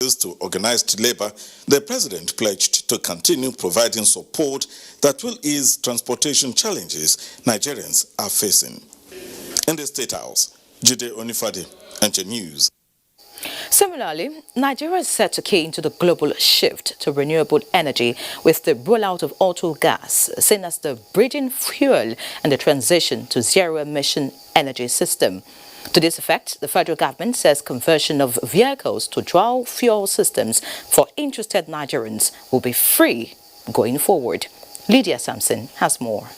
To organized labor, the president pledged to continue providing support that will ease transportation challenges Nigerians are facing. In the State House, Jide Onifade, NG News. Similarly, Nigeria is set to key into the global shift to renewable energy with the rollout of auto gas, seen as the bridging fuel and the transition to zero-emission energy system. To this effect, the federal government says conversion of vehicles to dual fuel systems for interested Nigerians will be free going forward. Lydia Sampson has more.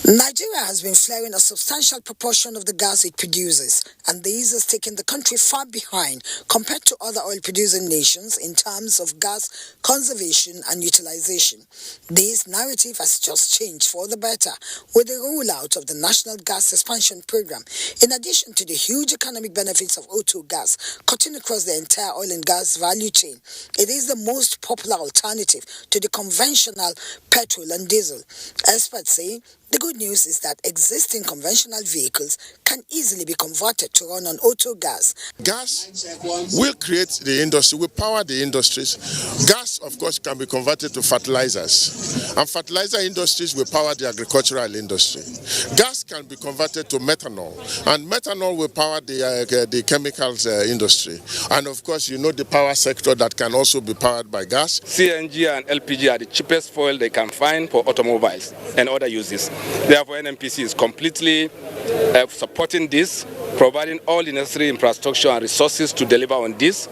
Nigeria has been flaring a substantial proportion of the gas it produces, and this has taken the country far behind compared to other oil-producing nations in terms of gas conservation and utilization. This narrative has just changed for the better with the rollout of the National Gas Expansion Program. In addition to the huge economic benefits of auto gas cutting across the entire oil and gas value chain, it is the most popular alternative to the conventional petrol and diesel. Experts say the good news is that existing conventional vehicles can easily be converted to run on auto gas. Gas will create the industry, will power the industries. Gas, of course, can be converted to fertilizers, and fertilizer industries will power the agricultural industry. Gas can be converted to methanol, and methanol will power the chemicals industry. And of course, you know the power sector that can also be powered by gas. CNG and LPG are the cheapest fuel they can find for automobiles and other uses. Therefore, NNPC is completely supporting this, providing all the necessary infrastructure and resources to deliver on this.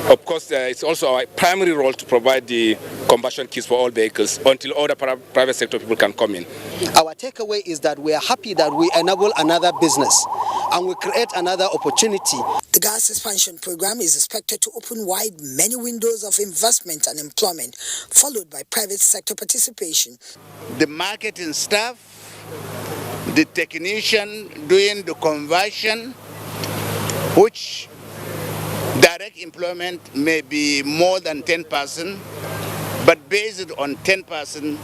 Of course, it's also our primary role to provide the combustion kits for all vehicles until other private sector people can come in. Our takeaway is that we are happy that we enable another business and we create another opportunity. The gas expansion program is expected to open wide many windows of investment and employment, followed by private sector participation. The marketing staff, the technician doing the conversion, which direct employment may be more than 10%, but based on 10%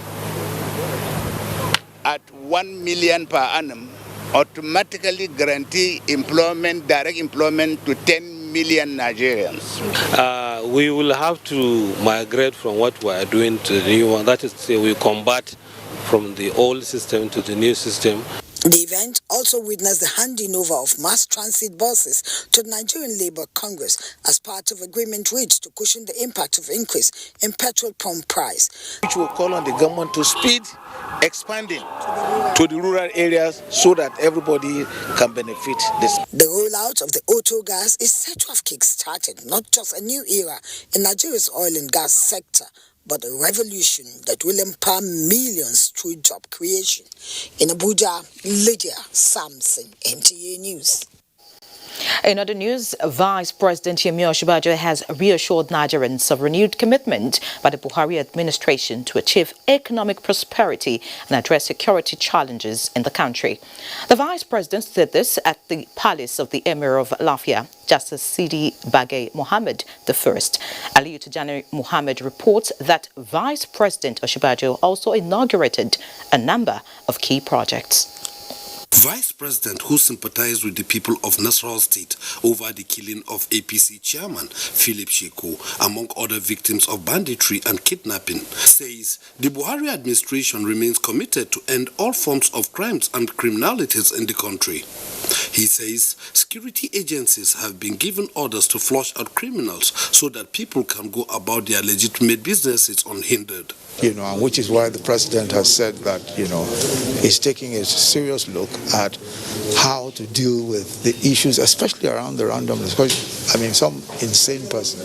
at 1 million per annum, automatically guarantee employment, direct employment to 10 million Nigerians. We will have to migrate from what we are doing to the new one. That is to say, we combat from the old system to the new system. The event also witnessed the handing over of mass transit buses to the Nigerian Labour Congress as part of agreement reached to cushion the impact of increase in petrol pump price. Which will call on the government to speed expanding to the rural areas so that everybody can benefit this. The rollout of the auto gas is said to have kick-started not just a new era in Nigeria's oil and gas sector, but a revolution that will empower millions through job creation. In Abuja, Lydia Sampson, MTA News. In other news, Vice President Yemi Osinbajo has reassured Nigerians of renewed commitment by the Buhari administration to achieve economic prosperity and address security challenges in the country. The Vice President said this at the palace of the Emir of Lafia, Justice Sidi Bagay Mohammed I. Aliyu Tijani Mohammed reports that Vice President Osinbajo also inaugurated a number of key projects. Vice President, who sympathized with the people of Nasarawa State over the killing of APC chairman Philip Sheko, among other victims of banditry and kidnapping, says the Buhari administration remains committed to end all forms of crimes and criminalities in the country. He says security agencies have been given orders to flush out criminals so that people can go about their legitimate businesses unhindered. And which is why the president has said that, he's taking a serious look at how to deal with the issues, especially around the randomness. Because, some insane person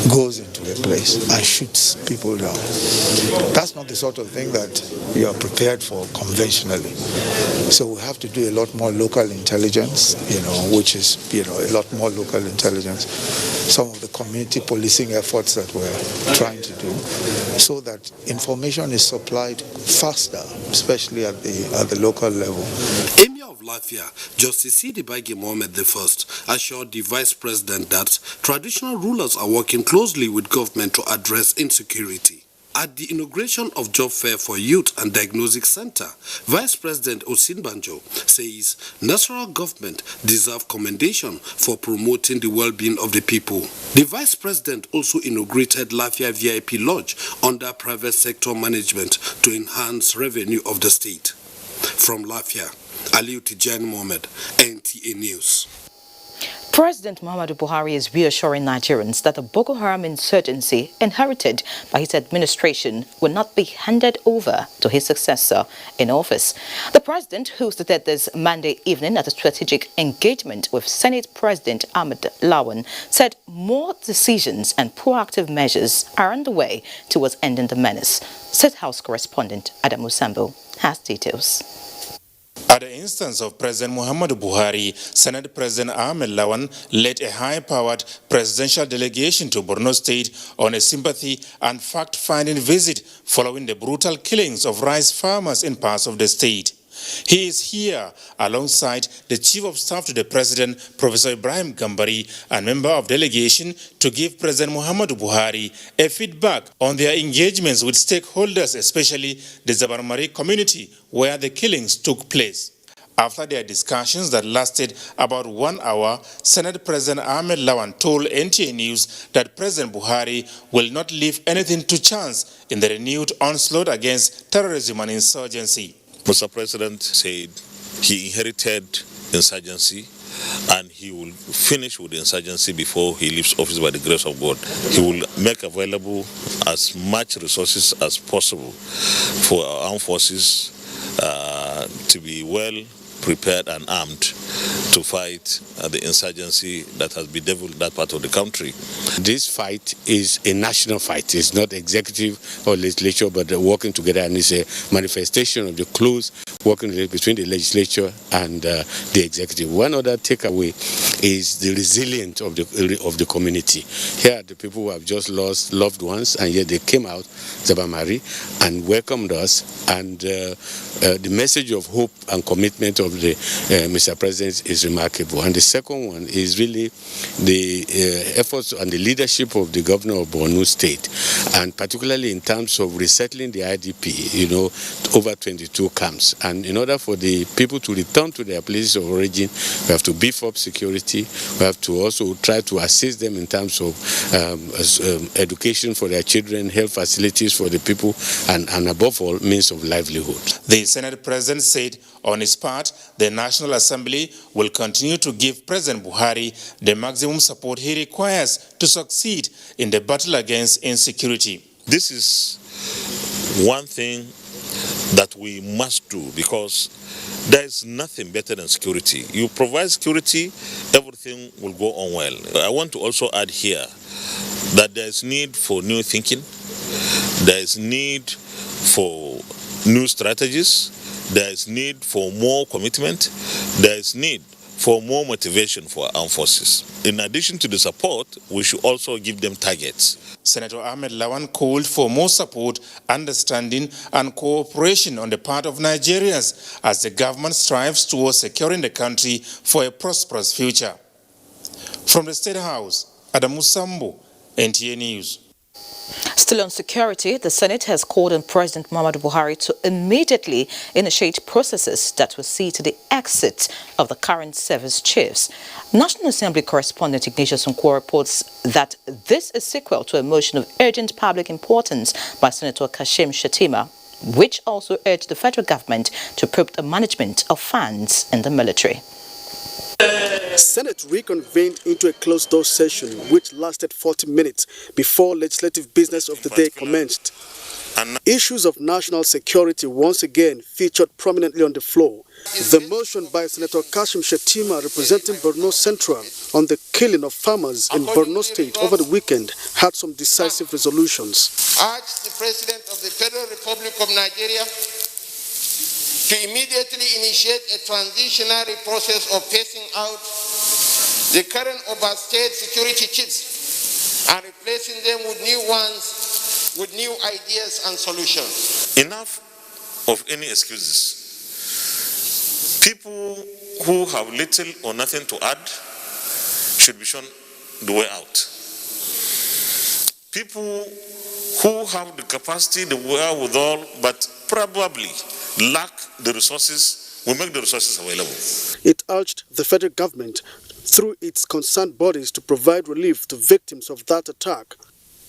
goes into a place and shoots people down. That's not the sort of thing that you are prepared for conventionally. So we have to do a lot more local intelligence, which is, a lot more local intelligence. Some of the community policing efforts that we're trying to do, so that information is supplied faster, especially at the local level. Emir of Lafia, Justice Sidi Bagay Mohammed I, assured the Vice President that traditional rulers are working closely with government to address insecurity. At the inauguration of Job Fair for Youth and Diagnostic Center, Vice President Osinbajo says national government deserve commendation for promoting the well-being of the people. The Vice President also inaugurated Lafia VIP Lodge under private sector management to enhance revenue of the state. From Lafia, Aliu Tijani Mohammed, NTA News. President Muhammadu Buhari is reassuring Nigerians that the Boko Haram insurgency inherited by his administration will not be handed over to his successor in office. The president, who stated this Monday evening at a strategic engagement with Senate President Ahmed Lawan, said more decisions and proactive measures are underway towards ending the menace. State House correspondent Adamu Sambo has details. At the instance of President Muhammadu Buhari, Senate President Ahmed Lawan led a high-powered presidential delegation to Borno State on a sympathy and fact-finding visit following the brutal killings of rice farmers in parts of the state. He is here alongside the Chief of Staff to the President, Professor Ibrahim Gambari, and member of delegation to give President Muhammadu Buhari a feedback on their engagements with stakeholders, especially the Zabarmari community where the killings took place. After their discussions that lasted about 1 hour, Senate President Ahmed Lawan told NTA News that President Buhari will not leave anything to chance in the renewed onslaught against terrorism and insurgency. Mr. President said he inherited insurgency and he will finish with the insurgency before he leaves office by the grace of God. He will make available as much resources as possible for our armed forces to be well prepared and armed to fight the insurgency that has bedeviled that part of the country. This fight is a national fight. It's not executive or legislature, but working together, and it's a manifestation of the close working between the legislature and the executive. One other takeaway is the resilience of the community. Here are the people who have just lost loved ones, and yet they came out, Zabamari, and welcomed us, and the message of hope and commitment of the Mr. President is remarkable. And the second one is really the efforts and the leadership of the governor of Borno State, and particularly in terms of resettling the IDP, over 22 camps. And in order for the people to return to their places of origin, we have to beef up security. We have to also try to assist them in terms of education for their children, health facilities for the people, and above all, means of livelihood. The Senate President said on his part, the National Assembly will continue to give President Buhari the maximum support he requires to succeed in the battle against insecurity. This is one thing that we must do, because there is nothing better than security. You provide security, everything will go on well. I want to also add here that there is need for new thinking, there is need for new strategies, there is need for more commitment, there is need for more motivation for armed forces. In addition to the support, we should also give them targets. Senator Ahmed Lawan called for more support, understanding and cooperation on the part of Nigerians as the government strives towards securing the country for a prosperous future. From the State House, Adamu Sambo, NTA News. Still on security, the Senate has called on President Muhammadu Buhari to immediately initiate processes that will see to the exit of the current service chiefs. National Assembly correspondent Ignatius Nkwo reports that this is sequel to a motion of urgent public importance by Senator Kashim Shettima, which also urged the federal government to probe the management of funds in the military. Senate reconvened into a closed-door session which lasted 40 minutes before legislative business of the day commenced. Issues of national security once again featured prominently on the floor. The motion by Senator Kashim Shettima representing Borno Central on the killing of farmers in Borno State over the weekend had some decisive resolutions. Urge the President of the Federal Republic of Nigeria to immediately initiate a transitionary process of phasing out the current overstate security chiefs and replacing them with new ones with new ideas and solutions. Enough of any excuses. People who have little or nothing to add should be shown the way out. People who have the capacity, the wherewithal, but probably lack the resources, will make the resources available. It urged the federal government through its concerned bodies to provide relief to victims of that attack,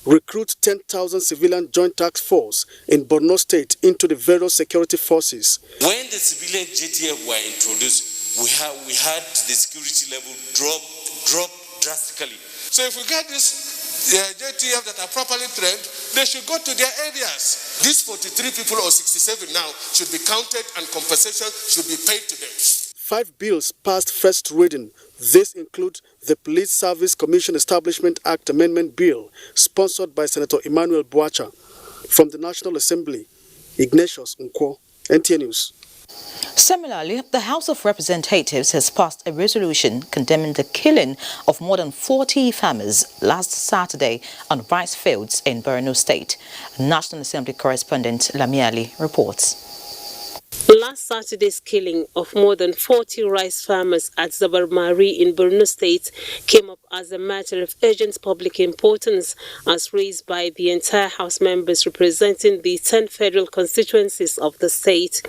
recruit 10,000 civilian joint task force in Borno State into the various security forces. When the civilian JTF were introduced, we had the security level drop drastically. So if we get this JTF that are properly trained, they should go to their areas. These 43 people or 67 now should be counted and compensation should be paid to them. 5 bills passed first reading. This includes the Police Service Commission Establishment Act Amendment Bill, sponsored by Senator Emmanuel Boacha. From the National Assembly, Ignatius Nkwo, NTA News. Similarly, the House of Representatives has passed a resolution condemning the killing of more than 40 farmers last Saturday on rice fields in Borno State. National Assembly correspondent Lafia reports. Last Saturday's killing of more than 40 rice farmers at Zabarmari in Borno State came up as a matter of urgent public importance, as raised by the entire House members representing the 10 federal constituencies of the state.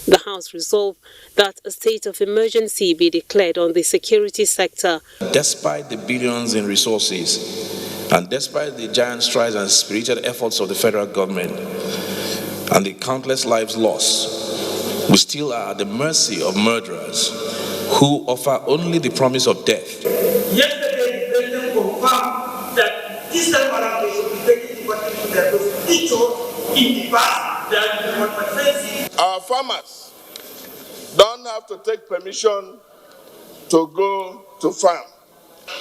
The House resolved that a state of emergency be declared on the security sector. Despite the billions in resources and despite the giant strides and spirited efforts of the federal government and the countless lives lost, we still are at the mercy of murderers who offer only the promise of death. Yesterday, the President confirmed that this time around they should be taking to their constituents in the past that were offensive. Our farmers don't have to take permission to go to farm.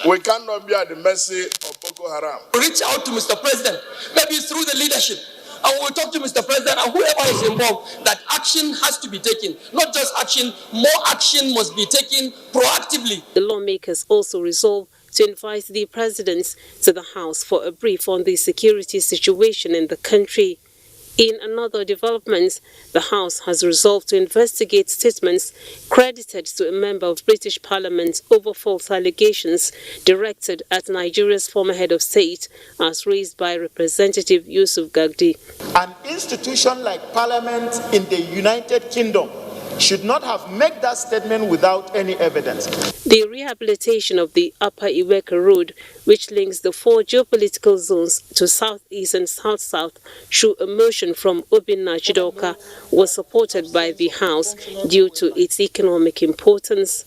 We cannot be at the mercy of Boko Haram. Reach out to Mr. President, maybe through the leadership, and we'll talk to Mr. President and whoever is involved that action has to be taken. Not just action, more action must be taken proactively. The lawmakers also resolved to invite the president to the House for a brief on the security situation in the country. In another development, the House has resolved to investigate statements credited to a member of British Parliament over false allegations directed at Nigeria's former head of state, as raised by Representative Yusuf Gagdi. An institution like Parliament in the United Kingdom should not have made that statement without any evidence. The rehabilitation of the Upper Iweka Road, which links the 4 geopolitical zones to southeast and south-south through a motion from Obinna Chidoka, was supported by the House due to its economic importance.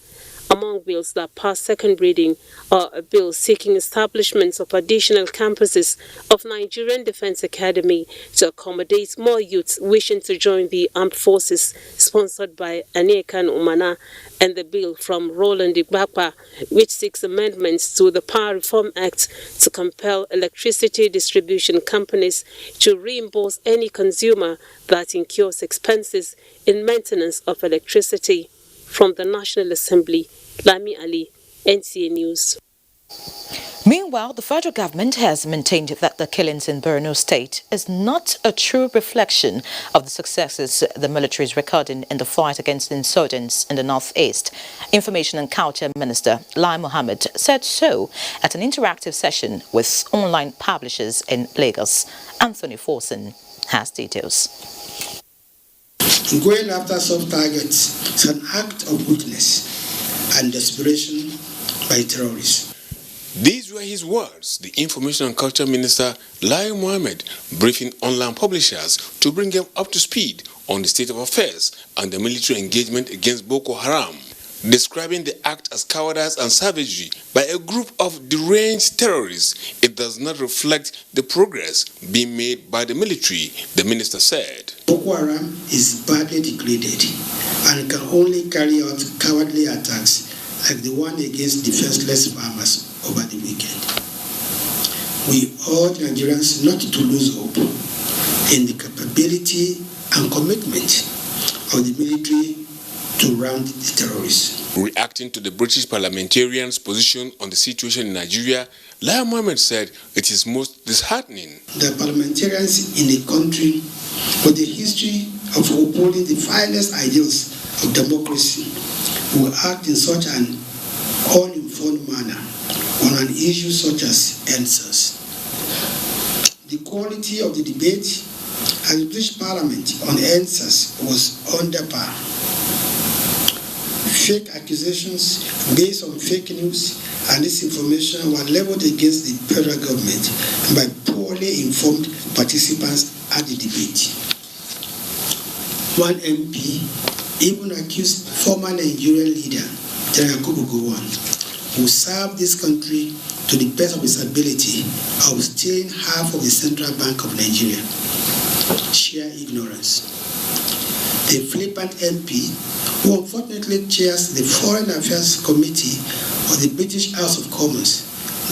Among bills that passed second reading are a bill seeking establishment of additional campuses of Nigerian Defense Academy to accommodate more youths wishing to join the armed forces, sponsored by INEC and Umana, and the bill from Roland Igbakwa, which seeks amendments to the Power Reform Act to compel electricity distribution companies to reimburse any consumer that incurs expenses in maintenance of electricity. From the National Assembly, Lafia, NTA News. Meanwhile, the federal government has maintained that the killings in Borno State is not a true reflection of the successes the military is recording in the fight against insurgents in the northeast. Information and Culture Minister Lai Mohammed said so at an interactive session with online publishers in Lagos. Anthony Forson has details. Going after soft targets is an act of weakness and desperation by terrorists. These were his words, the Information and Culture Minister Lai Mohammed briefing online publishers to bring them up to speed on the state of affairs and the military engagement against Boko Haram, describing the act as cowardice and savagery by a group of deranged terrorists. It does not reflect the progress being made by the military, the minister said. Boko Haram is badly degraded and can only carry out cowardly attacks like the one against defenseless farmers over the weekend. We urge Nigerians not to lose hope in the capability and commitment of the military to round the terrorists. Reacting to the British parliamentarian's position on the situation in Nigeria, Lai Mohammed said it is most disheartening. The parliamentarians in a country with a history of upholding the finest ideals of democracy will act in such an uninformed manner on an issue such as answers. The quality of the debate at the British Parliament on answers was under par. Fake accusations based on fake news and disinformation were leveled against the federal government by poorly informed participants at the debate. One MP even accused former Nigerian leader, General Yakubu Gowon, who served this country to the best of his ability, of stealing half of the Central Bank of Nigeria. Sheer ignorance. The flippant MP, who unfortunately chairs the Foreign Affairs Committee of the British House of Commons,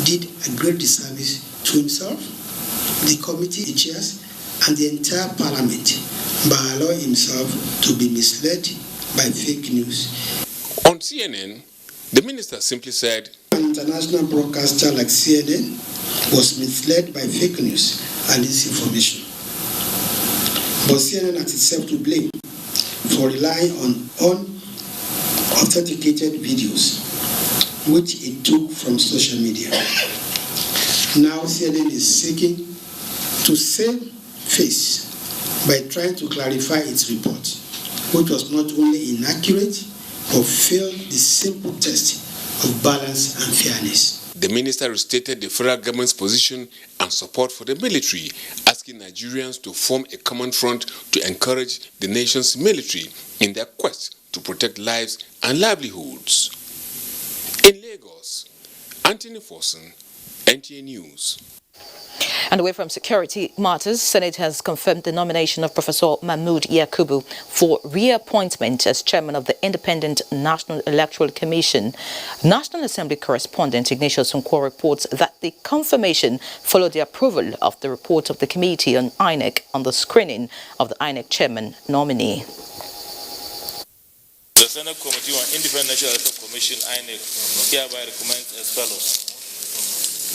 did a great disservice to himself, the committee he chairs, and the entire Parliament by allowing himself to be misled by fake news. On CNN, the minister simply said, an international broadcaster like CNN was misled by fake news and disinformation. But CNN has itself to blame for relying on unauthenticated videos, which it took from social media. Now CNN is seeking to save face by trying to clarify its report, which was not only inaccurate, but failed the simple test of balance and fairness. The minister restated the federal government's position and support for the military, asking Nigerians to form a common front to encourage the nation's military in their quest to protect lives and livelihoods. In Lagos, Anthony Forson, NTA News. And away from security matters, Senate has confirmed the nomination of Professor Mahmood Yakubu for reappointment as chairman of the Independent National Electoral Commission. National Assembly correspondent Ignatius Nkwo reports that the confirmation followed the approval of the report of the Committee on INEC on the screening of the INEC chairman nominee. The Senate Committee on Independent National Electoral Commission INEC hereby recommends as follows: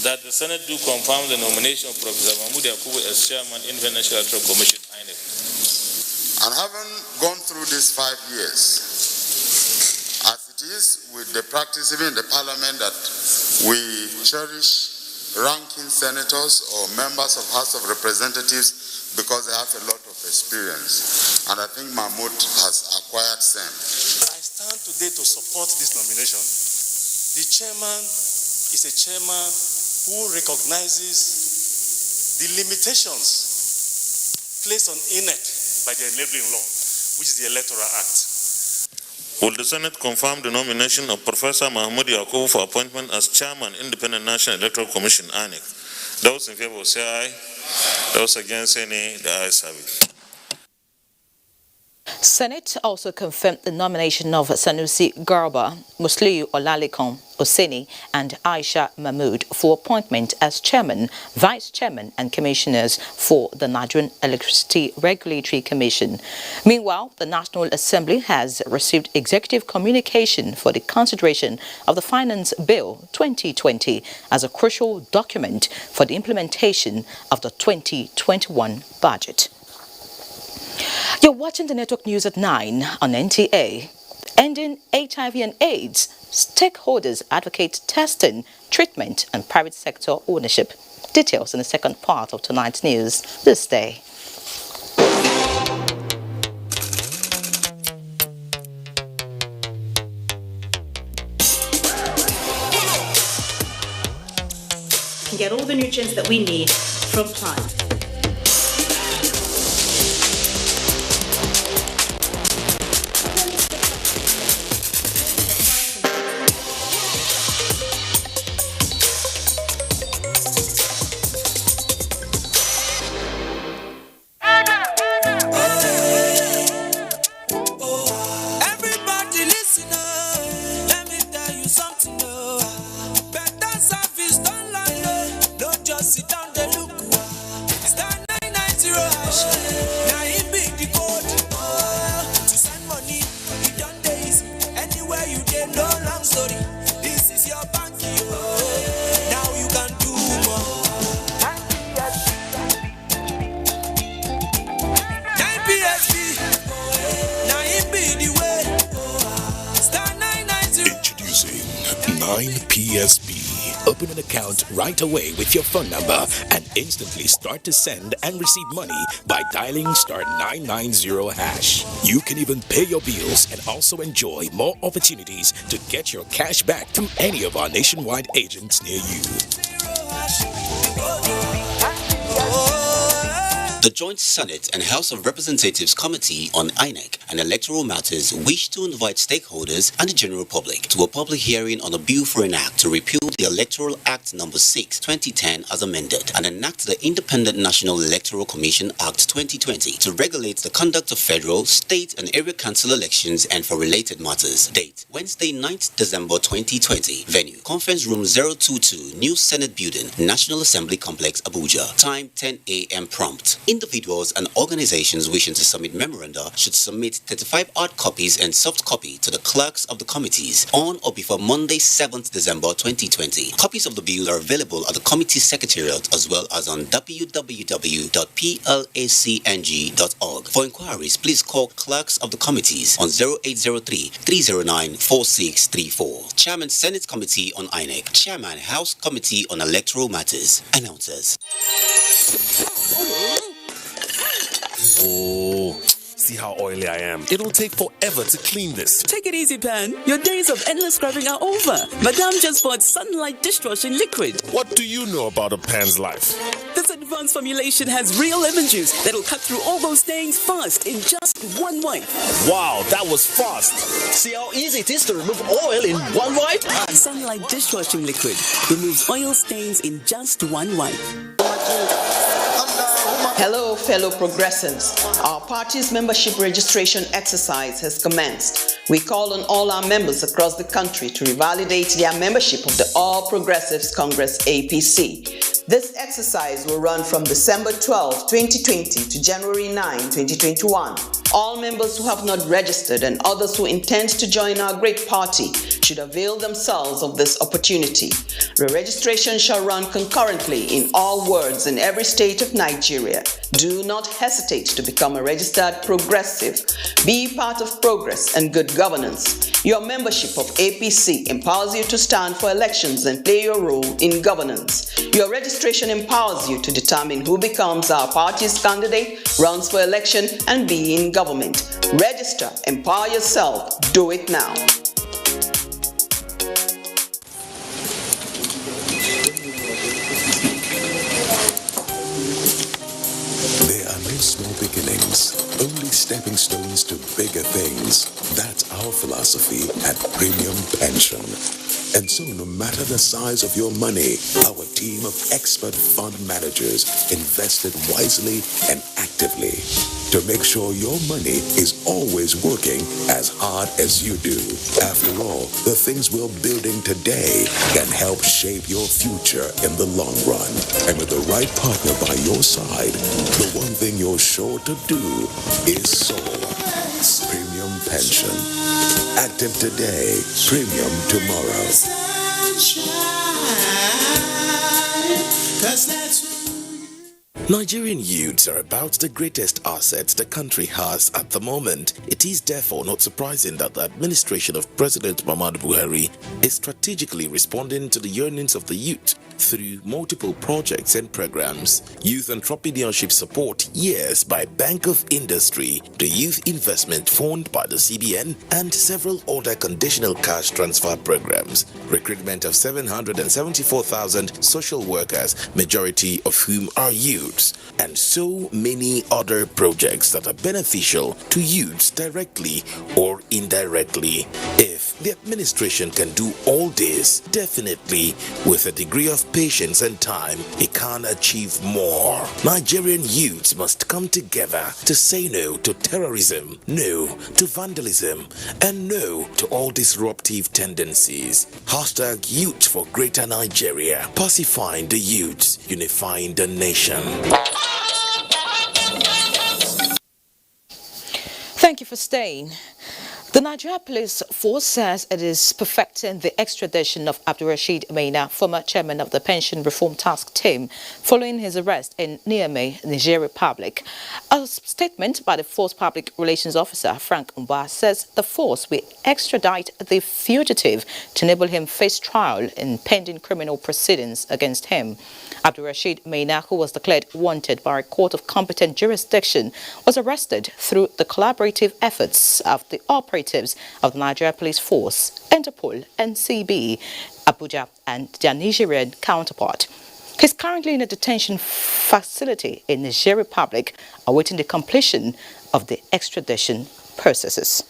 that the Senate do confirm the nomination of Professor Mahmood Yakubu as chairman, Independent National Electoral Commission, INEC. And having gone through these 5 years, as it is with the practice even in the parliament that we cherish ranking senators or members of House of Representatives because they have a lot of experience. And I think Mahmood has acquired same. I stand today to support this nomination. The chairman is a chairman who recognizes the limitations placed on INEC by the enabling law, which is the Electoral Act. Will the Senate confirm the nomination of Professor Mahmood Yakubu for appointment as chairman, Independent National Electoral Commission, INEC? Those in favor say aye. Those against say nay. The ayes have it. Senate also confirmed the nomination of Sanusi Garba, Musliu Olalekan Oseni, and Aisha Mahmood for appointment as chairman, vice chairman, and commissioners for the Nigerian Electricity Regulatory Commission. Meanwhile, the National Assembly has received executive communication for the consideration of the Finance Bill 2020 as a crucial document for the implementation of the 2021 budget. You're watching the Network News at 9 on NTA. Ending HIV and AIDS, stakeholders advocate testing, treatment, and private sector ownership. Details in the second part of tonight's news this day. Can get all the nutrients that we need from plants. PSB, Open an account right away with your phone number and instantly start to send and receive money by dialing *990#. You can even pay your bills and also enjoy more opportunities to get your cash back through any of our nationwide agents near you. The Joint Senate and House of Representatives Committee on INEC and Electoral Matters wish to invite stakeholders and the general public to a public hearing on a bill for an act to repeal the Electoral Act No. 6, 2010 as amended and enact the Independent National Electoral Commission Act 2020 to regulate the conduct of federal, state and area council elections and for related matters. Date, Wednesday 9th December 2020. Venue, Conference Room 022, New Senate Building, National Assembly Complex, Abuja. Time 10 a.m. prompt. Individuals and organizations wishing to submit memoranda should submit 35 hard copies and soft copy to the clerks of the committees on or before Monday 7th December 2020. Copies of the bill are available at the committee secretariat as well as on www.placng.org. For inquiries, please call clerks of the committees on 0803-309-4634. Chairman Senate Committee on INEC. Chairman House Committee on Electoral Matters. Announcers. Oh, see how oily I am. It'll take forever to clean this. Take it easy, Pan. Your days of endless scrubbing are over. Madame just bought Sunlight Dishwashing Liquid. What do you know about a Pan's life? This advanced formulation has real lemon juice that'll cut through all those stains fast in just one wipe. Wow, that was fast. See how easy it is to remove oil in one wipe? Sunlight Dishwashing Liquid removes oil stains in just one wipe. Hello, fellow progressives. Our party's membership registration exercise has commenced. We call on all our members across the country to revalidate their membership of the All Progressives Congress APC. This exercise will run from December 12, 2020 to January 9, 2021. All members who have not registered and others who intend to join our great party should avail themselves of this opportunity. The registration shall run concurrently in all wards in every state of Nigeria. Do not hesitate to become a registered progressive. Be part of progress and good governance. Your membership of APC empowers you to stand for elections and play your role in governance. Your registration empowers you to determine who becomes our party's candidate, runs for election, and be in government. Register, empower yourself. Do it now. Small beginnings, only stepping stones to bigger things. That's our philosophy at Premium Pension. And so no matter the size of your money, our team of expert fund managers invested wisely and actively to make sure your money is always working as hard as you do. After all, the things we're building today can help shape your future in the long run. And with the right partner by your side, the one thing you're sure to do is soar. Premium Pension. Active today, premium tomorrow. Nigerian youths are about the greatest assets the country has at the moment. It is therefore not surprising that the administration of President Muhammadu Buhari is strategically responding to the yearnings of the youth through multiple projects and programs. Youth Entrepreneurship Support Years by Bank of Industry, the Youth Investment Fund by the CBN, and several other conditional cash transfer programs. Recruitment of 774,000 social workers, majority of whom are youths, and so many other projects that are beneficial to youths directly or indirectly. If the administration can do all this, definitely with a degree of patience and time, it can achieve more. Nigerian youths must come together to say no to terrorism, no to vandalism, and no to all disruptive tendencies. Hashtag Youth for Greater Nigeria. Pacifying the youths, unifying the nation. Thank you for staying. The Nigeria Police Force says it is perfecting the extradition of Abdulrasheed Maina, former chairman of the Pension Reform Task Team, following his arrest in Niamey, Niger Republic. A statement by the Force Public Relations Officer, Frank Mba, says the force will extradite the fugitive to enable him face trial in pending criminal proceedings against him. Abdulrasheed Maina, who was declared wanted by a court of competent jurisdiction, was arrested through the collaborative efforts of the operatives of the Nigeria Police Force, Interpol, NCB, Abuja, and their Nigerian counterpart. He's currently in a detention facility in Niger Republic, awaiting the completion of the extradition processes.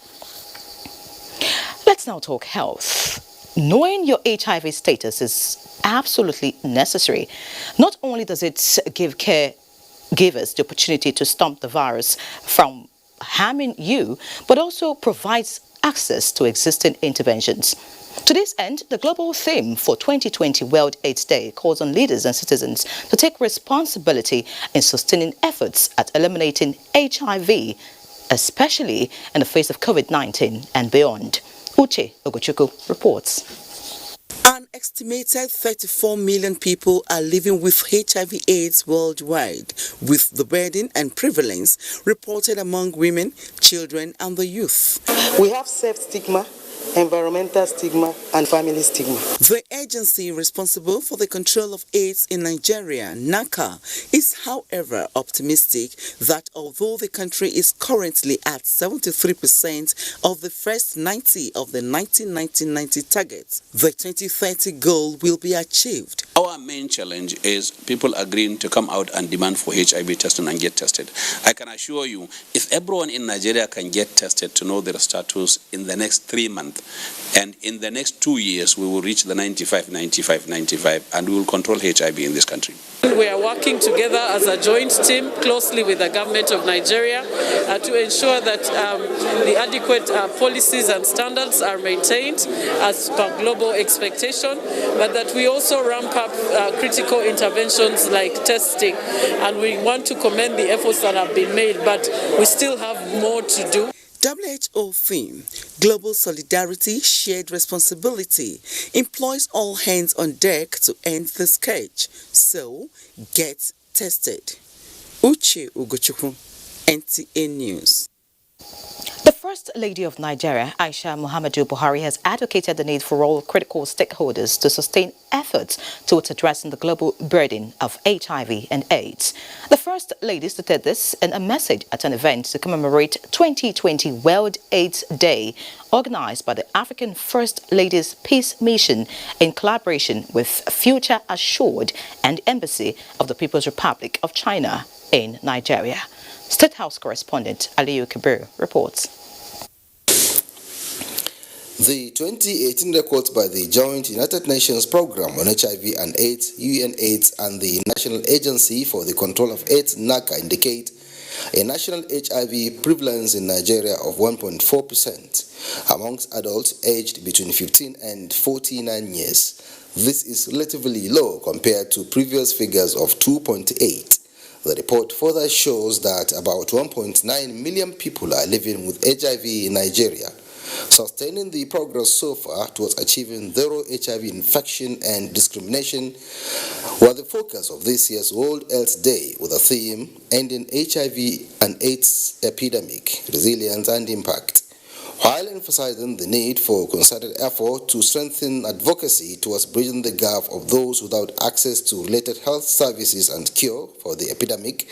Let's now talk health. Knowing your HIV status is absolutely necessary. Not only does it give caregivers the opportunity to stop the virus from harming you, but also provides access to existing interventions. To this end, the global theme for 2020 World AIDS Day calls on leaders and citizens to take responsibility in sustaining efforts at eliminating HIV, especially in the face of COVID-19 and beyond. Uche Ogochukwu reports. An estimated 34 million people are living with HIV/AIDS worldwide, with the burden and prevalence reported among women, children, and the youth. We have self-stigma, environmental stigma, and family stigma. The agency responsible for the control of AIDS in Nigeria, NACA, is however optimistic that although the country is currently at 73% of the first 90 of the 1990 targets, the 2030 goal will be achieved. Our main challenge is people agreeing to come out and demand for HIV testing and get tested. I can assure you, if everyone in Nigeria can get tested to know their status in the next 3 months, and in the next 2 years, we will reach the 95, and we will control HIV in this country. We are working together as a joint team closely with the government of Nigeria to ensure that the adequate policies and standards are maintained as per global expectation, but that we also ramp up critical interventions like testing. And we want to commend the efforts that have been made, but we still have more to do. WHO theme, Global Solidarity, Shared Responsibility, employs all hands on deck to end the scourge. So, get tested. Uche Ugochukwu, NTA News. The First Lady of Nigeria, Aisha Muhammadu Buhari, has advocated the need for all critical stakeholders to sustain efforts towards addressing the global burden of HIV and AIDS. The First Lady stated this in a message at an event to commemorate 2020 World AIDS Day, organized by the African First Ladies Peace Mission in collaboration with Future Assured and Embassy of the People's Republic of China in Nigeria. State House correspondent Aliyu Kabir reports. The 2018 records by the Joint United Nations Programme on HIV and AIDS, UNAIDS, and the National Agency for the Control of AIDS, NACA, indicate a national HIV prevalence in Nigeria of 1.4% amongst adults aged between 15 and 49 years. This is relatively low compared to previous figures of 2.8. The report further shows that about 1.9 million people are living with HIV in Nigeria. Sustaining the progress so far towards achieving zero HIV infection and discrimination were the focus of this year's World AIDS Day, with a theme ending HIV and AIDS epidemic, resilience and impact, while emphasizing the need for concerted effort to strengthen advocacy towards bridging the gap of those without access to related health services and cure for the epidemic.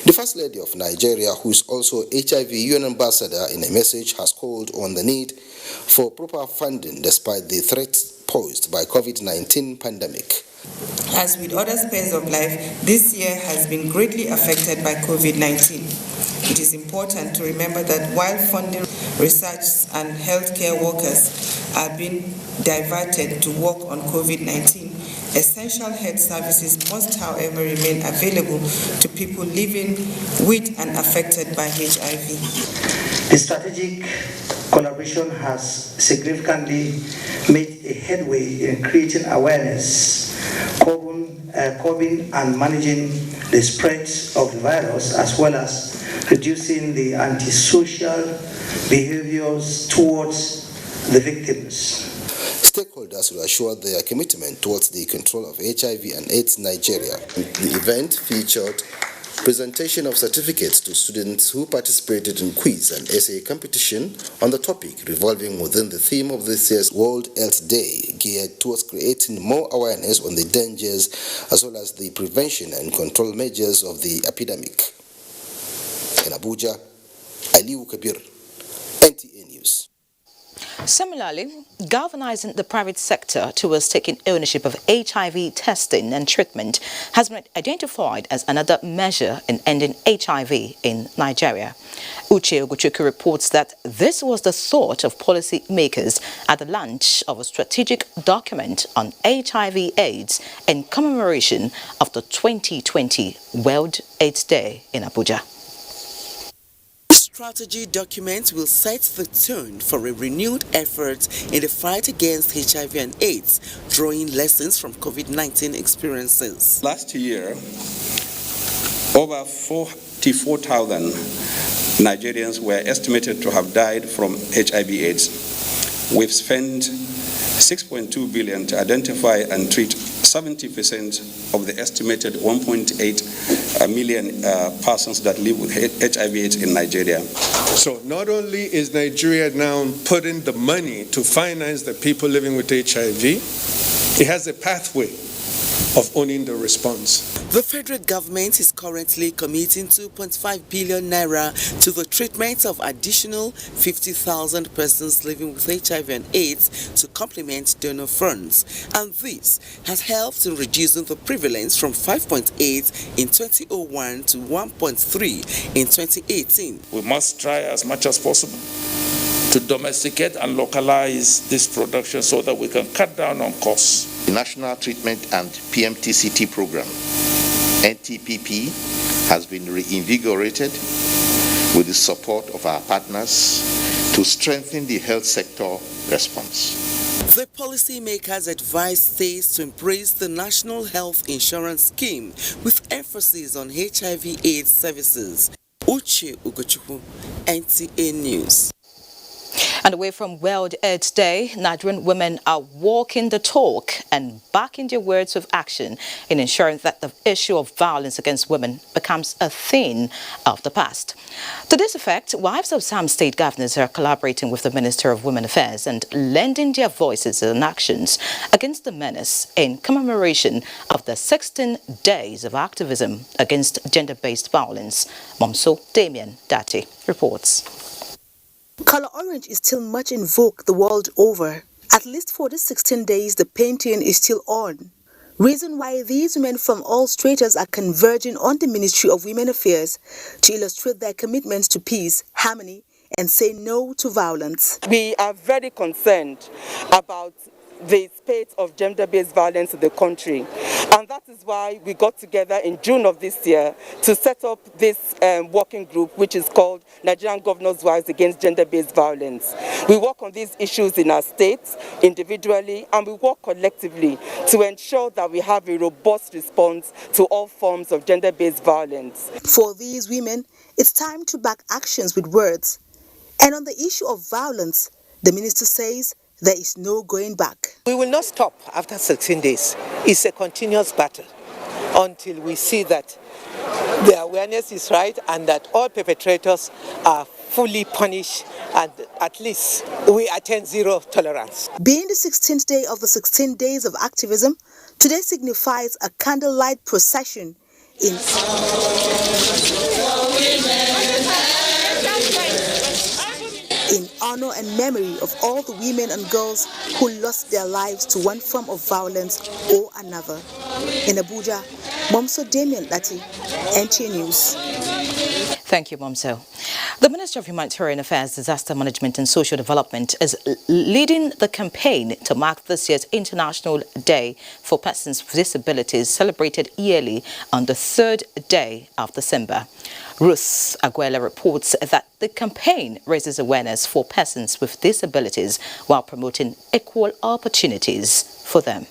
The First Lady of Nigeria, who is also HIV UN Ambassador, in a message has called on the need for proper funding despite the threats posed by COVID-19 pandemic. As with other spheres of life, this year has been greatly affected by COVID-19. It is important to remember that while funding research and healthcare workers are being diverted to work on COVID-19, essential health services must, however, remain available to people living with and affected by HIV. The strategic collaboration has significantly made a headway in creating awareness, curbing and managing the spread of the virus, as well as reducing the antisocial behaviors towards the victims. Stakeholders will assure their commitment towards the control of HIV and AIDS in Nigeria. The event featured presentation of certificates to students who participated in quiz and essay competition on the topic revolving within the theme of this year's World Health Day, geared towards creating more awareness on the dangers as well as the prevention and control measures of the epidemic. In Abuja, Aliu Kabir, NTA News. Similarly, galvanizing the private sector towards taking ownership of HIV testing and treatment has been identified as another measure in ending HIV in Nigeria. Uche Ogochukwu reports that this was the thought of policymakers at the launch of a strategic document on HIV/AIDS in commemoration of the 2020 World AIDS Day in Abuja. Strategy document will set the tone for a renewed effort in the fight against HIV and AIDS, drawing lessons from COVID-19 experiences. Last year, over 44,000 Nigerians were estimated to have died from HIV/AIDS. We've spent 6.2 billion to identify and treat 70% of the estimated 1.8 million persons that live with HIV/AIDS in Nigeria. So not only is Nigeria now putting the money to finance the people living with HIV, it has a pathway of owning the response. The federal government is currently committing 2.5 billion naira to the treatment of additional 50,000 persons living with HIV and AIDS to complement donor funds. And this has helped in reducing the prevalence from 5.8 in 2001 to 1.3 in 2018. We must try as much as possible to domesticate and localize this production so that we can cut down on costs. The National Treatment and PMTCT program, NTPP, has been reinvigorated with the support of our partners to strengthen the health sector response. The policymakers advise states to embrace the National Health Insurance Scheme with emphasis on HIV/AIDS services. Uche Ogochukwu, NTA News. And away from World AIDS Day, Nigerian women are walking the talk and backing their words of action in ensuring that the issue of violence against women becomes a thing of the past. To this effect, wives of some state governors are collaborating with the Minister of Women Affairs and lending their voices and actions against the menace in commemoration of the 16 days of activism against gender-based violence. Momso Damien Dati reports. Color orange is still much in vogue the world over. At least for the 16 days, the painting is still on. Reason why these women from all stratas are converging on the Ministry of Women Affairs to illustrate their commitments to peace, harmony, and say no to violence. We are very concerned about the spate of gender-based violence in the country. And that is why we got together in June of this year to set up this working group, which is called Nigerian Governors' Wives Against Gender-Based Violence. We work on these issues in our states, individually, and we work collectively to ensure that we have a robust response to all forms of gender-based violence. For these women, it's time to back actions with words. And on the issue of violence, the minister says there is no going back. We will not stop after 16 days. It's a continuous battle until we see that the awareness is right and that all perpetrators are fully punished and at least we attain zero tolerance. Being the 16th day of the 16 days of activism, today signifies a candlelight procession in honor and memory of all the women and girls who lost their lives to one form of violence or another. In Abuja, Momso Damien Lati, NTA News. Thank you, Momso. The Minister of Humanitarian Affairs, Disaster Management and Social Development is leading the campaign to mark this year's International Day for Persons with Disabilities, celebrated yearly on the 3rd day of December. Ruth Aguela reports that the campaign raises awareness for persons with disabilities while promoting equal opportunities for them.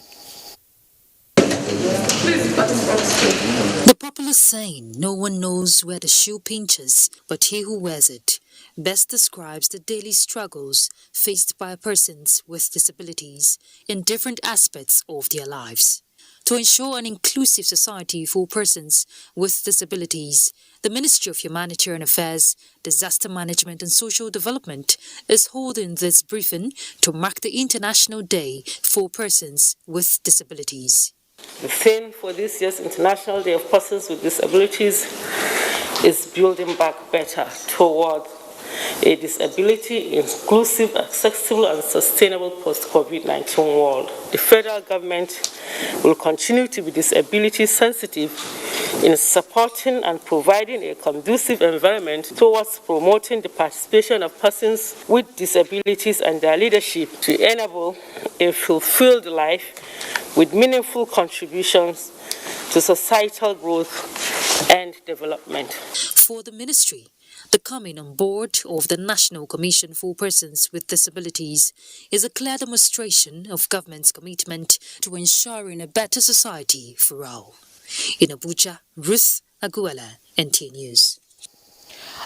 The popular popular saying, no one knows where the shoe pinches, but he who wears it, best describes the daily struggles faced by persons with disabilities in different aspects of their lives. To ensure an inclusive society for persons with disabilities, the Ministry of Humanitarian Affairs, Disaster Management and Social Development is holding this briefing to mark the International Day for Persons with Disabilities. The theme for this year's International Day of Persons with Disabilities is building back better toward a disability inclusive, accessible and sustainable post-COVID-19 world. The federal government will continue to be disability sensitive in supporting and providing a conducive environment towards promoting the participation of persons with disabilities and their leadership to enable a fulfilled life with meaningful contributions to societal growth and development. For the ministry, the coming on board of the National Commission for Persons with Disabilities is a clear demonstration of government's commitment to ensuring a better society for all. In Abuja, Ruth Aguela, NT News.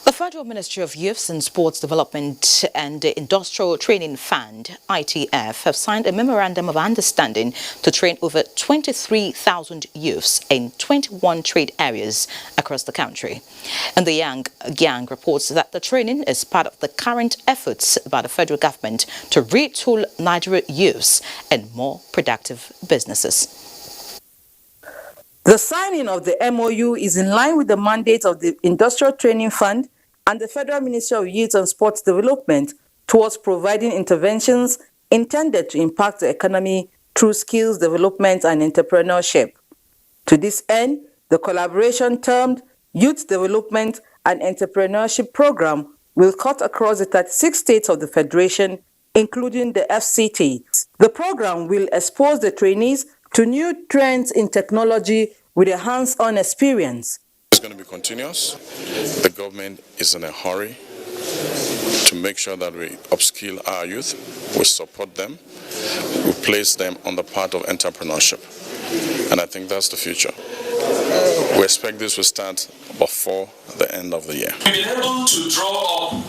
The Federal Ministry of Youth and Sports Development and the Industrial Training Fund, ITF, have signed a memorandum of understanding to train over 23,000 youths in 21 trade areas across the country. And the Young Gang reports that the training is part of the current efforts by the federal government to retool Nigerian youths and more productive businesses. The signing of the MOU is in line with the mandate of the Industrial Training Fund and the Federal Ministry of Youth and Sports Development towards providing interventions intended to impact the economy through skills development and entrepreneurship. To this end, the collaboration termed Youth Development and Entrepreneurship Program will cut across the 36 states of the Federation, including the FCT. The program will expose the trainees to new trends in technology with a hands-on experience. It's going to be continuous. The government is in a hurry to make sure that we upskill our youth, we support them, we place them on the path of entrepreneurship. And I think that's the future. We expect this will start before the end of the year. We've been able to draw up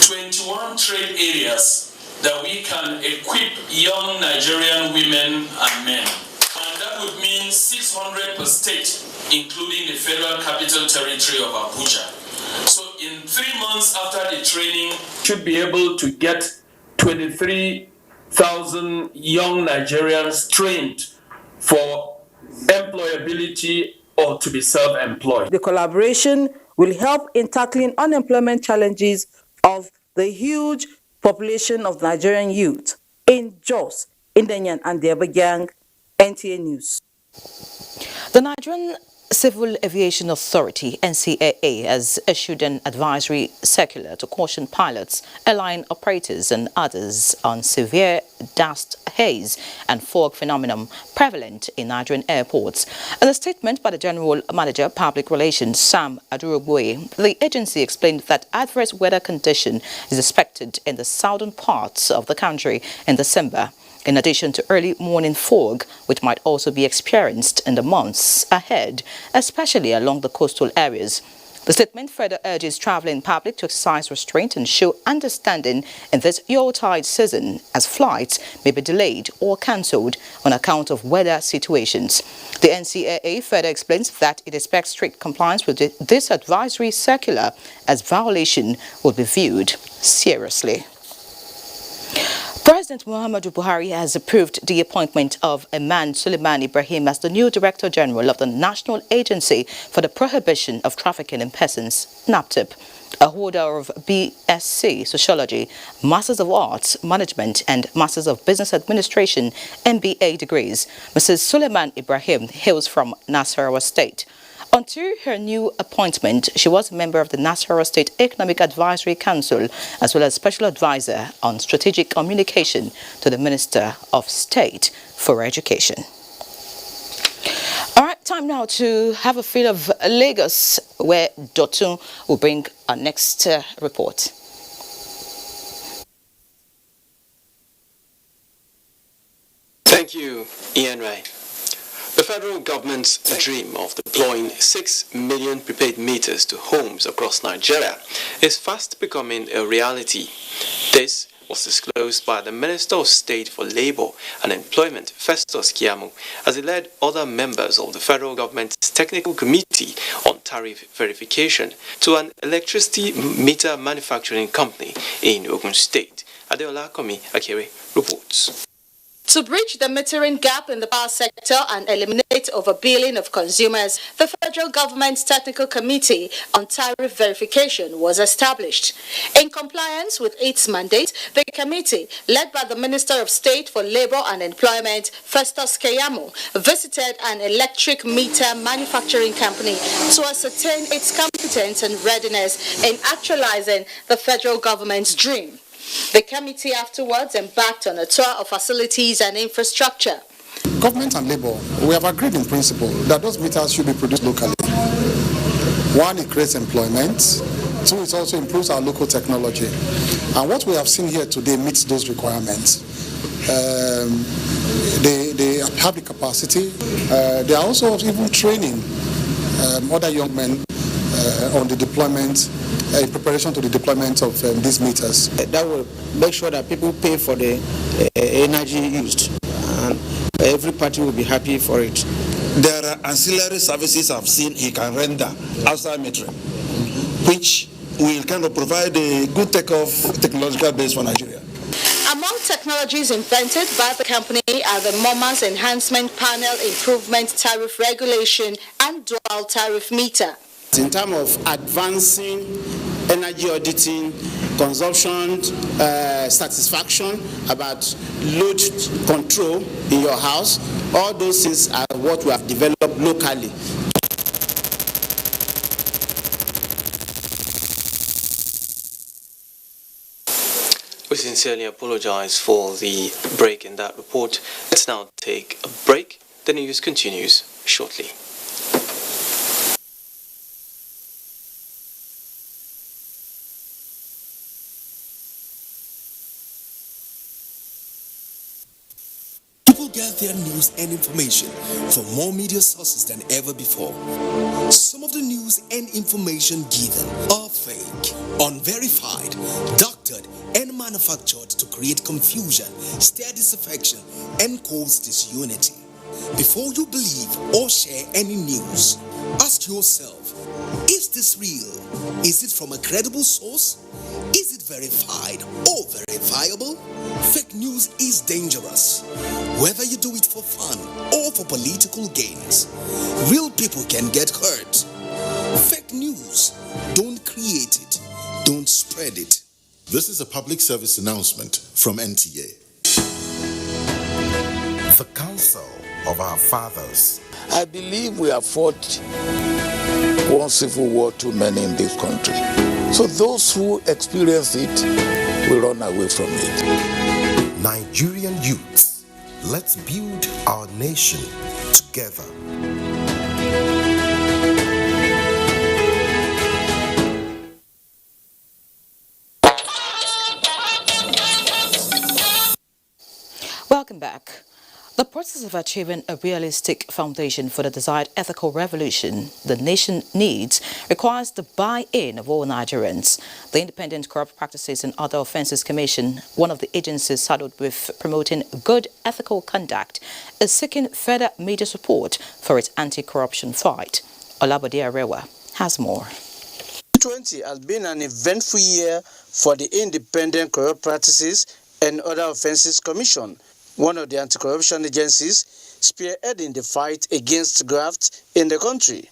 21 trade areas that we can equip young Nigerian women and men. And that would mean 600 per state, including the Federal Capital Territory of Abuja. So in 3 months after the training, should be able to get 23,000 young Nigerians trained for employability or to be self-employed. The collaboration will help in tackling unemployment challenges of the huge population of Nigerian youth in Jos, Indenyan and the Abuja, NTA News. The Nigerian Civil Aviation Authority, NCAA, has issued an advisory circular to caution pilots, airline operators and others on severe dust, haze and fog phenomenon prevalent in Nigerian airports. In a statement by the General Manager, Public Relations, Sam Adurogboe, the agency explained that adverse weather condition is expected in the southern parts of the country in December, in addition to early morning fog, which might also be experienced in the months ahead, especially along the coastal areas. The statement further urges traveling public to exercise restraint and show understanding in this Yuletide season, as flights may be delayed or cancelled on account of weather situations. The NCAA further explains that it expects strict compliance with this advisory circular, as violation will be viewed seriously. President Muhammadu Buhari has approved the appointment of Imam Suleiman Ibrahim as the new Director General of the National Agency for the Prohibition of Trafficking in Persons, NAPTIP. A holder of BSc Sociology, Masters of Arts Management and Masters of Business Administration MBA degrees, Mrs. Suleiman Ibrahim hails from Nasarawa State. Until her new appointment, she was a member of the Nasarawa State Economic Advisory Council, as well as special advisor on strategic communication to the Minister of State for Education. All right, time now to have a feel of Lagos, where Dotun will bring our next report. Thank you, Ian Rai. The The federal government's dream of deploying 6 million prepaid meters to homes across Nigeria is fast becoming a reality. This was disclosed by the Minister of State for Labour and Employment, Festus Keyamo, as he led other members of the federal government's Technical Committee on Tariff Verification to an electricity meter manufacturing company in Ogun State. Adeola Komi Akere reports. To bridge the metering gap in the power sector and eliminate overbilling of consumers, the federal government's Technical Committee on Tariff Verification was established. In compliance with its mandate, the committee, led by the Minister of State for Labour and Employment, Festus Keyamo, visited an electric meter manufacturing company to ascertain its competence and readiness in actualizing the federal government's dream. The committee afterwards embarked on a tour of facilities and infrastructure. Government and Labour, we have agreed in principle that those meters should be produced locally. One, it creates employment. Two, it also improves our local technology. And what we have seen here today meets those requirements. They have the capacity. They are also even training other young men on the deployment, in preparation to the deployment of these meters. That will make sure that people pay for the energy used, and every party will be happy for it. There are ancillary services I've seen he can render outside metering, which will kind of provide a good technological base for Nigeria. Among technologies invented by the company are the MoMA's Enhancement Panel Improvement Tariff Regulation and Dual Tariff Meter. In terms of advancing energy auditing, consumption, satisfaction about load control in your house, all those things are what we have developed locally. We sincerely apologize for the break in that report. Let's now take a break. The news continues shortly. People get their news and information from more media sources than ever before. Some of the news and information given are fake, unverified, doctored, and manufactured to create confusion, stir disaffection, and cause disunity. Before you believe or share any news, ask yourself, is this real? Is it from a credible source? Is it verified or verifiable? Fake news is dangerous. Whether you do it for fun or for political gains, real people can get hurt. Fake news, don't create it, don't spread it. This is a public service announcement from NTA. The Council of Our Fathers. I believe we have fought one civil war too many in this country. So those who experience it will run away from it. Nigerian youths, let's build our nation together. Welcome back. The process of achieving a realistic foundation for the desired ethical revolution the nation needs requires the buy-in of all Nigerians. The Independent Corrupt Practices and Other Offences Commission, one of the agencies saddled with promoting good ethical conduct, is seeking further major support for its anti-corruption fight. Olabode Arewa has more. 2020 has been an eventful year for the Independent Corrupt Practices and Other Offences Commission, one of the anti-corruption agencies spearheading the fight against graft in the country.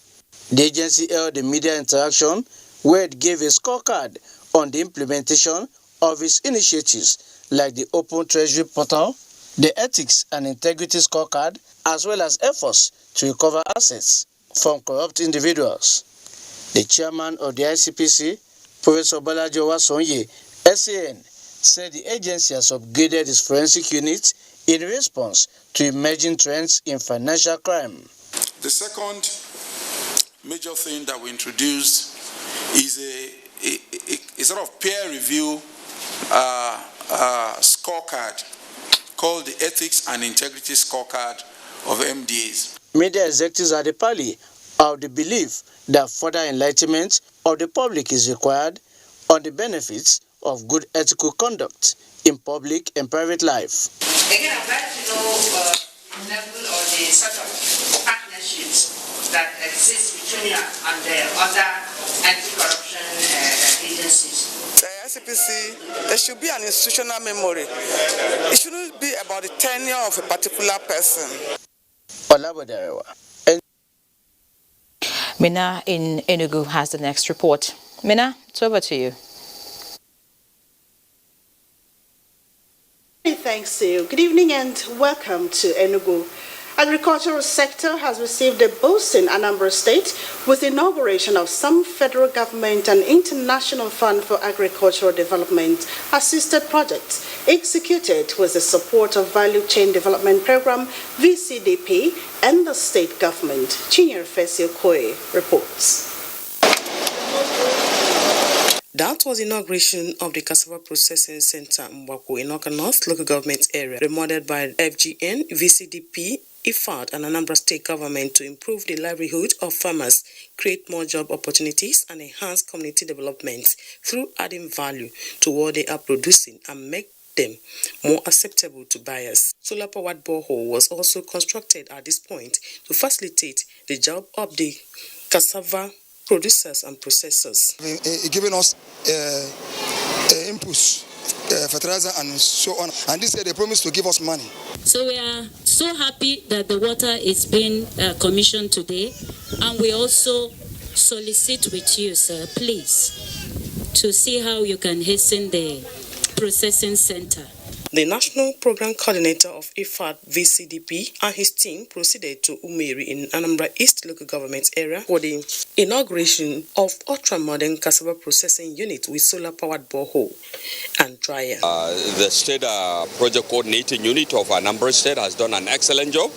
The agency held a media interaction where it gave a scorecard on the implementation of its initiatives like the Open Treasury Portal, the Ethics and Integrity Scorecard, as well as efforts to recover assets from corrupt individuals. The chairman of the ICPC, Professor Bolaji Owasonye, SAN, said the agency has upgraded its forensic unit in response to emerging trends in financial crime. The second major thing that we introduced is a sort of peer review scorecard called the Ethics and Integrity Scorecard of MDAs. Media executives at the party are of the belief that further enlightenment of the public is required on the benefits of good ethical conduct in public and private life. Again, I'd like to know the level or the sort of partnerships that exist between you and the other anti-corruption agencies. The ICPC, there should be an institutional memory. It shouldn't be about the tenure of a particular person. Mina in Enugu has the next report. Mina, it's over to you. Thanks to you. Good evening and welcome to Enugu. Agricultural sector has received a boost in Anambra State with the inauguration of some federal government and international fund for agricultural development assisted projects executed with the support of Value Chain Development Program VCDP and the state government. Chinyere Fesio Koe reports. That was the inauguration of the Cassava Processing Center Mbako in Oka North local government area, remodeled by FGN, VCDP, IFAD and Anambra State government to improve the livelihood of farmers, create more job opportunities and enhance community development through adding value to what they are producing and make them more acceptable to buyers. Solar-powered borehole was also constructed at this point to facilitate the job of the cassava producers and processors. Giving us inputs, fertilizer and so on. And this year they promised to give us money. So we are so happy that the water is being commissioned today. And we also solicit with you, sir, please, to see how you can hasten the processing center. The National Program Coordinator of IFAD VCDP and his team proceeded to Umeri in Anambra East local government area for the inauguration of ultra-modern cassava processing unit with solar-powered borehole and dryer. The state project coordinating unit of Anambra State has done an excellent job.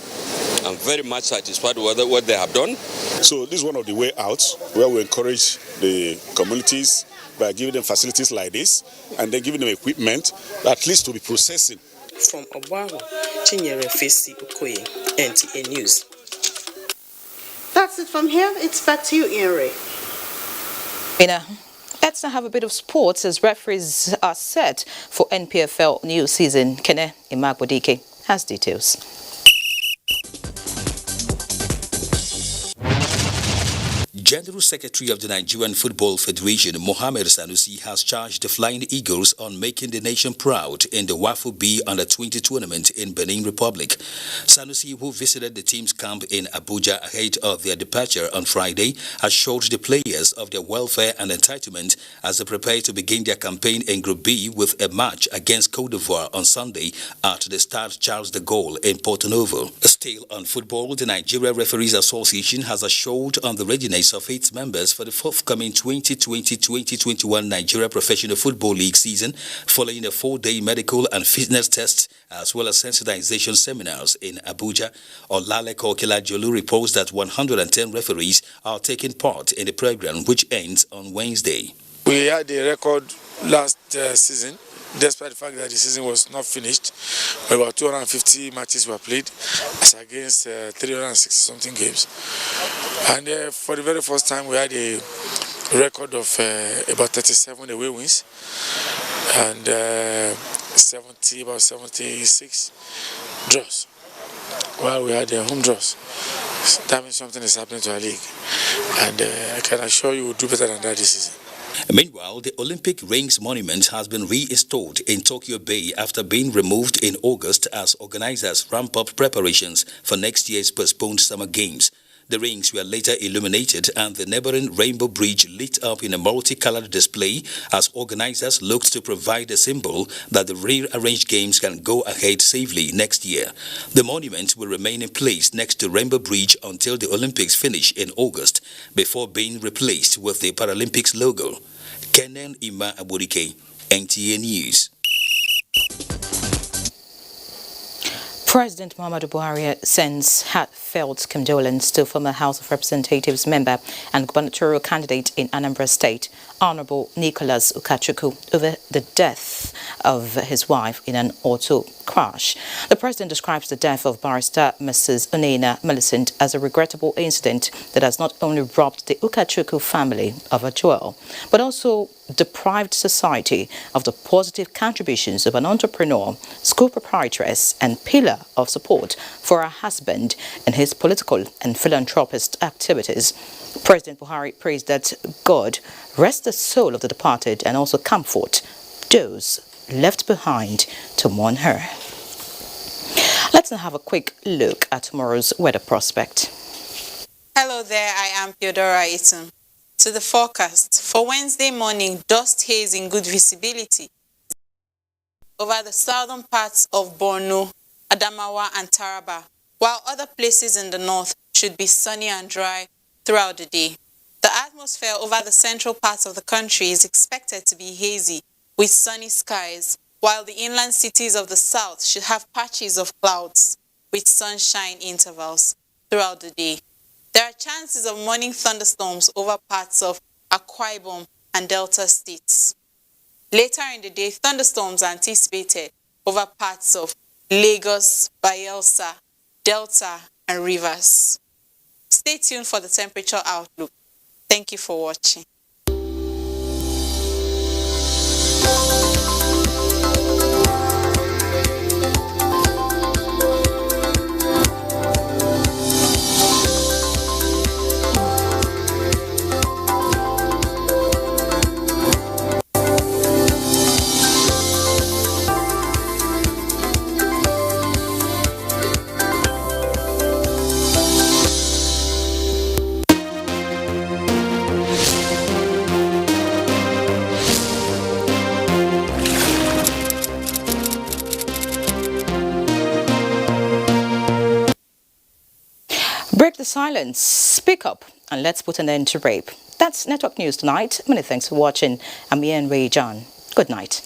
I'm very much satisfied with what they have done. So this is one of the way out where we encourage the communities by giving them facilities like this and then giving them equipment at least to be processing. From Osinbajo, Chinyere Fesio Koe, NTA News. That's it from here. It's back to you, Inri. Mina, let's now have a bit of sports as referees are set for NPFL new season. Kene Imagbodike has details. General Secretary of the Nigerian Football Federation, Mohammed Sanusi, has charged the Flying Eagles on making the nation proud in the WAFU B Under-20 tournament in Benin Republic. Sanusi, who visited the team's camp in Abuja ahead of their departure on Friday, assured the players of their welfare and entitlement as they prepare to begin their campaign in Group B with a match against Cote d'Ivoire on Sunday at the Stade Charles de Gaulle in Porto Novo. Still on football, the Nigeria Referees Association has assured on the readiness of its members for the forthcoming 2020-2021 Nigeria Professional Football League season following a 4-day medical and fitness test as well as sensitization seminars in Abuja. Olaleko Kilajolu reports that 110 referees are taking part in the program, which ends on Wednesday. We had a record last season, despite the fact that the season was not finished. About 250 matches were played as against 360-something games. And for the very first time, we had a record of about 37 away wins and about 76 draws, while we had home draws. That means something is happening to our league. And I can assure you we'll do better than that this season. Meanwhile, the Olympic Rings Monument has been reinstalled in Tokyo Bay after being removed in August as organizers ramp up preparations for next year's postponed Summer Games. The rings were later illuminated and the neighboring Rainbow Bridge lit up in a multicolored display as organizers looked to provide a symbol that the rearranged games can go ahead safely next year. The monument will remain in place next to Rainbow Bridge until the Olympics finish in August before being replaced with the Paralympics logo. Kenan Ima Aburike, NTA News. President Muhammadu Buhari sends heartfelt condolence to former House of Representatives member and gubernatorial candidate in Anambra State, Honorable Nicholas Ukachukwu, over the death of his wife in an auto crash. The president describes the death of barrister Mrs. Onena Millicent as a regrettable incident that has not only robbed the Ukachukwu family of a jewel, but also deprived society of the positive contributions of an entrepreneur, school proprietress, and pillar of support for her husband in his political and philanthropist activities. President Buhari prays that God rest the soul of the departed and also comfort those left behind to mourn her. Let's now have a quick look at tomorrow's weather prospect. Hello there, I am Theodora Itum. To the forecast, for Wednesday morning, dust haze in good visibility over the southern parts of Borno, Adamawa and Taraba, while other places in the north should be sunny and dry throughout the day. The atmosphere over the central parts of the country is expected to be hazy with sunny skies, while the inland cities of the south should have patches of clouds with sunshine intervals throughout the day. There are chances of morning thunderstorms over parts of Akwa Ibom and Delta states. Later in the day, thunderstorms are anticipated over parts of Lagos, Bayelsa, Delta, and Rivers. Stay tuned for the temperature outlook. Thank you for watching. Break the silence, speak up, and let's put an end to rape. That's Network News tonight. Many thanks for watching. I'm Ian Ray John. Good night.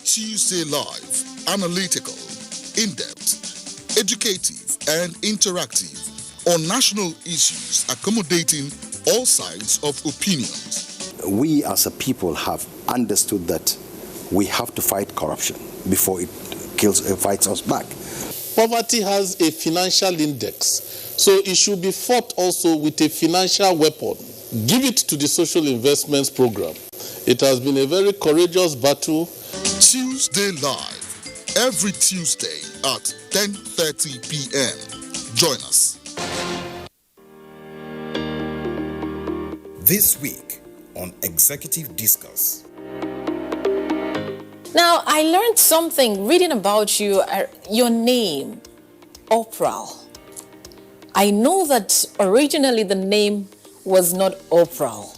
Tuesday Live, analytical, in-depth, educative, and interactive on national issues, accommodating all sides of opinions. We as a people have understood that we have to fight corruption before it fights us back. Poverty has a financial index, so it should be fought also with a financial weapon. Give it to the social investments program. It has been a very courageous battle. Tuesday Live, every Tuesday at 10:30 p.m. Join us. This week on Executive Discuss. Now, I learned something reading about you, your name, Oprah. I know that originally the name was not Oprah.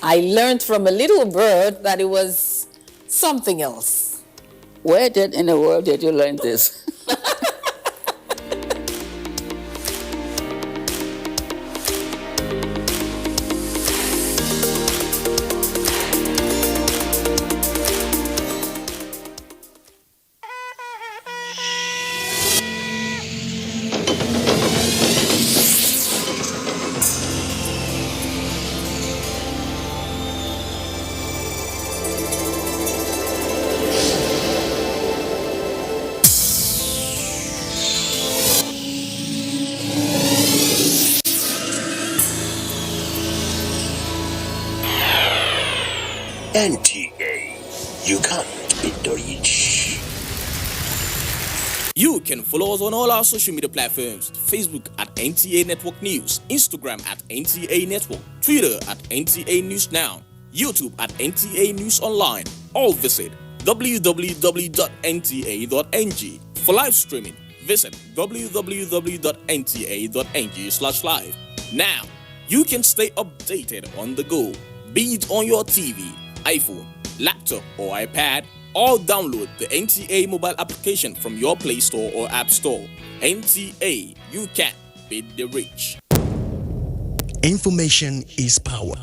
I learned from a little bird that it was something else. Where in the world did you learn this? NTA, you can't beat the reach. You can follow us on all our social media platforms: Facebook at NTA Network News, Instagram at NTA Network, Twitter at NTA News Now, YouTube at NTA News Online. Or visit www.nta.ng for live streaming, visit www.nta.ng/live. Now, you can stay updated on the go, be it on your TV, iPhone, laptop, or iPad, or download the NTA mobile application from your Play Store or App Store. NTA, you can beat the rich. Information is power.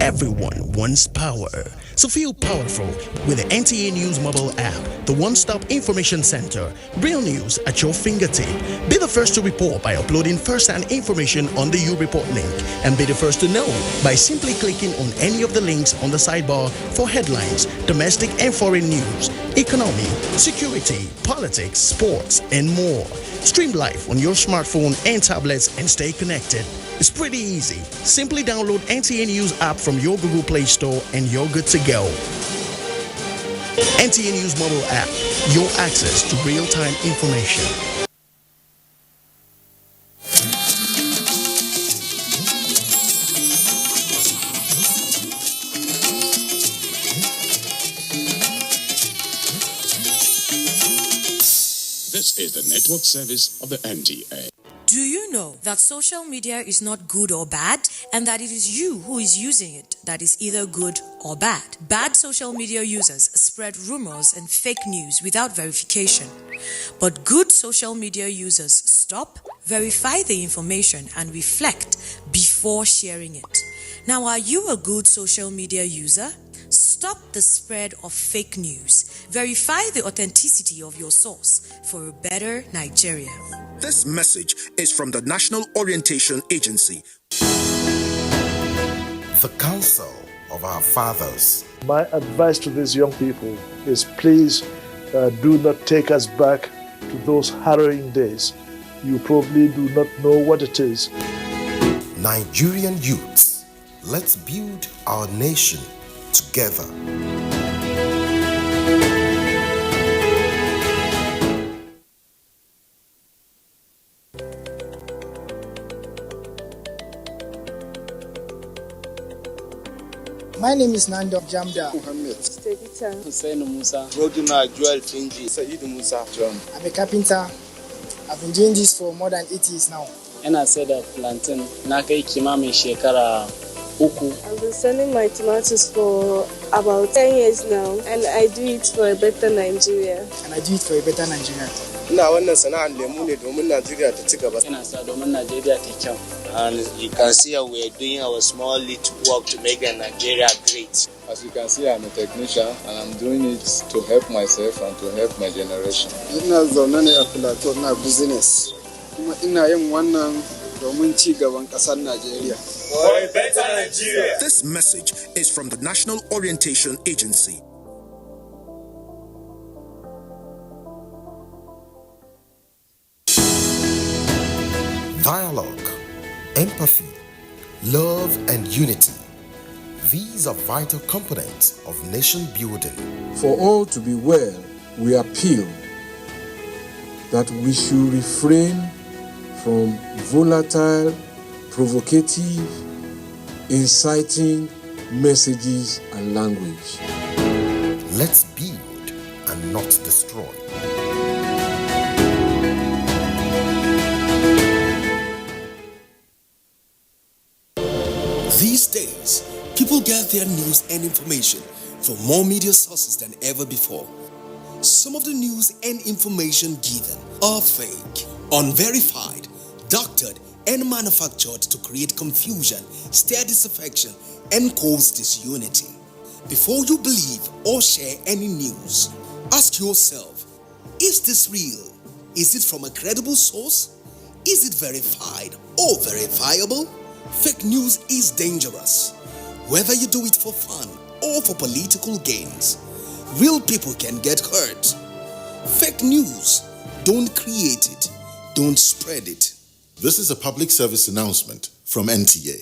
Everyone wants power. So feel powerful with the NTA News mobile app, the one-stop information center. Real news at your fingertip. Be the first to report by uploading first-hand information on the U Report link, and be the first to know by simply clicking on any of the links on the sidebar for headlines, domestic and foreign news, economy, security, politics, sports, and more. Stream live on your smartphone and tablets and stay connected. It's pretty easy. Simply download NTA News app from your Google Play Store and you're good to go. NTA News mobile app, your access to real-time information. This is the network service of the NTA. Do you know that social media is not good or bad, and that it is you who is using it that is either good or bad? Bad social media users spread rumors and fake news without verification. But good social media users stop, verify the information, and reflect before sharing it. Now, are you a good social media user? Stop the spread of fake news. Verify the authenticity of your source for a better Nigeria. This message is from the National Orientation Agency. The Council of Our Fathers. My advice to these young people is please do not take us back to those harrowing days. You probably do not know what it is. Nigerian youths, let's build our nation together. My name is Nando Jamda Muhammad Stevita Hussein Musa Roduna Joel Finji Said Musa John. I'm a carpenter. I've been doing this for more than 8 years now. And I said that plantain na kai kimamin shekara uku. I've been selling my tomatoes for about 10 years now, and I do it for a better Nigeria. Ina wannan sana'ar lemu ne domin Najeriya ta ci gaba. Ina sa domin Najeriya ta kyau. And you can see how we are doing our small little work to make Nigeria great. As you can see, I'm a technician and I'm doing it to help myself and to help my generation. Ina zaune ne a plateau na business. Kuma ina yin wannan domin ci gaban ƙasar Najeriya. For a better Nigeria. This message is from the National Orientation Agency. Dialogue, empathy, love, and unity. These are vital components of nation building. For all to be well, we appeal that we should refrain from volatile, provocative, inciting messages and language. Let's build and not destroy. These days, people get their news and information from more media sources than ever before. Some of the news and information given are fake, unverified, doctored, and manufactured to create confusion, stir disaffection, and cause disunity. Before you believe or share any news, ask yourself, is this real? Is it from a credible source? Is it verified or verifiable? Fake news is dangerous, whether you do it for fun or for political gains. Real people can get hurt. Fake news, don't create it, don't spread it. This is a public service announcement from NTA.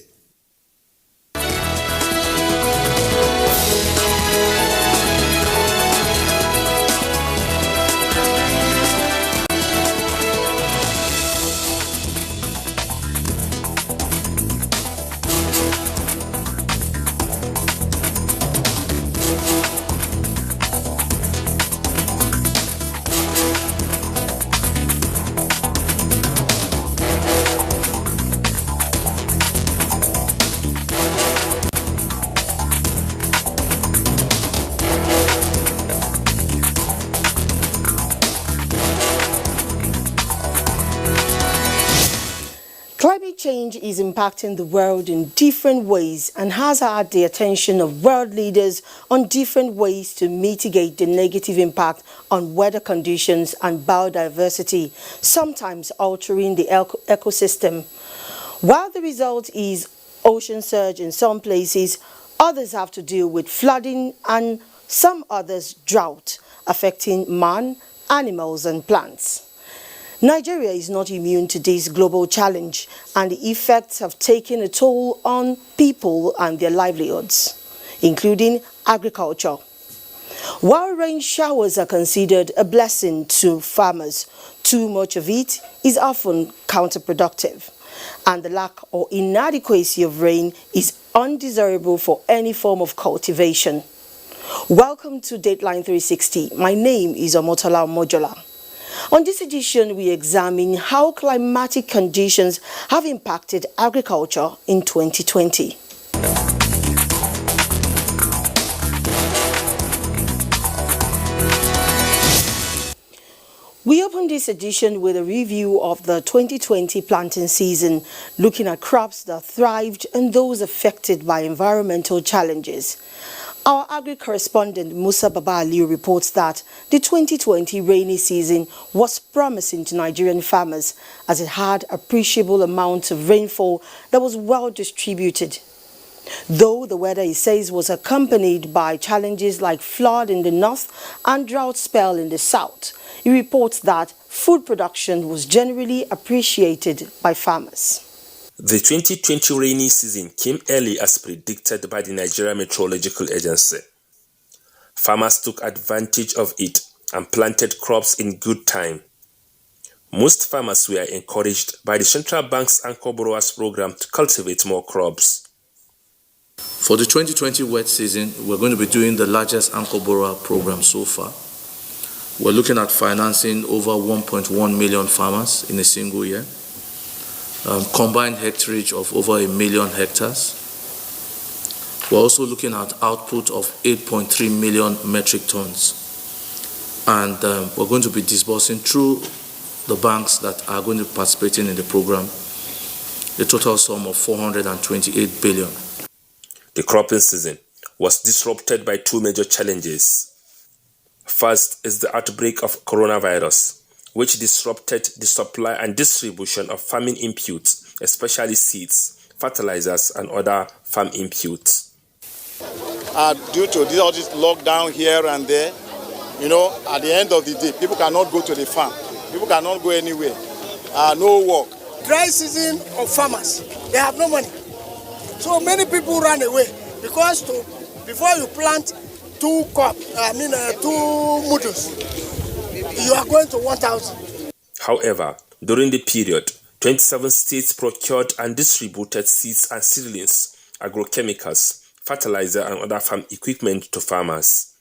change is impacting the world in different ways and has had the attention of world leaders on different ways to mitigate the negative impact on weather conditions and biodiversity, sometimes altering the ecosystem. While the result is ocean surge in some places, others have to deal with flooding and some others drought, affecting man, animals and plants. Nigeria is not immune to this global challenge, and the effects have taken a toll on people and their livelihoods, including agriculture. While rain showers are considered a blessing to farmers, too much of it is often counterproductive, and the lack or inadequacy of rain is undesirable for any form of cultivation. Welcome to Dateline 360. My name is Omotola Mojola. On this edition, we examine how climatic conditions have impacted agriculture in 2020. We open this edition with a review of the 2020 planting season, looking at crops that thrived and those affected by environmental challenges. Our Agric correspondent Musa Babaliu reports that the 2020 rainy season was promising to Nigerian farmers as it had appreciable amounts of rainfall that was well distributed. Though the weather, he says, was accompanied by challenges like flood in the north and drought spell in the south, he reports that food production was generally appreciated by farmers. The 2020 rainy season came early as predicted by the Nigerian Meteorological Agency. Farmers took advantage of it and planted crops in good time. Most farmers were encouraged by the Central Bank's Anchor Borrowers Program to cultivate more crops. For the 2020 wet season, we're going to be doing the largest Anchor Borrower Program so far. We're looking at financing over 1.1 million farmers in a single year. Combined hectarage of over 1 million hectares. We're also looking at output of 8.3 million metric tons. And we're going to be disbursing through the banks that are going to be participating in the program a total sum of 428 billion. The cropping season was disrupted by two major challenges. First is the outbreak of coronavirus, which disrupted the supply and distribution of farming inputs, especially seeds, fertilizers, and other farm inputs. Due to all this lockdown here and there, at the end of the day, people cannot go to the farm. People cannot go anywhere. No work. Dry season of farmers, they have no money. So many people run away because before you plant two muddles, you are going to 1,000. However, during the period, 27 states procured and distributed seeds and seedlings, agrochemicals, fertilizer, and other farm equipment to farmers.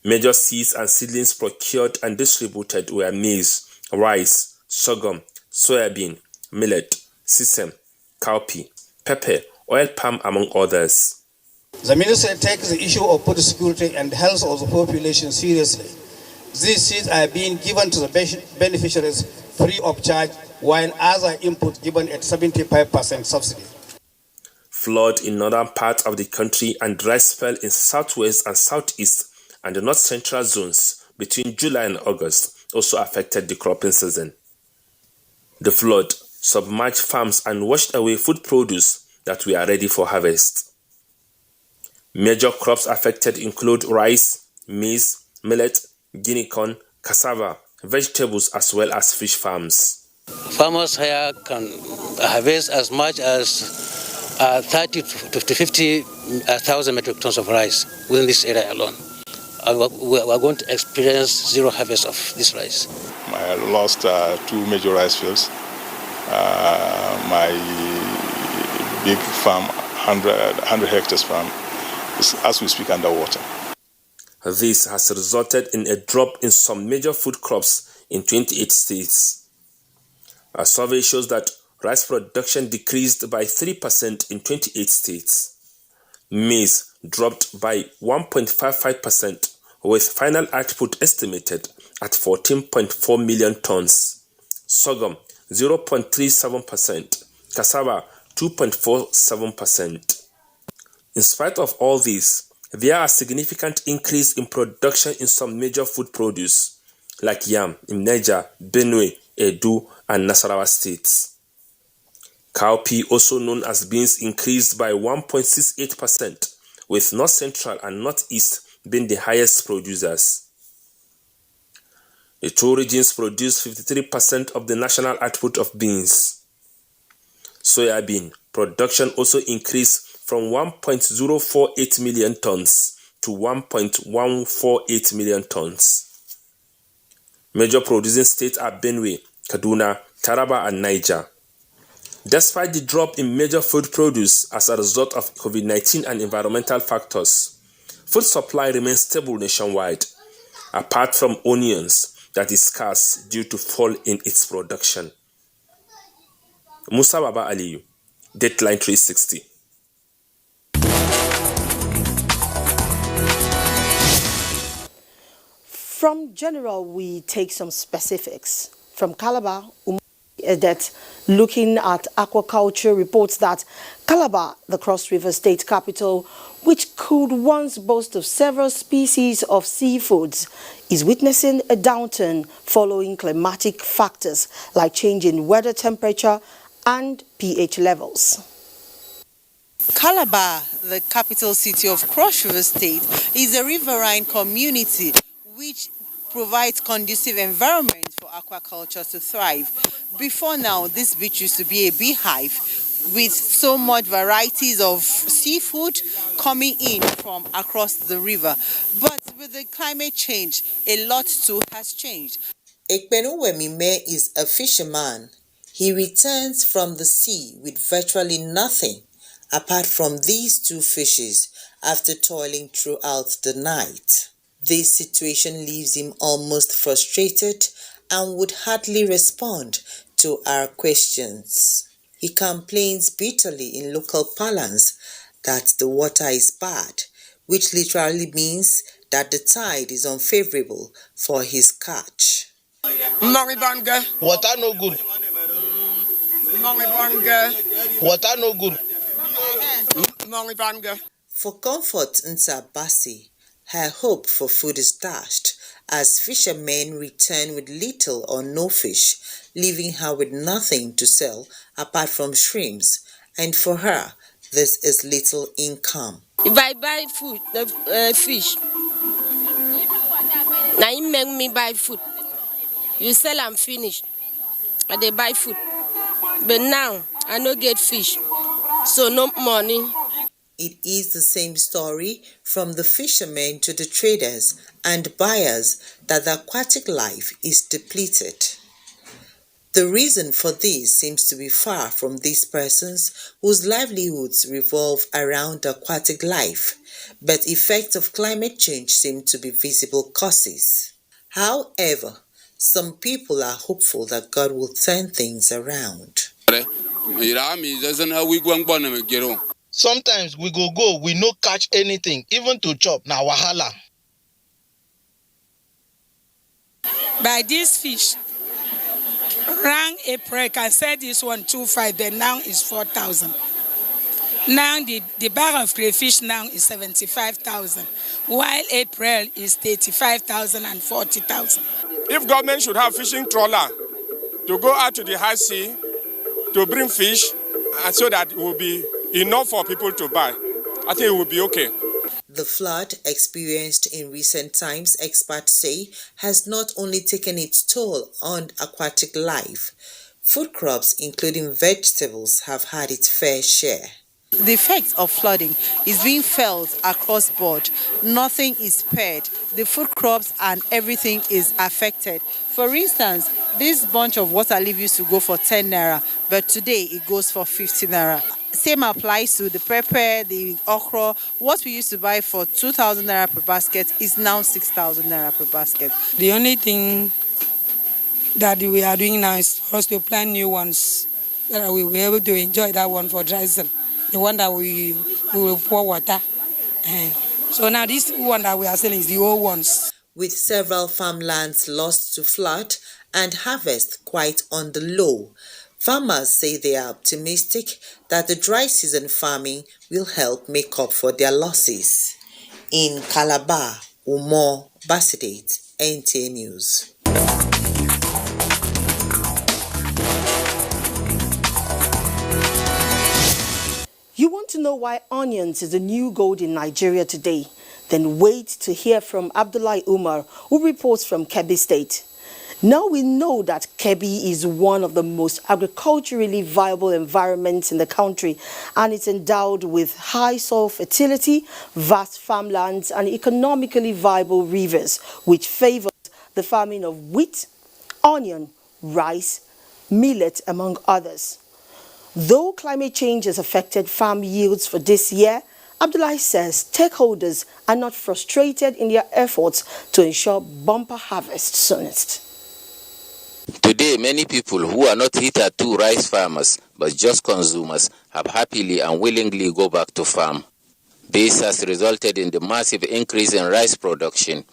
Major seeds and seedlings procured and distributed were maize, rice, sorghum, soybean, millet, sesame, cowpea, pepper, oil palm, among others. The minister takes the issue of food security and health of the population seriously. These seeds are being given to the beneficiaries free of charge, while other inputs given at 75% subsidy. Flood in northern parts of the country and dry spell in southwest and southeast and the north central zones between July and August also affected the cropping season. The flood submerged farms and washed away food produce that were ready for harvest. Major crops affected include rice, maize, millet, guinea corn, cassava, vegetables, as well as fish farms. Farmers here can harvest as much as 30 to 50,000 metric tons of rice within this area alone. We are going to experience zero harvest of this rice. I lost 2 major rice fields. My big farm, 100 hectares farm, is, as we speak, underwater. This has resulted in a drop in some major food crops in 28 states. A survey shows that rice production decreased by 3% in 28 states. Maize dropped by 1.55%, with final output estimated at 14.4 million tons. Sorghum 0.37%, cassava 2.47%. In spite of all this, there are a significant increase in production in some major food produce, like yam in Niger, Benue, Edo, and Nasarawa states. Cowpea, also known as beans, increased by 1.68%, with North Central and Northeast being the highest producers. The two regions produce 53% of the national output of beans. Soybean production also increased from 1.048 million tons to 1.148 million tons. Major producing states are Benue, Kaduna, Taraba, and Niger. Despite the drop in major food produce as a result of COVID-19 and environmental factors, food supply remains stable nationwide, apart from onions that is scarce due to fall in its production. Musa Baba Aliyu, Deadline 360. From general, we take some specifics. From Calabar, that looking at aquaculture reports that Calabar, the Cross River State capital, which could once boast of several species of seafoods, is witnessing a downturn following climatic factors like change in weather temperature and pH levels. Calabar, the capital city of Cross River State, is a riverine community which provides conducive environment for aquaculture to thrive. Before now, this beach used to be a beehive with so much varieties of seafood coming in from across the river. But with the climate change, a lot too has changed. Ekpenuwemime is a fisherman. He returns from the sea with virtually nothing apart from these two fishes after toiling throughout the night. This situation leaves him almost frustrated and would hardly respond to our questions. He complains bitterly in local parlance that the water is bad, which literally means that the tide is unfavorable for his catch. Water no good. Water no good. For Comfort Nsabasi, her hope for food is dashed as fishermen return with little or no fish, leaving her with nothing to sell apart from shrimps, and for her, this is little income. If I buy food, fish, now you make me buy food. You sell and finish, and they buy food. But now, I no get fish, so no money. It is the same story from the fishermen to the traders and buyers that the aquatic life is depleted. The reason for this seems to be far from these persons whose livelihoods revolve around aquatic life, but effects of climate change seem to be visible causes. However, some people are hopeful that God will turn things around. Sometimes we go, we no catch anything, even to chop, na wahala. By this fish, around April, I can say this one 2.5, then now is 4,000. Now the bag of crayfish now is 75,000, while April is 35,000 and 40,000. If government should have fishing trawler to go out to the high sea to bring fish, and so that it will be enough for people to buy, I think it will be okay. The flood experienced in recent times, experts say, has not only taken its toll on aquatic life. Food crops, including vegetables, have had its fair share. The effect of flooding is being felt across board. Nothing is spared. The food crops and everything is affected. For instance, this bunch of water leaf used to go for 10 naira, but today it goes for 50 naira. Same applies to the Prepaid, the okra. What we used to buy for 2,000 naira per basket is now 6,000 naira per basket. The only thing that we are doing now is for us to plant new ones, that we will be able to enjoy that one for dry season. The one that we will pour water. So now this one that we are selling is the old ones. With several farmlands lost to flood and harvest quite on the low, Farmers say they are optimistic that the dry season farming will help make up for their losses. In Calabar, Umo Basidate, NTA News. You want to know why onions is the new gold in Nigeria today? Then wait to hear from Abdullahi Umar, who reports from Kebbi State. Now we know that Kebbi is one of the most agriculturally viable environments in the country, and it's endowed with high soil fertility, vast farmlands, and economically viable rivers, which favors the farming of wheat, onion, rice, millet, among others. Though climate change has affected farm yields for this year, Abdullahi says stakeholders are not frustrated in their efforts to ensure bumper harvest soonest. Today, many people who are not hitherto rice farmers but just consumers have happily and willingly go back to farm. This has resulted in the massive increase in rice production,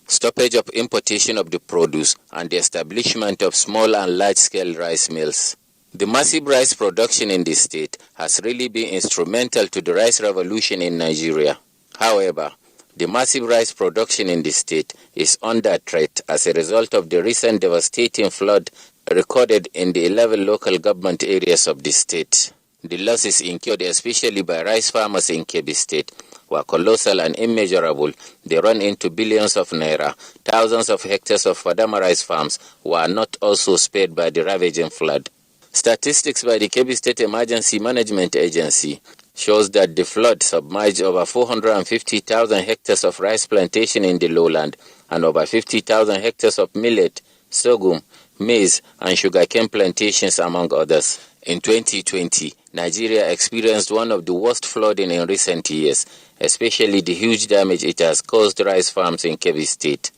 stoppage of importation of the produce, and the establishment of small and large-scale rice mills. The massive rice production in the state has really been instrumental to the rice revolution in Nigeria. However, the massive rice production in the state is under threat as a result of the recent devastating flood recorded in the 11 local government areas of the state. The losses incurred especially by rice farmers in Kebbi State were colossal and immeasurable. They run into billions of naira. Thousands of hectares of Fadama rice farms were not also spared by the ravaging flood. Statistics by the Kebbi State Emergency Management Agency shows that the flood submerged over 450,000 hectares of rice plantation in the lowland and over 50,000 hectares of millet, sorghum, maize, and sugarcane plantations, among others. In 2020, Nigeria experienced one of the worst flooding in recent years, especially the huge damage it has caused rice farms in Kebbi State.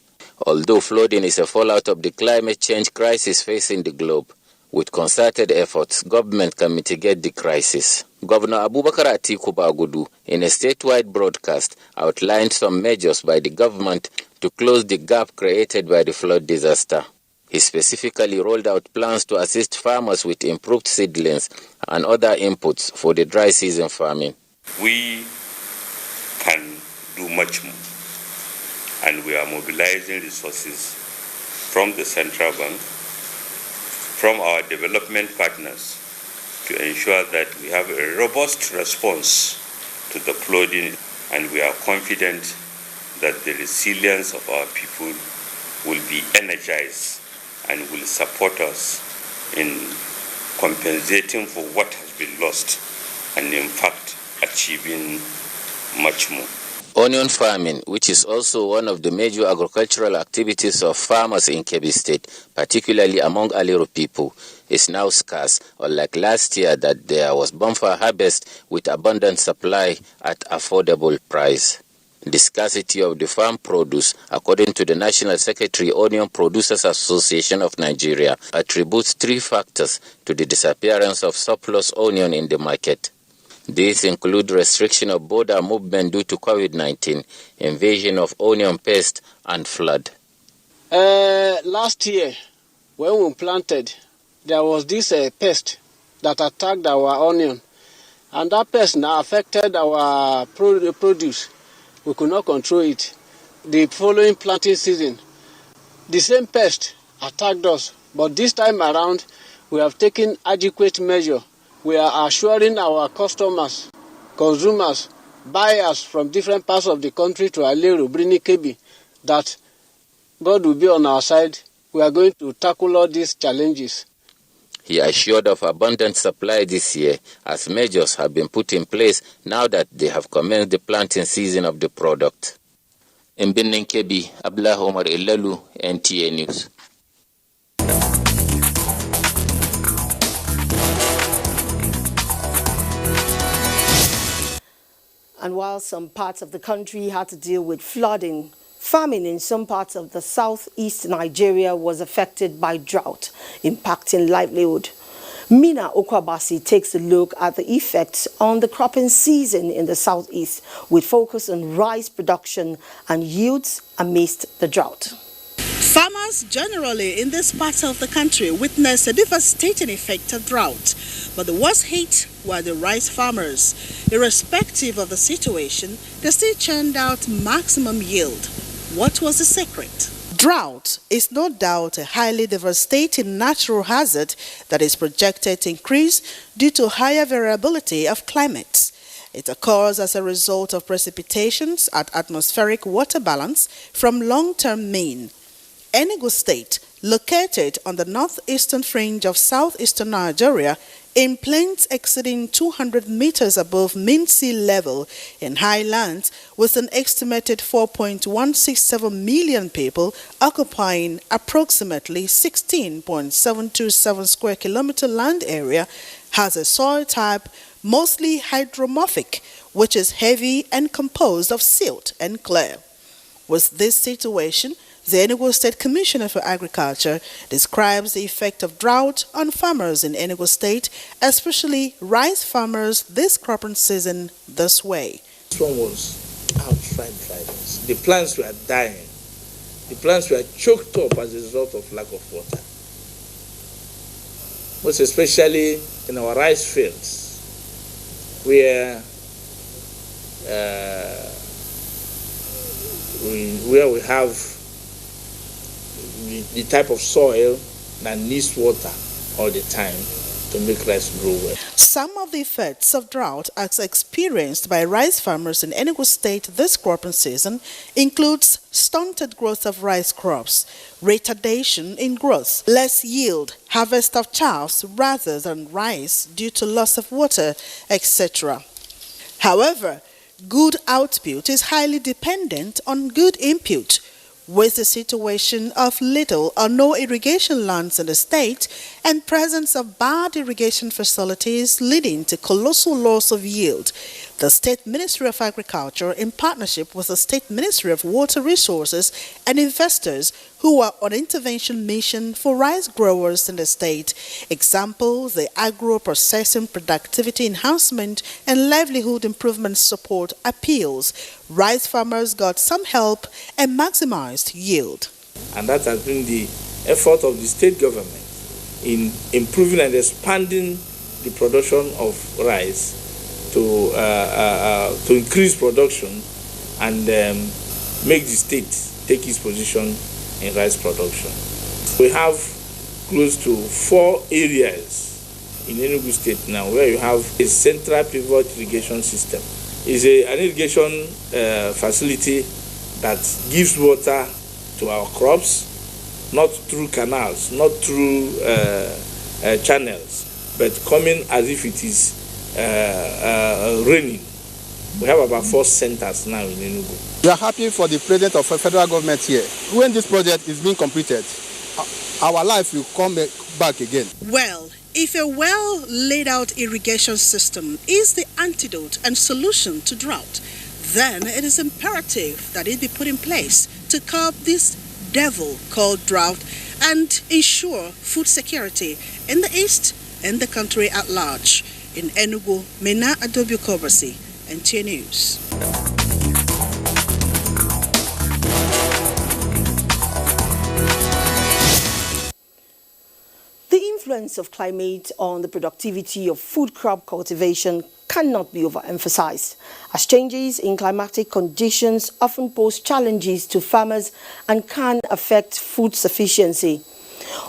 Although flooding is a fallout of the climate change crisis facing the globe, with concerted efforts, government can mitigate the crisis. Governor Abubakar Atiku Bagudu, in a statewide broadcast, outlined some measures by the government to close the gap created by the flood disaster. He specifically rolled out plans to assist farmers with improved seedlings and other inputs for the dry season farming. We can do much more, and we are mobilizing resources from the central bank, from our development partners, to ensure that we have a robust response to the flooding, and we are confident that the resilience of our people will be energized and will support us in compensating for what has been lost and in fact achieving much more. Onion farming, which is also one of the major agricultural activities of farmers in Kebbi State, particularly among Aliru people, is now scarce, unlike last year that there was bumper harvest with abundant supply at affordable price. The scarcity of the farm produce, according to the National Secretary Onion Producers Association of Nigeria, attributes 3 factors to the disappearance of surplus onion in the market. These include restriction of border movement due to COVID-19, invasion of onion pest, and flood. Last year, when we planted, there was this pest that attacked our onion, and that pest now affected our produce. We could not control it. The following planting season, the same pest attacked us, but this time around, we have taken adequate measure. We are assuring our customers, consumers, buyers from different parts of the country to Aliru, Brini, Kebbi, that God will be on our side. We are going to tackle all these challenges. He assured of abundant supply this year as measures have been put in place now that they have commenced the planting season of the product. In Benin, Kebbi, Abdullah Omar Ilalu, NTA News. And while some parts of the country had to deal with flooding, farming in some parts of the southeast Nigeria was affected by drought, impacting livelihood. Mina Okwabasi takes a look at the effects on the cropping season in the southeast, with focus on rice production and yields amidst the drought. Farmers generally in this part of the country witnessed a devastating effect of drought, but the worst hit were the rice farmers. Irrespective of the situation, they still churned out maximum yield. What was the secret? Drought is no doubt a highly devastating natural hazard that is projected to increase due to higher variability of climates. It occurs as a result of precipitations at atmospheric water balance from long-term mean. Enugu State, located on the northeastern fringe of southeastern Nigeria, in plains exceeding 200 meters above mean sea level in highlands, with an estimated 4.167 million people occupying approximately 16.727 square kilometer land area, has a soil type mostly hydromorphic, which is heavy and composed of silt and clay. With this situation, the Enugu State Commissioner for Agriculture describes the effect of drought on farmers in Enugu State, especially rice farmers this cropping season, this way. This one was outright dryness. The plants were dying. The plants were choked up as a result of lack of water. Most especially in our rice fields, where we have the type of soil that needs water all the time to make rice grow well. Some of the effects of drought as experienced by rice farmers in Enugu State this cropping season includes stunted growth of rice crops, retardation in growth, less yield, harvest of chaffs rather than rice due to loss of water, etc. However, good output is highly dependent on good input. With the situation of little or no irrigation lands in the state and presence of bad irrigation facilities leading to colossal loss of yield, the State Ministry of Agriculture, in partnership with the State Ministry of Water Resources and investors who are on intervention mission for rice growers in the state, example, the agro-processing productivity enhancement and livelihood improvement support appeals, rice farmers got some help and maximized yield. And that has been the effort of the state government in improving and expanding the production of rice to increase production and make the state take its position in rice production. We have close to 4 areas in Enugu State now where you have a central pivot irrigation system. It's an irrigation facility that gives water to our crops, not through canals, not through channels, but coming as if it is raining. We have about 4 centers now in Enugu. We are happy for the president of the federal government here. When this project is being completed, our life will come back again. Well, if a well laid out irrigation system is the antidote and solution to drought, then it is imperative that it be put in place to curb this devil called drought and ensure food security in the east and the country at large. In Enugu, Mena Adobe Kobasi, NTA News. The influence of climate on the productivity of food crop cultivation cannot be overemphasized, as changes in climatic conditions often pose challenges to farmers and can affect food sufficiency.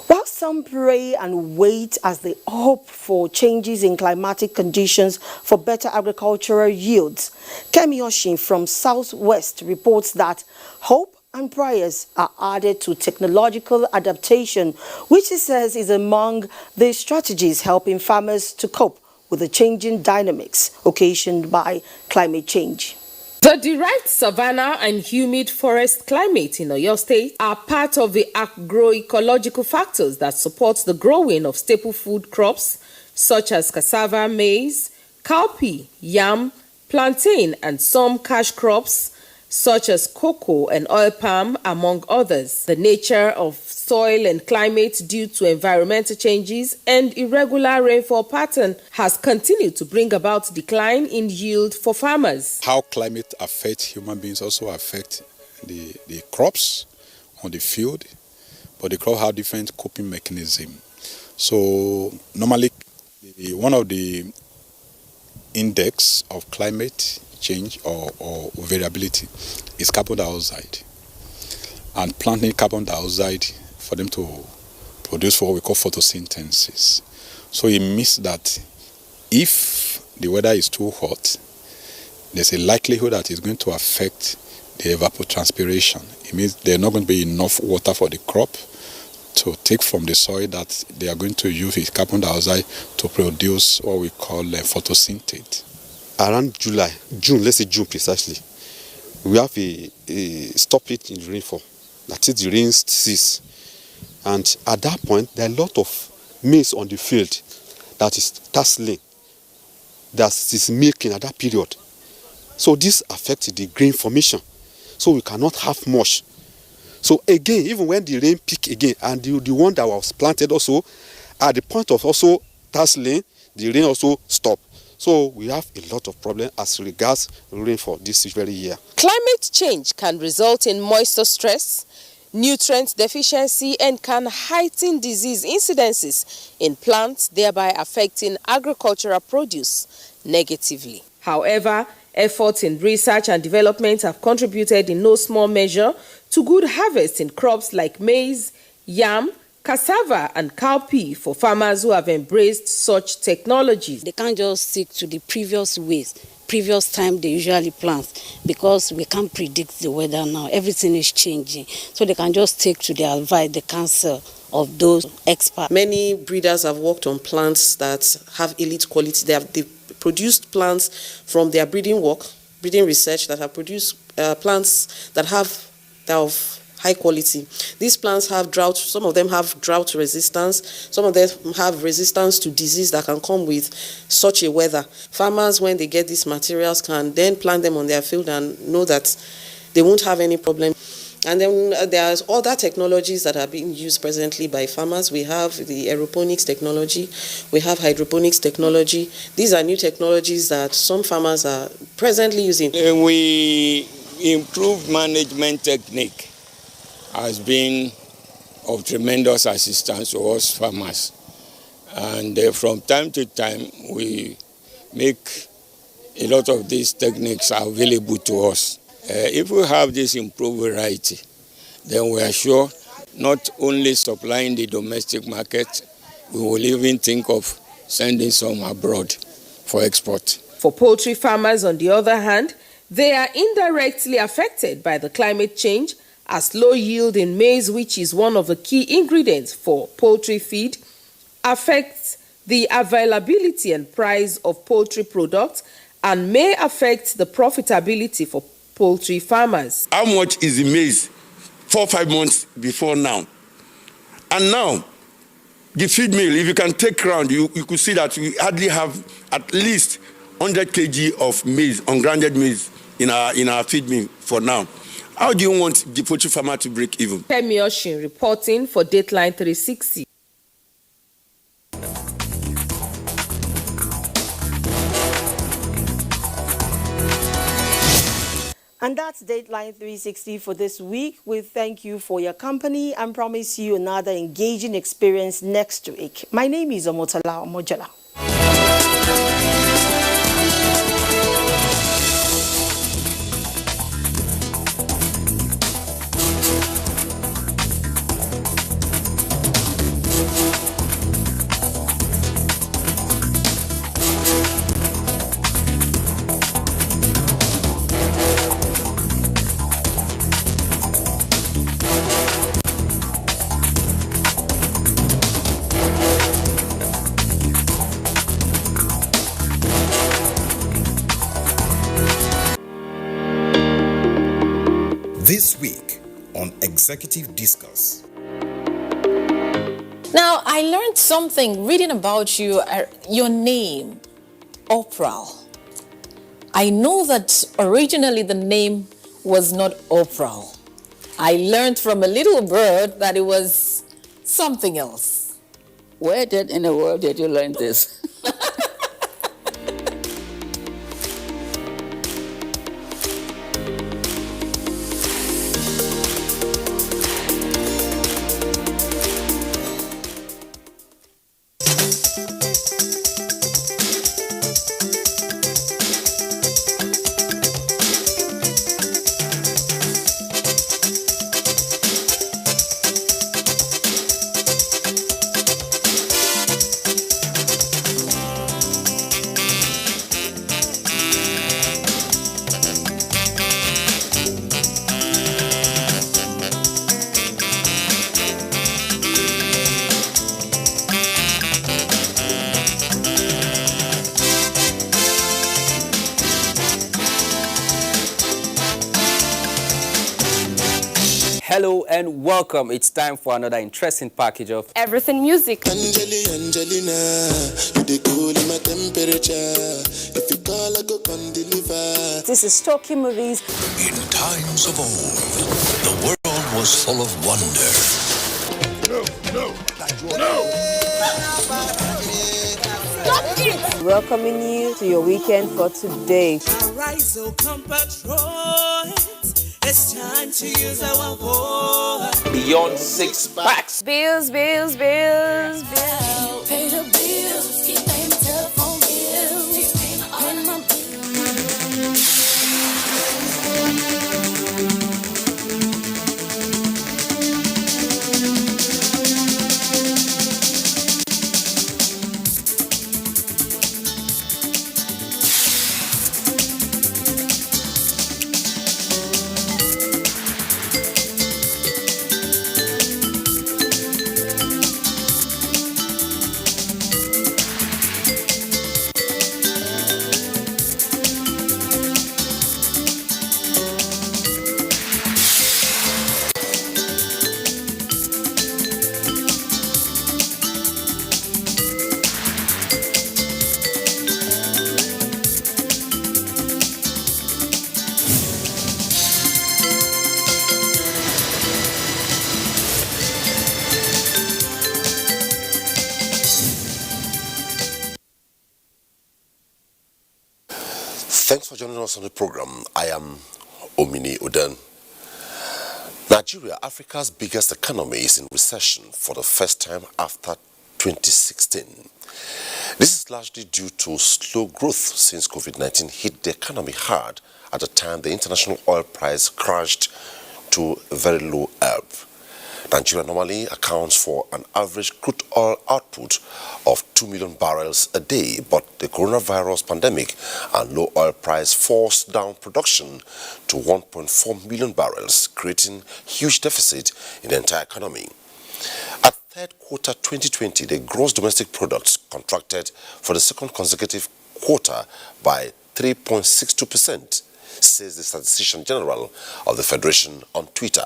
While some pray and wait as they hope for changes in climatic conditions for better agricultural yields, Kemi Oshin from Southwest reports that hope and prayers are added to technological adaptation, which he says is among the strategies helping farmers to cope with the changing dynamics occasioned by climate change. The derived savanna and humid forest climate in Oyo State are part of the agroecological factors that support the growing of staple food crops such as cassava, maize, cowpea, yam, plantain, and some cash crops such as cocoa and oil palm, among others. The nature of soil and climate due to environmental changes and irregular rainfall pattern has continued to bring about decline in yield for farmers. How climate affects human beings also affect the crops on the field. but the crop have different coping mechanism. So normally, one of the index of climate change or variability is carbon dioxide. And planting carbon dioxide for them to produce what we call photosynthesis. So it means that if the weather is too hot, there's a likelihood that it's going to affect the evapotranspiration. It means there's not going to be enough water for the crop to take from the soil that they are going to use with carbon dioxide to produce what we call photosynthate. Around June, let's say June precisely, we have a stoppage in rainfall. That is, the rain ceases. And at that point, there are a lot of maize on the field that is tasseling, that is milking at that period. So this affects the grain formation. So we cannot have much. So again, even when the rain peak again, and the one that was planted also, at the point of also tasseling, the rain also stop. So we have a lot of problems as regards rainfall this very year. Climate change can result in moisture stress, nutrient deficiency, and can heighten disease incidences in plants, thereby affecting agricultural produce negatively. However, efforts in research and development have contributed in no small measure to good harvest in crops like maize, yam, cassava and cowpea for farmers who have embraced such technologies. They can't just stick to the previous ways, previous time they usually plant, because we can't predict the weather now. Everything is changing. So they can just take to the advice, the counsel of those experts. Many breeders have worked on plants that have elite quality. They produced plants from their breeding research that have produced plants that of high quality. These plants have drought, some of them have drought resistance, some of them have resistance to disease that can come with such a weather. Farmers, when they get these materials, can then plant them on their field and know that they won't have any problem. And then there's other technologies that are being used presently by farmers. We have the aeroponics technology, we have hydroponics technology. These are new technologies that some farmers are presently using. We improved management technique has been of tremendous assistance to us farmers. And from time to time, we make a lot of these techniques available to us. If we have this improved variety, then we are sure not only supplying the domestic market, we will even think of sending some abroad for export. For poultry farmers, on the other hand, they are indirectly affected by the climate change, as low yield in maize, which is one of the key ingredients for poultry feed, affects the availability and price of poultry products and may affect the profitability for poultry farmers. How much is the maize 4 or 5 months before now? And now, the feed mill, if you can take around, you could see that we hardly have at least 100 kg of maize, ungrounded maize, in our feed mill for now. How do you want the poultry farmer to break even? Aviation reporting for Dateline 360. And that's Dateline 360 for this week. We thank you for your company and promise you another engaging experience next week. My name is Omotala Omojala. This week on Executive Discuss. Now, I learned something reading about you, your name, Opral. I know that originally the name was not Opral. I learned from a little bird that it was something else. Where in the world did you learn this? Hello and welcome. It's time for another interesting package of Everything Music. Angelina, you dey cool in my temperature. If you call, I go come deliver. This is Talking Movies. In times of old, the world was full of wonder. No! Stop it! Welcoming you to your weekend for today. Arise, oh compatriots. It's time to use our voice. Beyond 6 packs. Bills. Pay the bills. Keep paying the telephone bills. Keep paying my Thanks for joining us on the program. I am Omini Udan. Nigeria, Africa's biggest economy, is in recession for the first time after 2016. This is largely due to slow growth since COVID-19 hit the economy hard at the time the international oil price crashed to a very low ebb. Nigeria normally accounts for an average crude oil output of 2 million barrels a day, but the coronavirus pandemic and low oil price forced down production to 1.4 million barrels, creating huge deficit in the entire economy. At third quarter 2020, the gross domestic product contracted for the second consecutive quarter by 3.62%, says the Statistician General of the Federation on Twitter.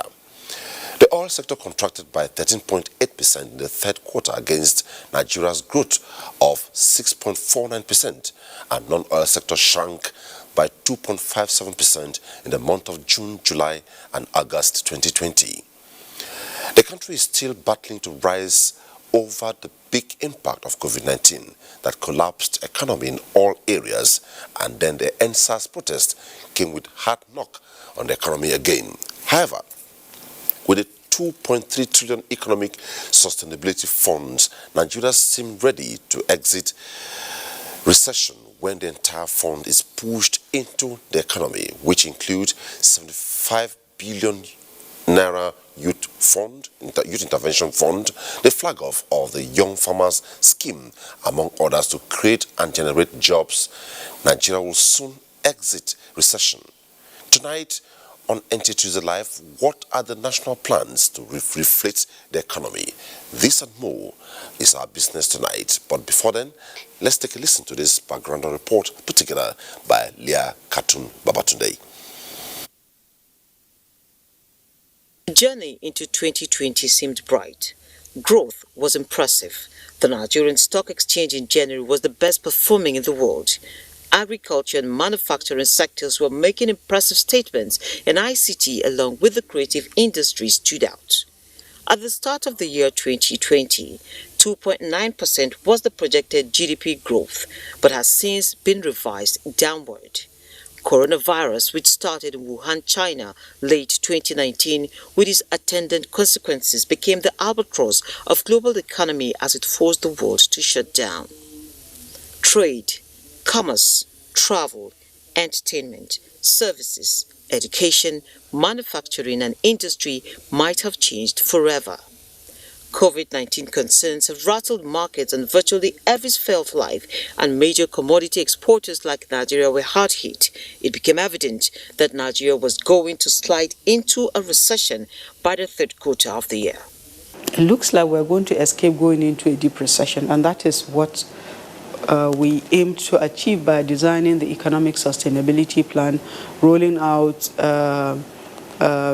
The oil sector contracted by 13.8% in the third quarter against Nigeria's growth of 6.49%, and non-oil sector shrank by 2.57% in the month of June, July, and August 2020. The country is still battling to rise over the big impact of COVID-19 that collapsed economy in all areas, and then the NSAS protest came with hard knock on the economy again. However, with the 2.3 trillion economic sustainability funds, Nigeria seems ready to exit recession when the entire fund is pushed into the economy, which includes 75 billion naira youth intervention fund, the flag off of the Young Farmers Scheme, among others, to create and generate jobs. Nigeria will soon exit recession. Tonight, on NT Tuesday Live, what are the national plans to reflate the economy? This and more is our business tonight. But before then, let's take a listen to this background report put together by Leah Katun Babatunde. The journey into 2020 seemed bright. Growth was impressive. The Nigerian Stock Exchange in January was the best performing in the world. Agriculture and manufacturing sectors were making impressive statements, and ICT, along with the creative industry, stood out. At the start of the year 2020, 2.9% was the projected GDP growth, but has since been revised downward. Coronavirus, which started in Wuhan, China, late 2019, with its attendant consequences, became the albatross of global economy as it forced the world to shut down. Trade, commerce, travel, entertainment, services, education, manufacturing and industry might have changed forever. COVID-19 concerns have rattled markets in virtually every sphere of life, and major commodity exporters like Nigeria were hard hit. It became evident that Nigeria was going to slide into a recession by the third quarter of the year. It looks like we're going to escape going into a deep recession, and that is what we aim to achieve by designing the economic sustainability plan, rolling out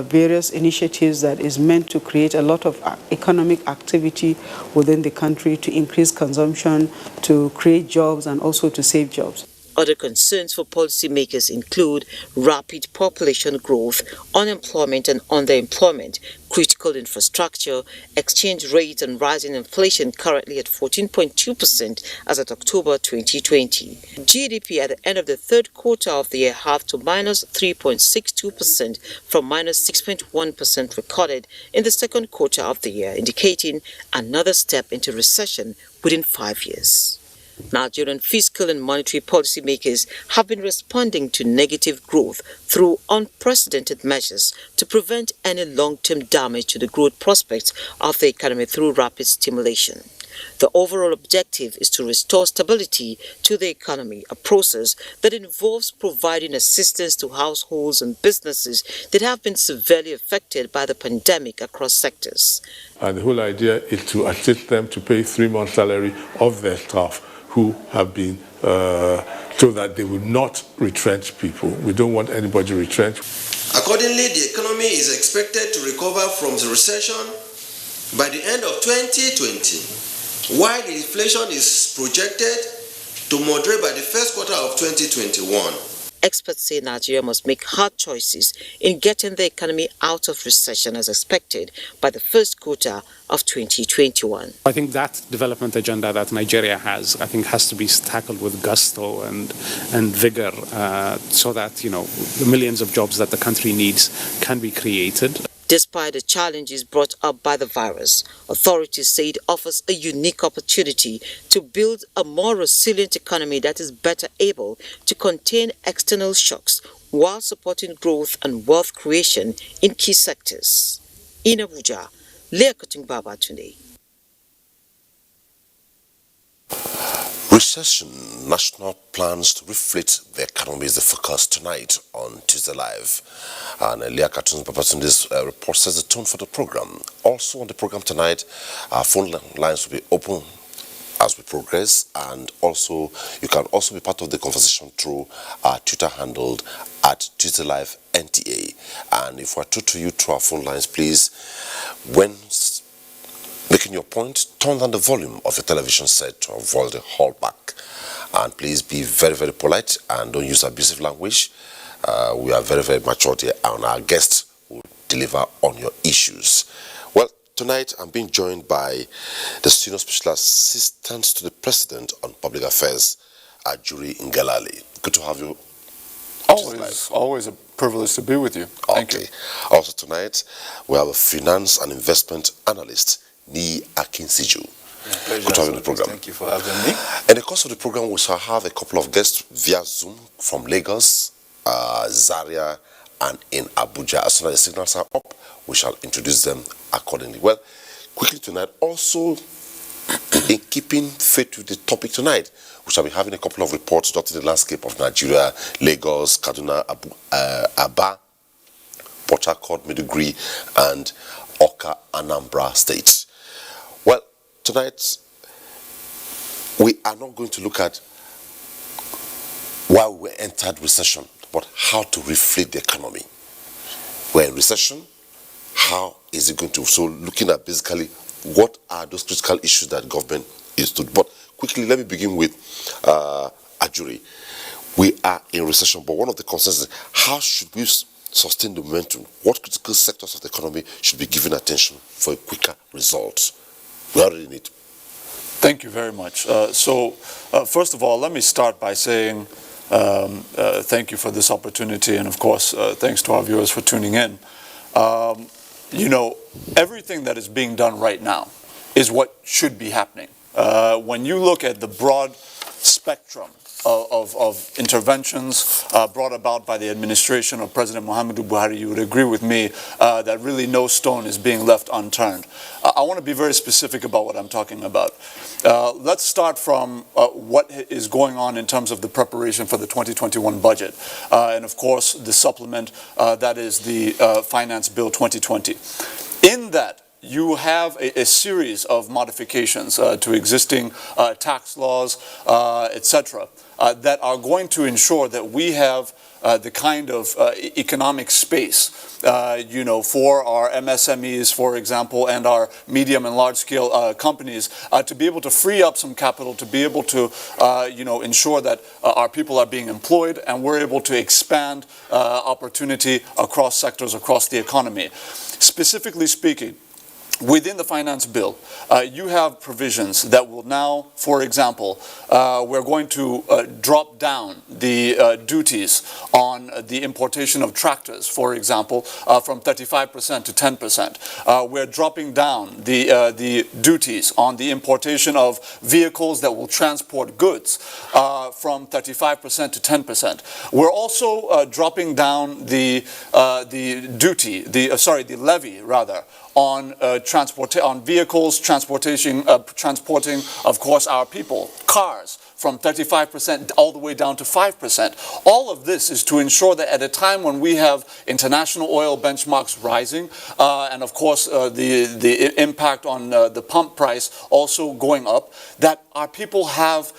various initiatives that is meant to create a lot of economic activity within the country, to increase consumption, to create jobs, and also to save jobs. Other concerns for policymakers include rapid population growth, unemployment and underemployment, critical infrastructure, exchange rate and rising inflation currently at 14.2% as at October 2020. GDP at the end of the third quarter of the year halved to minus 3.62% from minus 6.1% recorded in the second quarter of the year, indicating another step into recession within 5 years. Nigerian fiscal and monetary policymakers have been responding to negative growth through unprecedented measures to prevent any long-term damage to the growth prospects of the economy through rapid stimulation. The overall objective is to restore stability to the economy, a process that involves providing assistance to households and businesses that have been severely affected by the pandemic across sectors. And the whole idea is to assist them to pay 3 months' salary of their staff who have been, so that they will not retrench people. We don't want anybody retrenched. Accordingly, the economy is expected to recover from the recession by the end of 2020, while the inflation is projected to moderate by the first quarter of 2021. Experts say Nigeria must make hard choices in getting the economy out of recession as expected by the first quarter of 2021. I think that development agenda that Nigeria has, has to be tackled with gusto and vigor, so that, the millions of jobs that the country needs can be created. Despite the challenges brought up by the virus, authorities say it offers a unique opportunity to build a more resilient economy that is better able to contain external shocks while supporting growth and wealth creation in key sectors. In Abuja, Leah Kotungbaba. Recession, national plans to reflate the economy is the focus tonight on Tuesday Live. And Leah Katun's report sets the tone for the program. Also on the program tonight, our phone lines will be open as we progress, and also you can also be part of the conversation through our Twitter handle at Tuesday Live NTA. And if we're true to you through our phone lines, please, when making your point, turn down the volume of your television set to avoid the holdback. And please be very, very polite and don't use abusive language. We are very, very mature here, and our guests will deliver on your issues. Well, tonight I'm being joined by the Senior Special Assistant to the President on Public Affairs, Ajuri Ngelale. Good to have you. Always a privilege to be with you. Thank you. Also tonight, we have a finance and investment analyst, Ni Akinsiju. Good to have you on the program. Thank you for having me. In the course of the program, we shall have a couple of guests via Zoom from Lagos, Zaria, and in Abuja. As soon as the signals are up, we shall introduce them accordingly. Well, quickly tonight, also in keeping faith with the topic tonight, we shall be having a couple of reports dotting the landscape of Nigeria, Lagos, Kaduna, Aba, Port Harcourt, Maiduguri, and Oka, Anambra states. Well, tonight, we are not going to look at why we entered recession, but how to reflate the economy. We're in recession, how is it going to? So looking at basically what are those critical issues that government is to. But quickly, let me begin with Ajuri. We are in recession, but one of the concerns is how should we sustain the momentum? What critical sectors of the economy should be given attention for a quicker result? We already need. Thank you very much. First of all, let me start by saying thank you for this opportunity, and of course, thanks to our viewers for tuning in. Everything that is being done right now is what should be happening. When you look at the broad spectrum of interventions brought about by the administration of President Muhammadu Buhari, you would agree with me that really no stone is being left unturned. I want to be very specific about what I'm talking about. Let's start from what is going on in terms of the preparation for the 2021 budget, and of course the supplement that is the Finance Bill 2020. In that, you have a series of modifications to existing tax laws, etc., that are going to ensure that we have the kind of economic space, for our MSMEs, for example, and our medium and large-scale companies to be able to free up some capital, to be able to, ensure that our people are being employed and we're able to expand opportunity across sectors, across the economy. Specifically speaking, within the finance bill, you have provisions that will now, for example, we're going to drop down the duties on the importation of tractors, for example, from 35% to 10%. We're dropping down the duties on the importation of vehicles that will transport goods from 35% to 10%. We're also dropping down the levy rather on vehicles transporting, of course, our people, cars, from 35% all the way down to 5%. All of this is to ensure that at a time when we have international oil benchmarks rising, and of course the impact on the pump price also going up, that our people have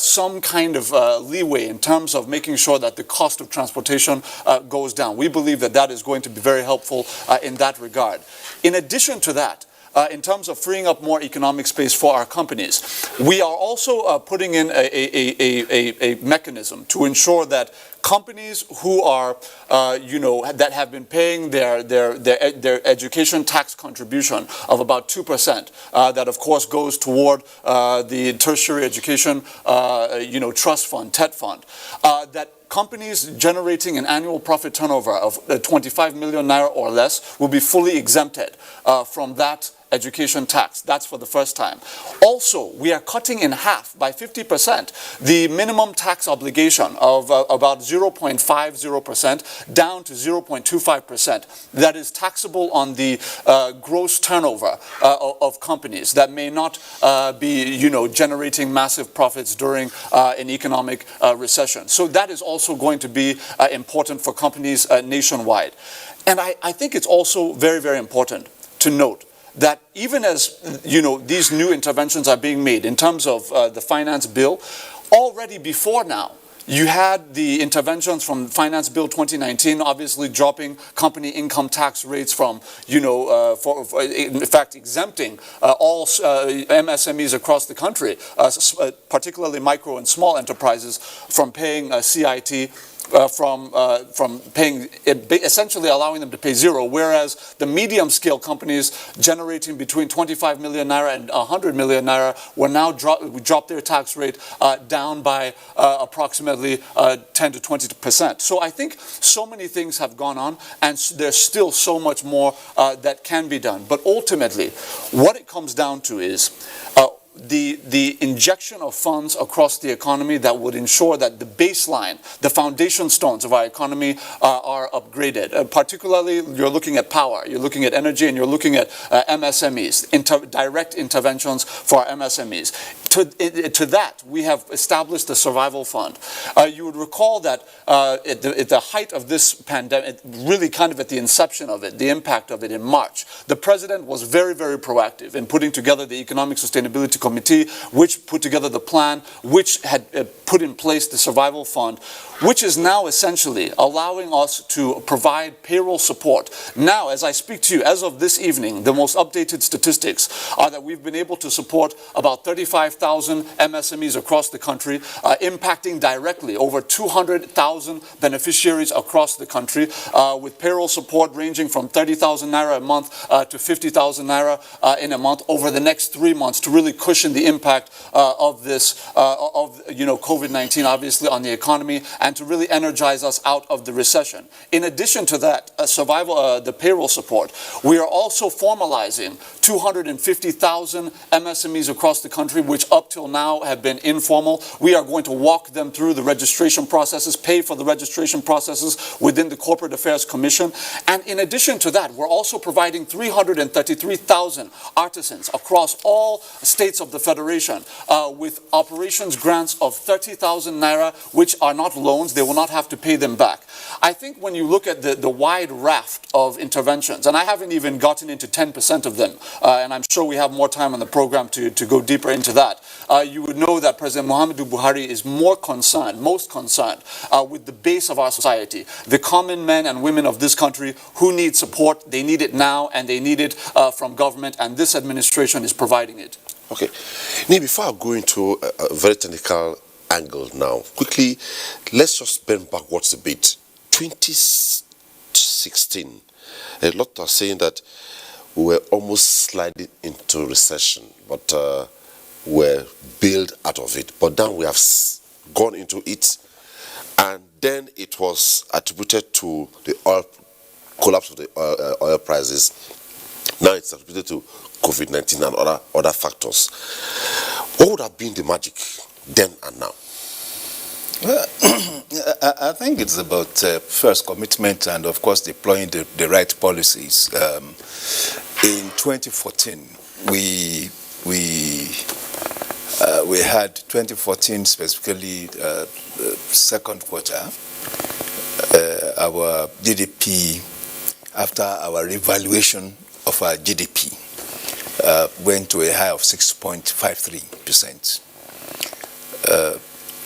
some kind of leeway in terms of making sure that the cost of transportation goes down. We believe that that is going to be very helpful in that regard. In addition to that, in terms of freeing up more economic space for our companies, we are also putting in a mechanism to ensure that companies who are, that have been paying their education tax contribution of about 2%, that of course goes toward the tertiary education, trust fund, TET fund, that companies generating an annual profit turnover of 25 million naira or less will be fully exempted from that education tax. That's for the first time. Also, we are cutting in half, by 50%, the minimum tax obligation of about 0.50% down to 0.25%. That is taxable on the gross turnover of companies that may not be, generating massive profits during an economic recession. So that is also going to be important for companies nationwide. And I think it's also very, very important to note that even as these new interventions are being made in terms of the finance bill, already before now, you had the interventions from Finance Bill 2019, obviously dropping company income tax rates from, in fact, exempting all MSMEs across the country, particularly micro and small enterprises, from paying CIT. From paying, essentially allowing them to pay zero, whereas the medium-scale companies generating between 25 million naira and 100 million naira were now dropped their tax rate down by approximately 10 to 20%. So I think so many things have gone on, and there's still so much more that can be done. But ultimately, what it comes down to is the injection of funds across the economy that would ensure that the baseline, the foundation stones of our economy are upgraded. Particularly, you're looking at power, you're looking at energy, and you're looking at MSMEs, direct interventions for our MSMEs. To that, we have established a survival fund. You would recall that at the height of this pandemic, really kind of at the inception of it, the impact of it in March, the president was very, very proactive in putting together the Economic Sustainability Committee, which put together the plan, which had put in place the survival fund, which is now essentially allowing us to provide payroll support. Now, as I speak to you, as of this evening, the most updated statistics are that we've been able to support about 35,000 MSMEs across the country, impacting directly over 200,000 beneficiaries across the country, with payroll support ranging from 30,000 naira a month to 50,000 naira in a month over the next 3 months to really cushion the impact of this, COVID-19, obviously, on the economy, and to really energize us out of the recession. In addition to that, the payroll support, we are also formalizing 250,000 MSMEs across the country, which up till now have been informal. We are going to walk them through the registration processes, pay for the registration processes within the Corporate Affairs Commission. And in addition to that, we're also providing 333,000 artisans across all states of the Federation with operations grants of 30,000 naira, which are not loans. They will not have to pay them back. I think when you look at the wide raft of interventions, and I haven't even gotten into 10% of them, and I'm sure we have more time on the program to go deeper into that, that, you would know that President Muhammadu Buhari is most concerned with the base of our society, the common men and women of this country who need support. They need it now, and they need it from government, and this administration is providing it. Okay. Now, before I go into a very technical angle now, quickly, let's just bend backwards a bit. 2016, a lot are saying that we were almost sliding into recession, but we're bailed out of it. But now we have gone into it, and then it was attributed to the oil collapse of the oil prices. Now it's attributed to COVID-19 and other factors. What would have been the magic then and now? Well, I think it's about first commitment and, of course, deploying the right policies. In 2014, we had 2014 specifically second quarter. Our GDP, after our revaluation of our GDP, went to a high of 6.53%.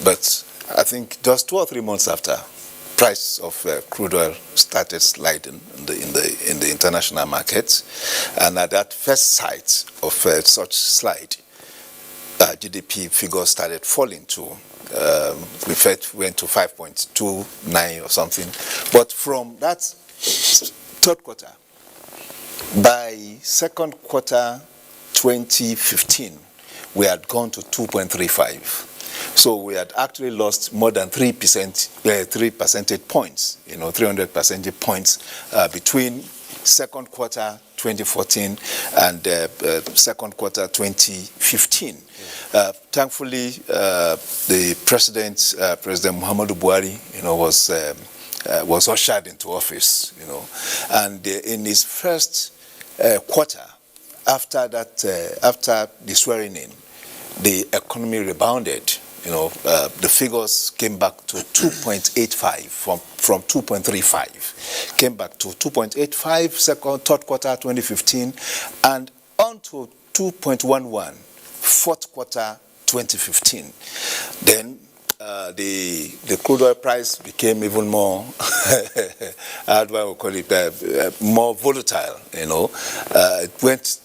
But I think just 2 or 3 months after, price of crude oil started sliding in the international markets, and at that first sight of such slide, GDP figures started falling too. We went to 5.29 or something. But from that third quarter, by second quarter 2015, we had gone to 2.35. So we had actually lost more than 3 percentage points, 300 percentage points between second quarter 2014 and second quarter 2015. Thankfully, the President Muhammadu Buhari, was ushered into office, and in his first quarter after the swearing in, the economy rebounded. The figures came back to 2.85 from 2.35. Came back to 2.85 third quarter 2015 and on to 2.11 fourth quarter 2015. Then the crude oil price became even more, how do I call it, more volatile, It went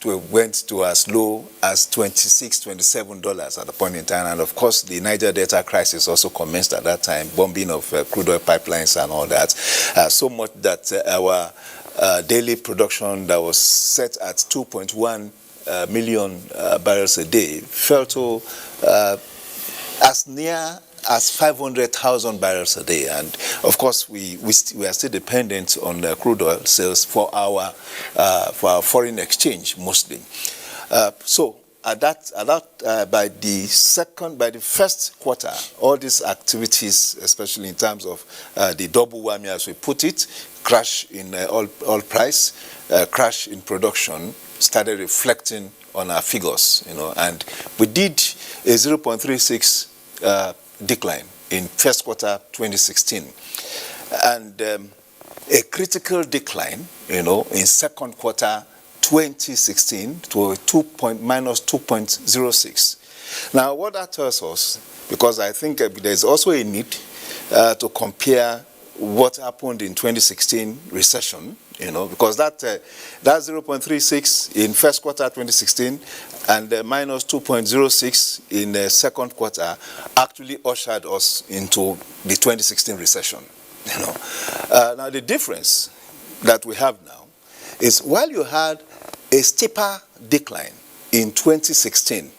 to as low as $26, $27 at the point in time. And of course, the Niger Delta crisis also commenced at that time, bombing of crude oil pipelines and all that, so much that our daily production that was set at 2.1 million barrels a day fell to as near as 500,000 barrels a day, and of course we are still dependent on crude oil sales for our foreign exchange mostly. So by the first quarter, all these activities, especially in terms of the double whammy as we put it, crash in oil price, crash in production, started reflecting on our figures, and we did a 0.36 decline in first quarter 2016, and a critical decline, in second quarter 2016 to minus 2.06. Now, what that tells us, because I think there's also a need to compare what happened in 2016 recession, because that 0.36 in first quarter 2016 and minus 2.06 in the second quarter actually ushered us into the 2016 recession. Now the difference that we have now is while you had a steeper decline in 2016,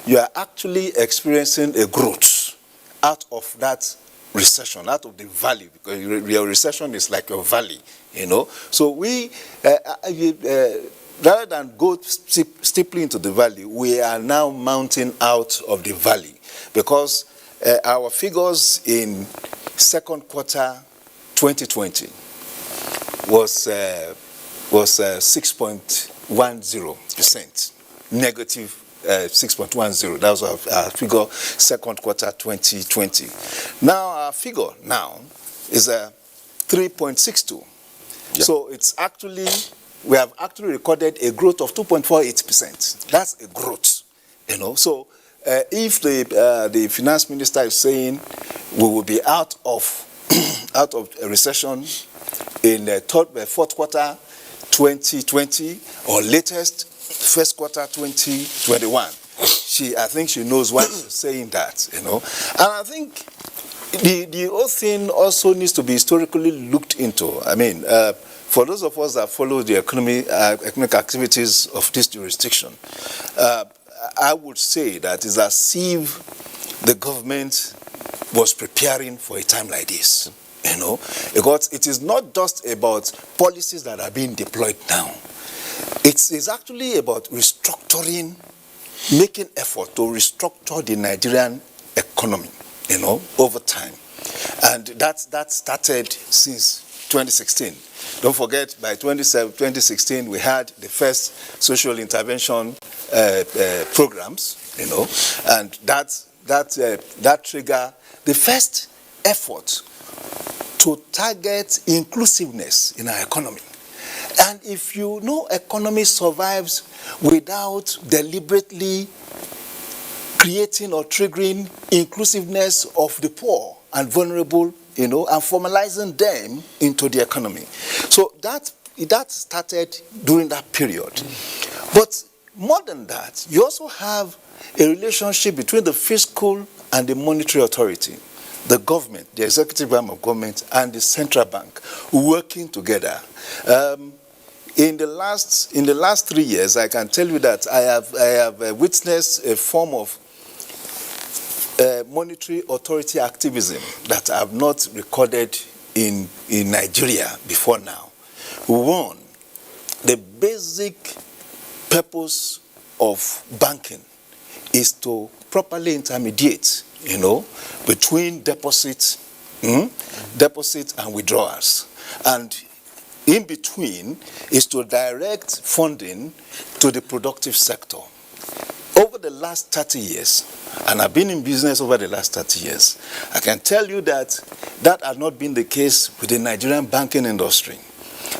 you are actually experiencing a growth out of that recession, out of the valley, because your recession is like a valley, So we, rather than go steeply into the valley, we are now mounting out of the valley, because our figures in second quarter 2020 was 6.10%, negative 6.10. That was our figure second quarter 2020. Now our figure now is 3.62. Yeah. So it's actually, we have actually recorded a growth of 2.48%. That's a growth, So if the finance minister is saying we will be out of a recession in fourth quarter 2020 or latest first quarter 2021, I think she knows why she's saying that, you know. And I think the whole thing also needs to be historically looked into. I mean, for those of us that follow the economic activities of this jurisdiction, I would say that it's as if the government was preparing for a time like this, you know, because it is not just about policies that are being deployed now. It's actually about restructuring, making effort to restructure the Nigerian economy, you know, over time. And that started since 2016. Don't forget, by 2016, we had the first social intervention programs, you know, and that triggered the first effort to target inclusiveness in our economy. And if you know economy survives without deliberately creating or triggering inclusiveness of the poor and vulnerable, you know, and formalizing them into the economy. So that started during that period. But more than that, you also have a relationship between the fiscal and the monetary authority, the government, the executive arm of government, and the central bank working together. In the last 3 years, I can tell you that I have witnessed a form of monetary authority activism that I have not recorded in Nigeria before now. One, the basic purpose of banking is to properly intermediate, you know, between deposits and withdrawals. And in between is to direct funding to the productive sector. Over the last 30 years, and I've been in business over the last 30 years, I can tell you that has not been the case with the Nigerian banking industry.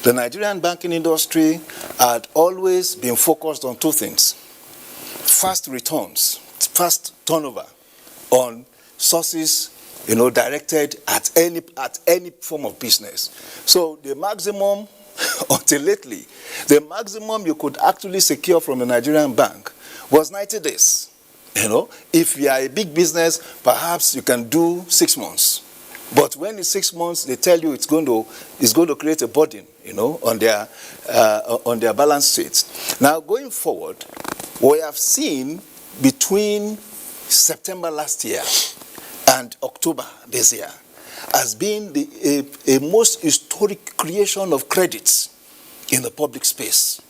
The Nigerian banking industry had always been focused on two things: fast returns, fast turnover on sources, you know, directed at any form of business. So the maximum, until lately, the maximum you could actually secure from the Nigerian bank was 90 days. You know, if you are a big business, perhaps you can do 6 months. But when it's 6 months, they tell you it's going to create a burden, you know, on their balance sheets. Now, going forward, we have seen between September last year and October this year has been a most historic creation of credits in the public space.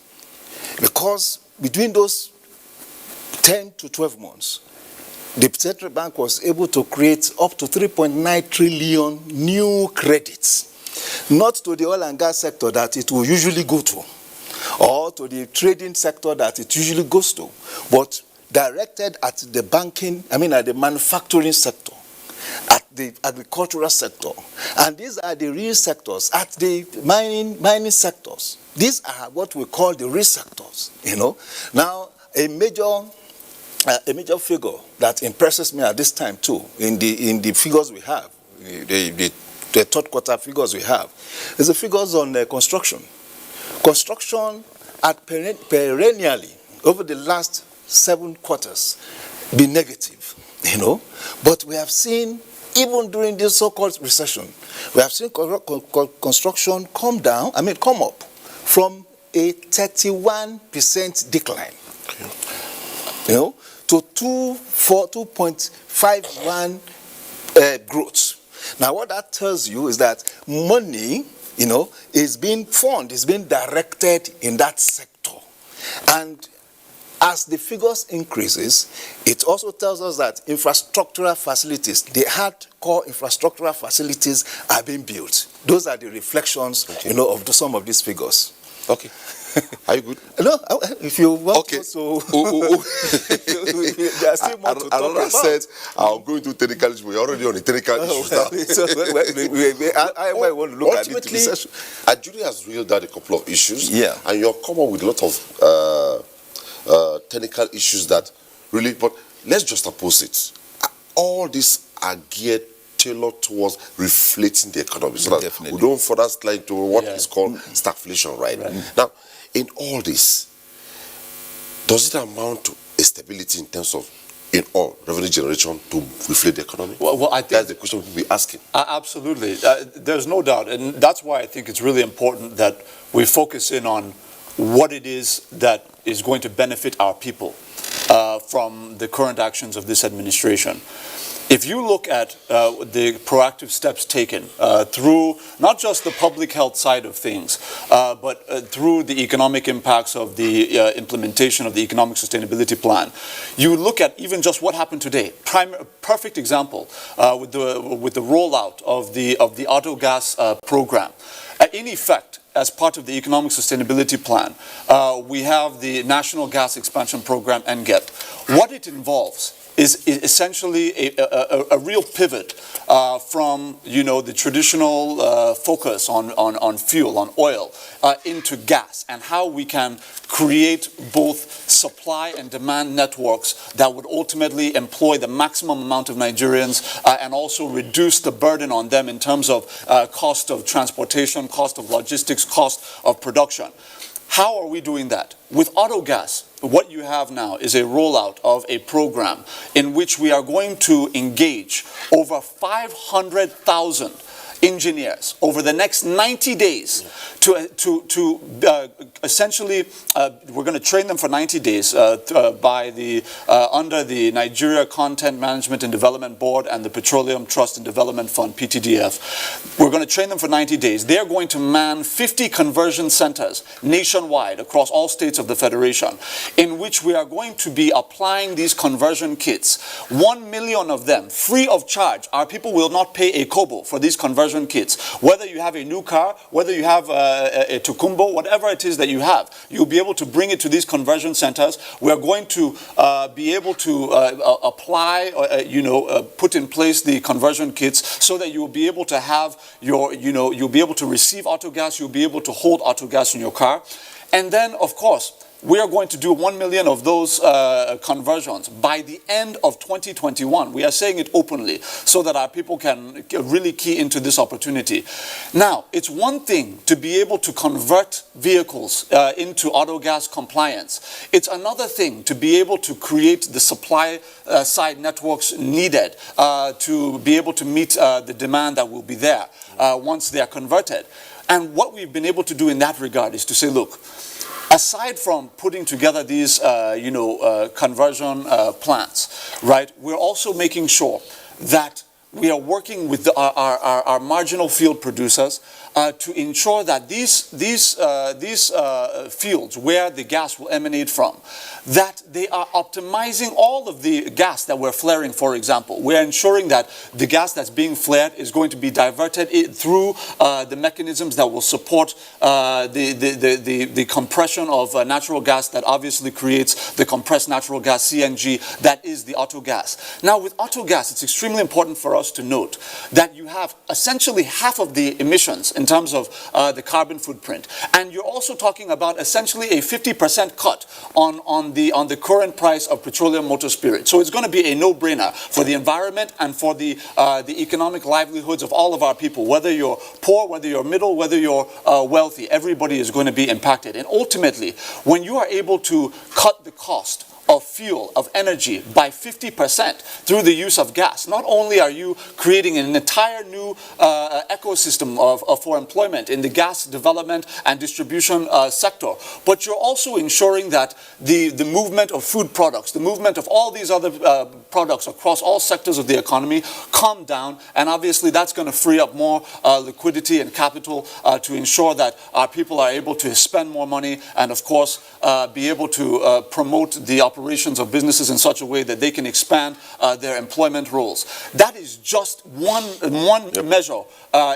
Because between those 10 to 12 months, the central bank was able to create up to 3.9 trillion new credits, not to the oil and gas sector that it will usually go to, or to the trading sector that it usually goes to, but directed at the banking, at the manufacturing sector, at the agricultural sector. And these are the real sectors, at the mining sectors. These are what we call the real sectors, you know. Now, a major figure that impresses me at this time too, in the figures we have, the third quarter figures we have, is the figures on construction. Construction had perennially, over the last 7 quarters, been negative, you know. But we have seen, even during this so-called recession, we have seen construction come up from a 31% decline, you know, to 2.51 growth. Now, what that tells you is that money, you know, is being directed in that sector. And as the figures increases, it also tells us that infrastructural facilities, the hardcore infrastructural facilities are being built. Those are the reflections, you know, of some of these figures. Okay. Are you good? No, if you want to, so there's still more to talk about. Said, I'm going to technical issues. We're already on the technical issues now. I want to look at it. Nigeria has reeled out a couple of issues, yeah, and you're come up with a lot of technical issues that really. But let's just oppose it. All these are geared, tailored towards reflating the economy, so that we don't further slide to what is called stagflation, right? Now, in all this, does it amount to a stability in terms of, in all, revenue generation to reflate the economy? Well, I think that's the question we'll be asking. Absolutely. There's no doubt. And that's why I think it's really important that we focus in on what it is that is going to benefit our people from the current actions of this administration. If you look at the proactive steps taken through not just the public health side of things, but through the economic impacts of the implementation of the economic sustainability plan, you look at even just what happened today. Perfect example with the rollout of the auto gas program. In effect, as part of the economic sustainability plan, we have the National Gas Expansion Program, NGEP. What it involves is essentially a real pivot from, the traditional focus on fuel, on oil, into gas, and how we can create both supply and demand networks that would ultimately employ the maximum amount of Nigerians and also reduce the burden on them in terms of cost of transportation, cost of logistics, cost of production. How are we doing that? With autogas, what you have now is a rollout of a program in which we are going to engage over 500,000 engineers over the next 90 days to essentially, we're going to train them for 90 days by under the Nigeria Content Management and Development Board and the Petroleum Trust and Development Fund, PTDF. We're going to train them for 90 days. They're going to man 50 conversion centers nationwide across all states of the Federation, in which we are going to be applying these conversion kits. 1 million of them, free of charge. Our people will not pay a kobo for these conversion kits. Whether you have a new car, whether you have a Tukumbo, whatever it is that you have, you'll be able to bring it to these conversion centers. We're going to be able to apply, put in place the conversion kits so that you'll be able to have your, you'll be able to receive autogas, you'll be able to hold autogas in your car. And then, of course, we are going to do 1 million of those conversions by the end of 2021. We are saying it openly so that our people can really key into this opportunity. Now, it's one thing to be able to convert vehicles into autogas compliance. It's another thing to be able to create the supply side networks needed to be able to meet the demand that will be there once they are converted. And what we've been able to do in that regard is to say, look, aside from putting together these, conversion plants, right, we're also making sure that we are working with our marginal field producers to ensure that these fields where the gas will emanate from, that they are optimizing all of the gas that we're flaring, for example. We're ensuring that the gas that's being flared is going to be diverted through the mechanisms that will support the compression of natural gas that obviously creates the compressed natural gas, CNG, that is the autogas. Now, with autogas, it's extremely important for us to note that you have essentially half of the emissions in terms of the carbon footprint. And you're also talking about essentially a 50% cut on the current price of petroleum motor spirit. So it's going to be a no-brainer for the environment and for the economic livelihoods of all of our people. Whether you're poor, whether you're middle, whether you're wealthy, everybody is going to be impacted. And ultimately, when you are able to cut the cost of fuel, of energy by 50% through the use of gas, not only are you creating an entire new ecosystem for employment in the gas development and distribution sector, but you're also ensuring that the movement of food products, the movement of all these other products across all sectors of the economy calm down, and obviously that's going to free up more liquidity and capital to ensure that our people are able to spend more money and, of course, be able to promote the operations of businesses in such a way that they can expand their employment roles. That is just one measure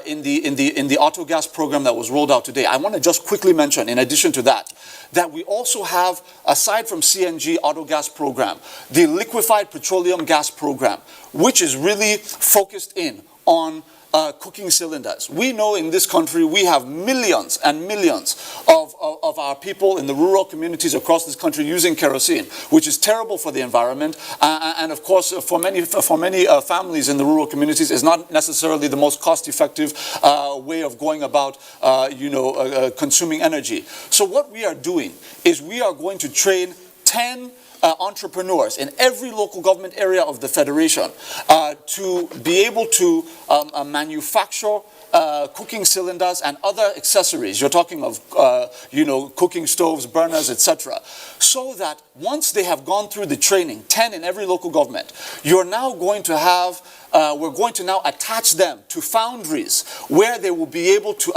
in the autogas program that was rolled out today. I want to just quickly mention, in addition to that, that we also have, aside from CNG autogas program, the liquefied petroleum gas program, which is really focused in on cooking cylinders. We know in this country we have millions and millions of our people in the rural communities across this country using kerosene, which is terrible for the environment, and of course for many families in the rural communities is not necessarily the most cost-effective way of going about consuming energy. So what we are doing is we are going to train 10 entrepreneurs in every local government area of the Federation to be able to manufacture cooking cylinders and other accessories. You're talking of, cooking stoves, burners, etc. So that once they have gone through the training, 10 in every local government, you're now going to have we're going to now attach them to foundries where they will be able to,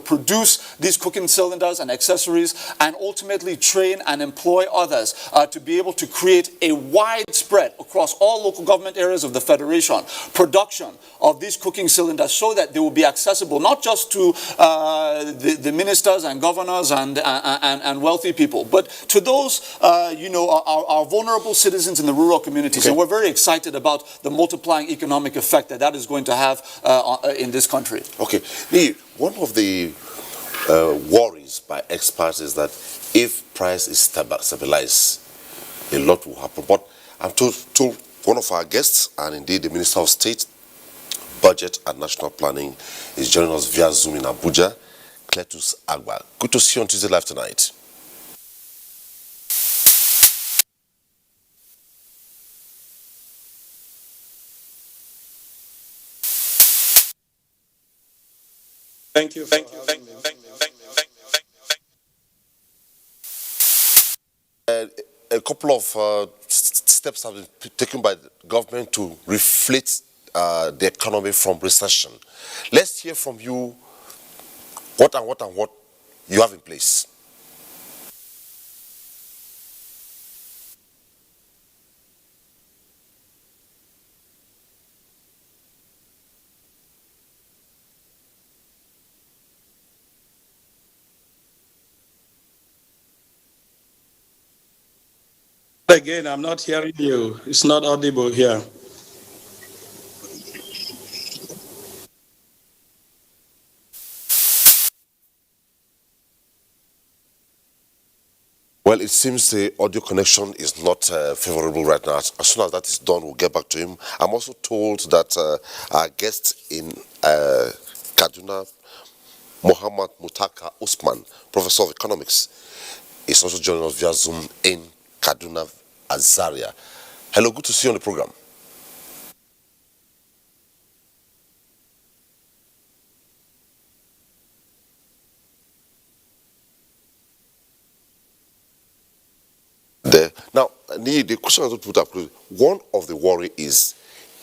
produce these cooking cylinders and accessories, and ultimately train and employ others to be able to create a widespread across all local government areas of the Federation production of these cooking cylinders, so that they will be accessible not just to the ministers and governors and wealthy people, but to those, our vulnerable citizens in the rural communities. Okay. And we're very excited about the multiplying economic effect that is going to have in this country. Okay. One of the worries by experts is that if price is stabilized, a lot will happen. But I'm told one of our guests, and indeed the Minister of State, Budget and National Planning, is joining us via Zoom in Abuja, Cletus Agba. Good to see you on Tuesday Live tonight. Thank you. A couple of steps have been taken by the government to reflate the economy from recession. Let's hear from you what you have in place. Again, I'm not hearing you. It's not audible here. Well, it seems the audio connection is not favorable right now. As soon as that is done, we'll get back to him. I'm also told that our guest in Kaduna, Muhammad Mutaka Usman, Professor of Economics, is also joining us via Zoom in Kaduna, Azaria. Hello, good to see you on the program. Now, the question I want to put up, one of the worry is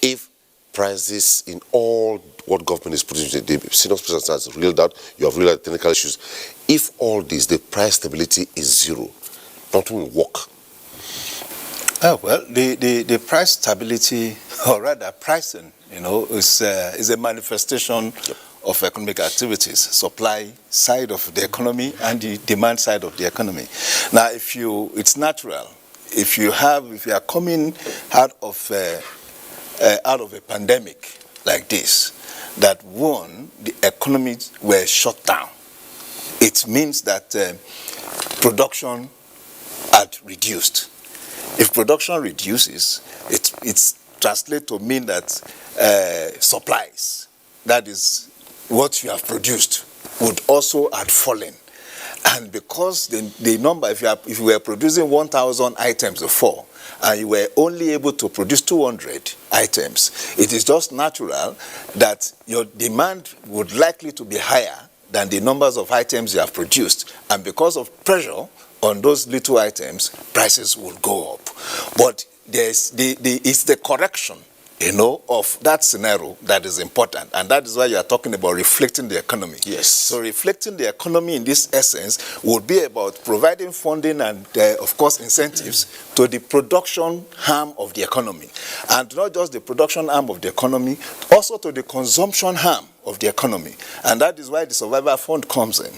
if prices in all what government is producing, the senior president has reeled out, you have reeled out technical issues. If all this, the price stability is zero, nothing will work. Oh, well, the price stability, or rather pricing, is a manifestation of economic activities, supply side of the economy and the demand side of the economy. Now, it's natural. If you are coming out of a pandemic like this, that one, the economies were shut down. It means that production had reduced. If production reduces, it translates to mean that supplies, that is what you have produced, would also have fallen. And because the number, if you were producing 1,000 items before, and you were only able to produce 200 items, it is just natural that your demand would likely to be higher than the numbers of items you have produced. And because of pressure on those little items, prices will go up. But it's the correction, of that scenario that is important. And that is why you are talking about reflecting the economy. Yes. So reflecting the economy in this essence would be about providing funding and, of course, incentives to the production arm of the economy. And not just the production arm of the economy, also to the consumption arm of the economy. And that is why the Survivor Fund comes in.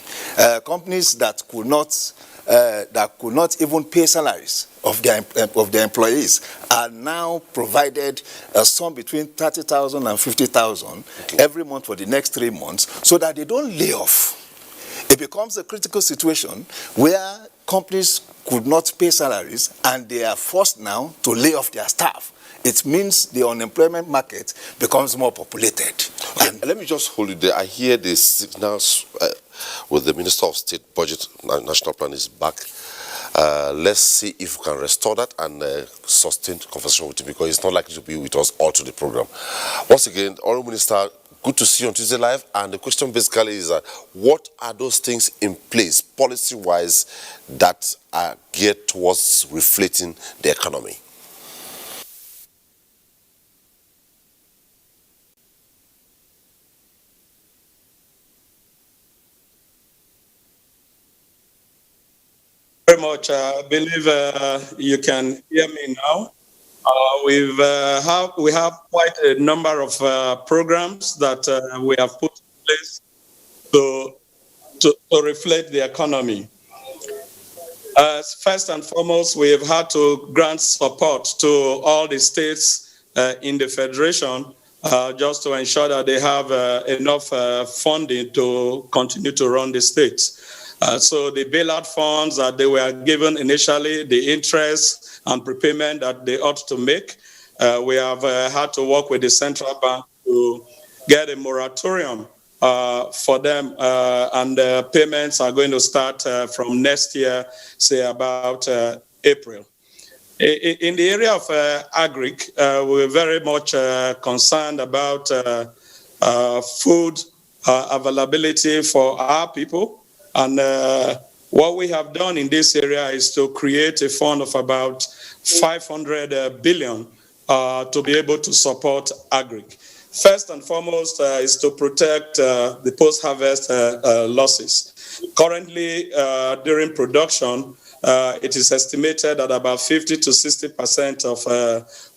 Companies that could not that could not even pay salaries of their employees are now provided a sum between 30,000 and 50,000 every month for the next 3 months, so that they don't lay off. It becomes a critical situation where companies could not pay salaries and they are forced now to lay off their staff. It means the unemployment market becomes more populated. Okay, let me just hold you there. I hear the signals with the Minister of State Budget, National Plan is back. Let's see if we can restore that and sustain conversation with him, because it's not likely to be with us all to the program. Once again, Honourable Minister, good to see you on Tuesday Live. And the question basically is, what are those things in place, policy-wise, that are geared towards reflating the economy? Very much. I believe you can hear me now. We have quite a number of programs that we have put in place to reflect the economy. First and foremost, we have had to grant support to all the states in the federation just to ensure that they have enough funding to continue to run the states. So the bailout funds that they were given initially, the interest and prepayment that they ought to make, we have had to work with the central bank to get a moratorium for them, and payments are going to start from next year, say about April. In the area of Agric, we're very much concerned about food availability for our people. And what we have done in this area is to create a fund of about 500 billion to be able to support Agric. First and foremost is to protect the post-harvest losses. Currently, during production, it is estimated that about 50 to 60% of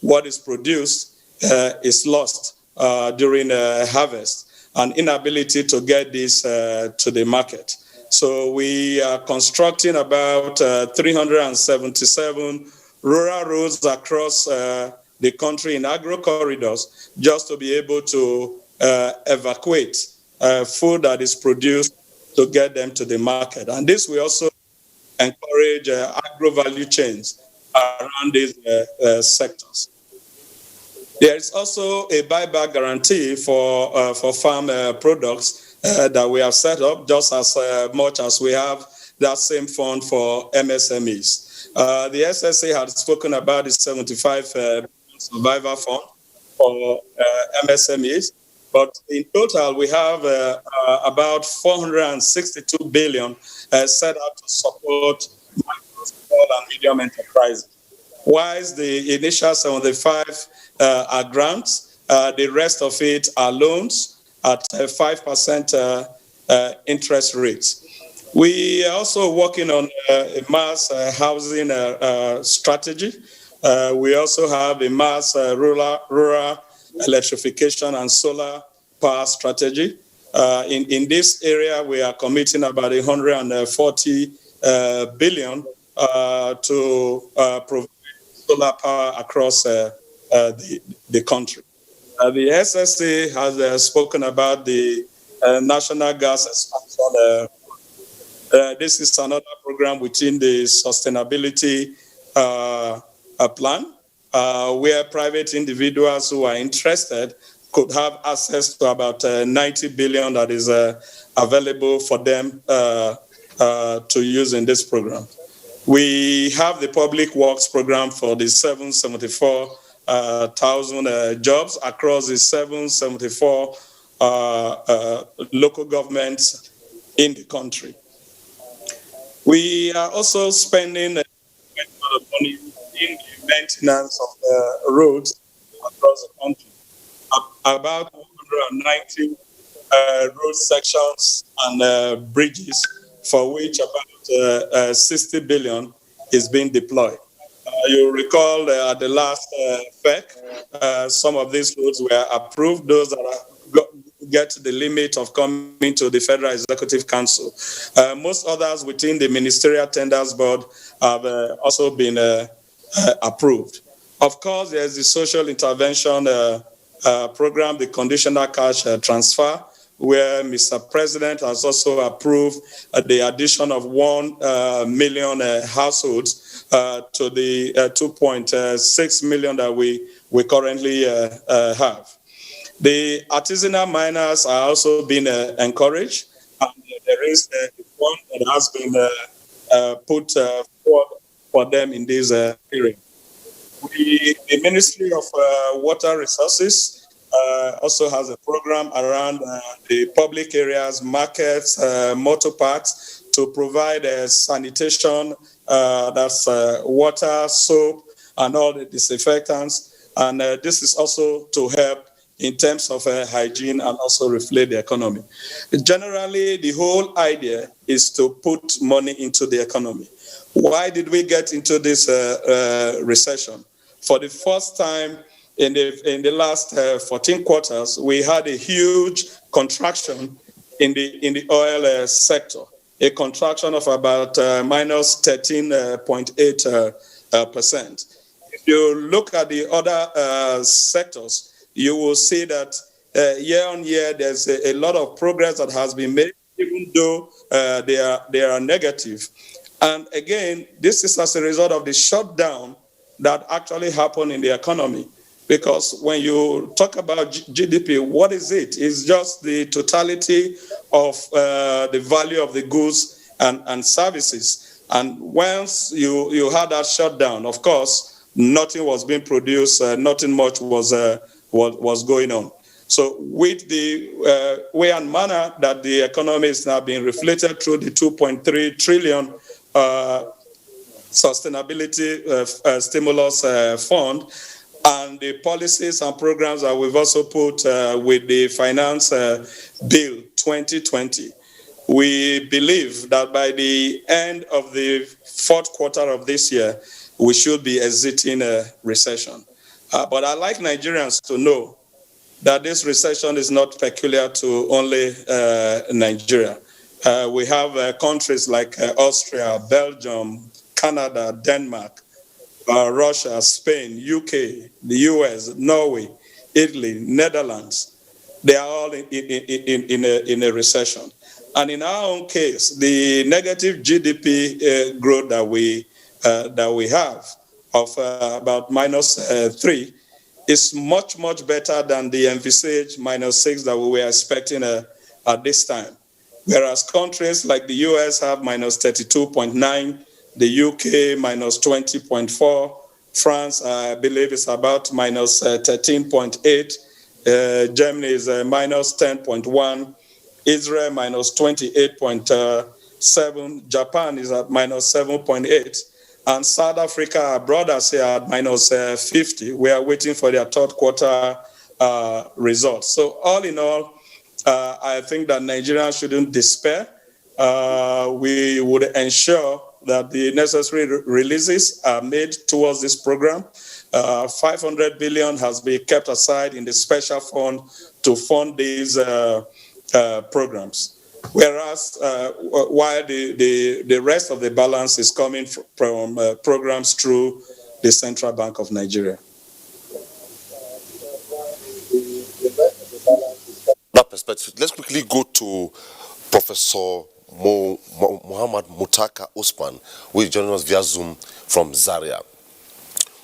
what is produced is lost during harvest, and inability to get this to the market. So we are constructing about 377 rural roads across the country in agro corridors just to be able to evacuate food that is produced to get them to the market. And this will also encourage agro value chains around these sectors. There is also a buyback guarantee for farm products that we have set up, just as much as we have that same fund for MSMEs. The SSA had spoken about the 75 survivor fund for MSMEs, but in total we have about 462 billion set out to support micro, small, and medium enterprises. Whilst the initial 75 are grants, the rest of it are loans at 5% interest rates. We are also working on a mass housing strategy. We also have a mass rural electrification and solar power strategy. In this area, we are committing about 140 billion to provide solar power across the country. The SSA has spoken about the national gas expansion. This is another program within the sustainability plan, where private individuals who are interested could have access to about 90 billion that is available for them to use in this program. We have the public works program for the 774,000 jobs across the 774 local governments in the country. We are also spending a lot of money in the maintenance of roads across the country. About 190 road sections and bridges, for which about 60 billion is being deployed. You recall at the last FEC, some of these roads were approved. Those that get the limit of coming to the Federal Executive Council. Most others within the Ministerial Tenders Board have also been approved. Of course, there's the social intervention program, the conditional cash transfer, where Mr. President has also approved the addition of 1 million households to the 2.6 million that we currently have. The artisanal miners are also being encouraged, and there is a fund that has been put forward for them in this area. The Ministry of Water Resources also has a program around the public areas, markets, motor parks, to provide sanitation, that's water, soap, and all the disinfectants. And this is also to help in terms of hygiene and also reflate the economy. Generally, the whole idea is to put money into the economy. Why did we get into this recession? For the first time in the last 14 quarters, we had a huge contraction in the oil sector, a contraction of about minus 13.8%. If you look at the other sectors, you will see that year on year, there's a lot of progress that has been made, even though they are negative. And again, this is as a result of the shutdown that actually happened in the economy. Because when you talk about GDP, what is it? It's just the totality of the value of the goods and services. And once you had that shutdown, of course, nothing was being produced, nothing much was going on. So with the way and manner that the economy is now being reflected through the 2.3 trillion sustainability stimulus fund, and the policies and programs that we've also put with the Finance Bill 2020, we believe that by the end of the fourth quarter of this year, we should be exiting a recession. But I'd like Nigerians to know that this recession is not peculiar to only Nigeria. We have countries like Austria, Belgium, Canada, Denmark, Russia, Spain, UK, the US, Norway, Italy, Netherlands. They are all in a recession. And in our own case, the negative GDP growth that we have of about minus 3 is much, much better than the envisaged minus 6 that we were expecting at this time. Whereas countries like the US have minus 32.9, the UK minus 20.4, France, I believe, is about minus 13.8, Germany is minus 10.1, Israel minus 28.7, Japan is at minus 7.8, and South Africa, our brothers here, at minus 50. We are waiting for their third quarter results. So all in all, I think that Nigerians shouldn't despair. We would ensure that the necessary releases are made towards this program. 500 billion has been kept aside in the special fund to fund these programs. Whereas while the rest of the balance is coming from programs through the Central Bank of Nigeria. That perspective, let's quickly go to Professor Muhammad Mutaka Usman, who is joining us via Zoom from Zaria.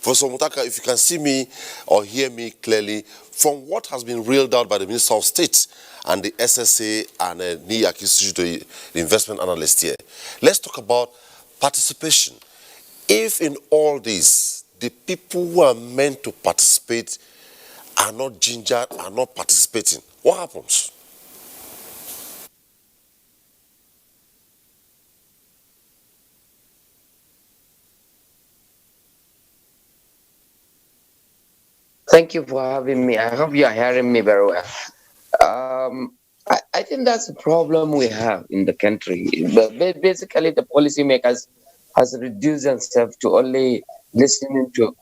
Professor Mutaka, if you can see me or hear me clearly, from what has been reeled out by the Minister of State and the SSA and NIAC Institute, the investment analyst here, let's talk about participation. If in all this, the people who are meant to participate are not gingered, are not participating, what happens? Thank you for having me. I hope you are hearing me very well. I think that's the problem we have in the country. But basically, the policymakers has reduced themselves to only listening to,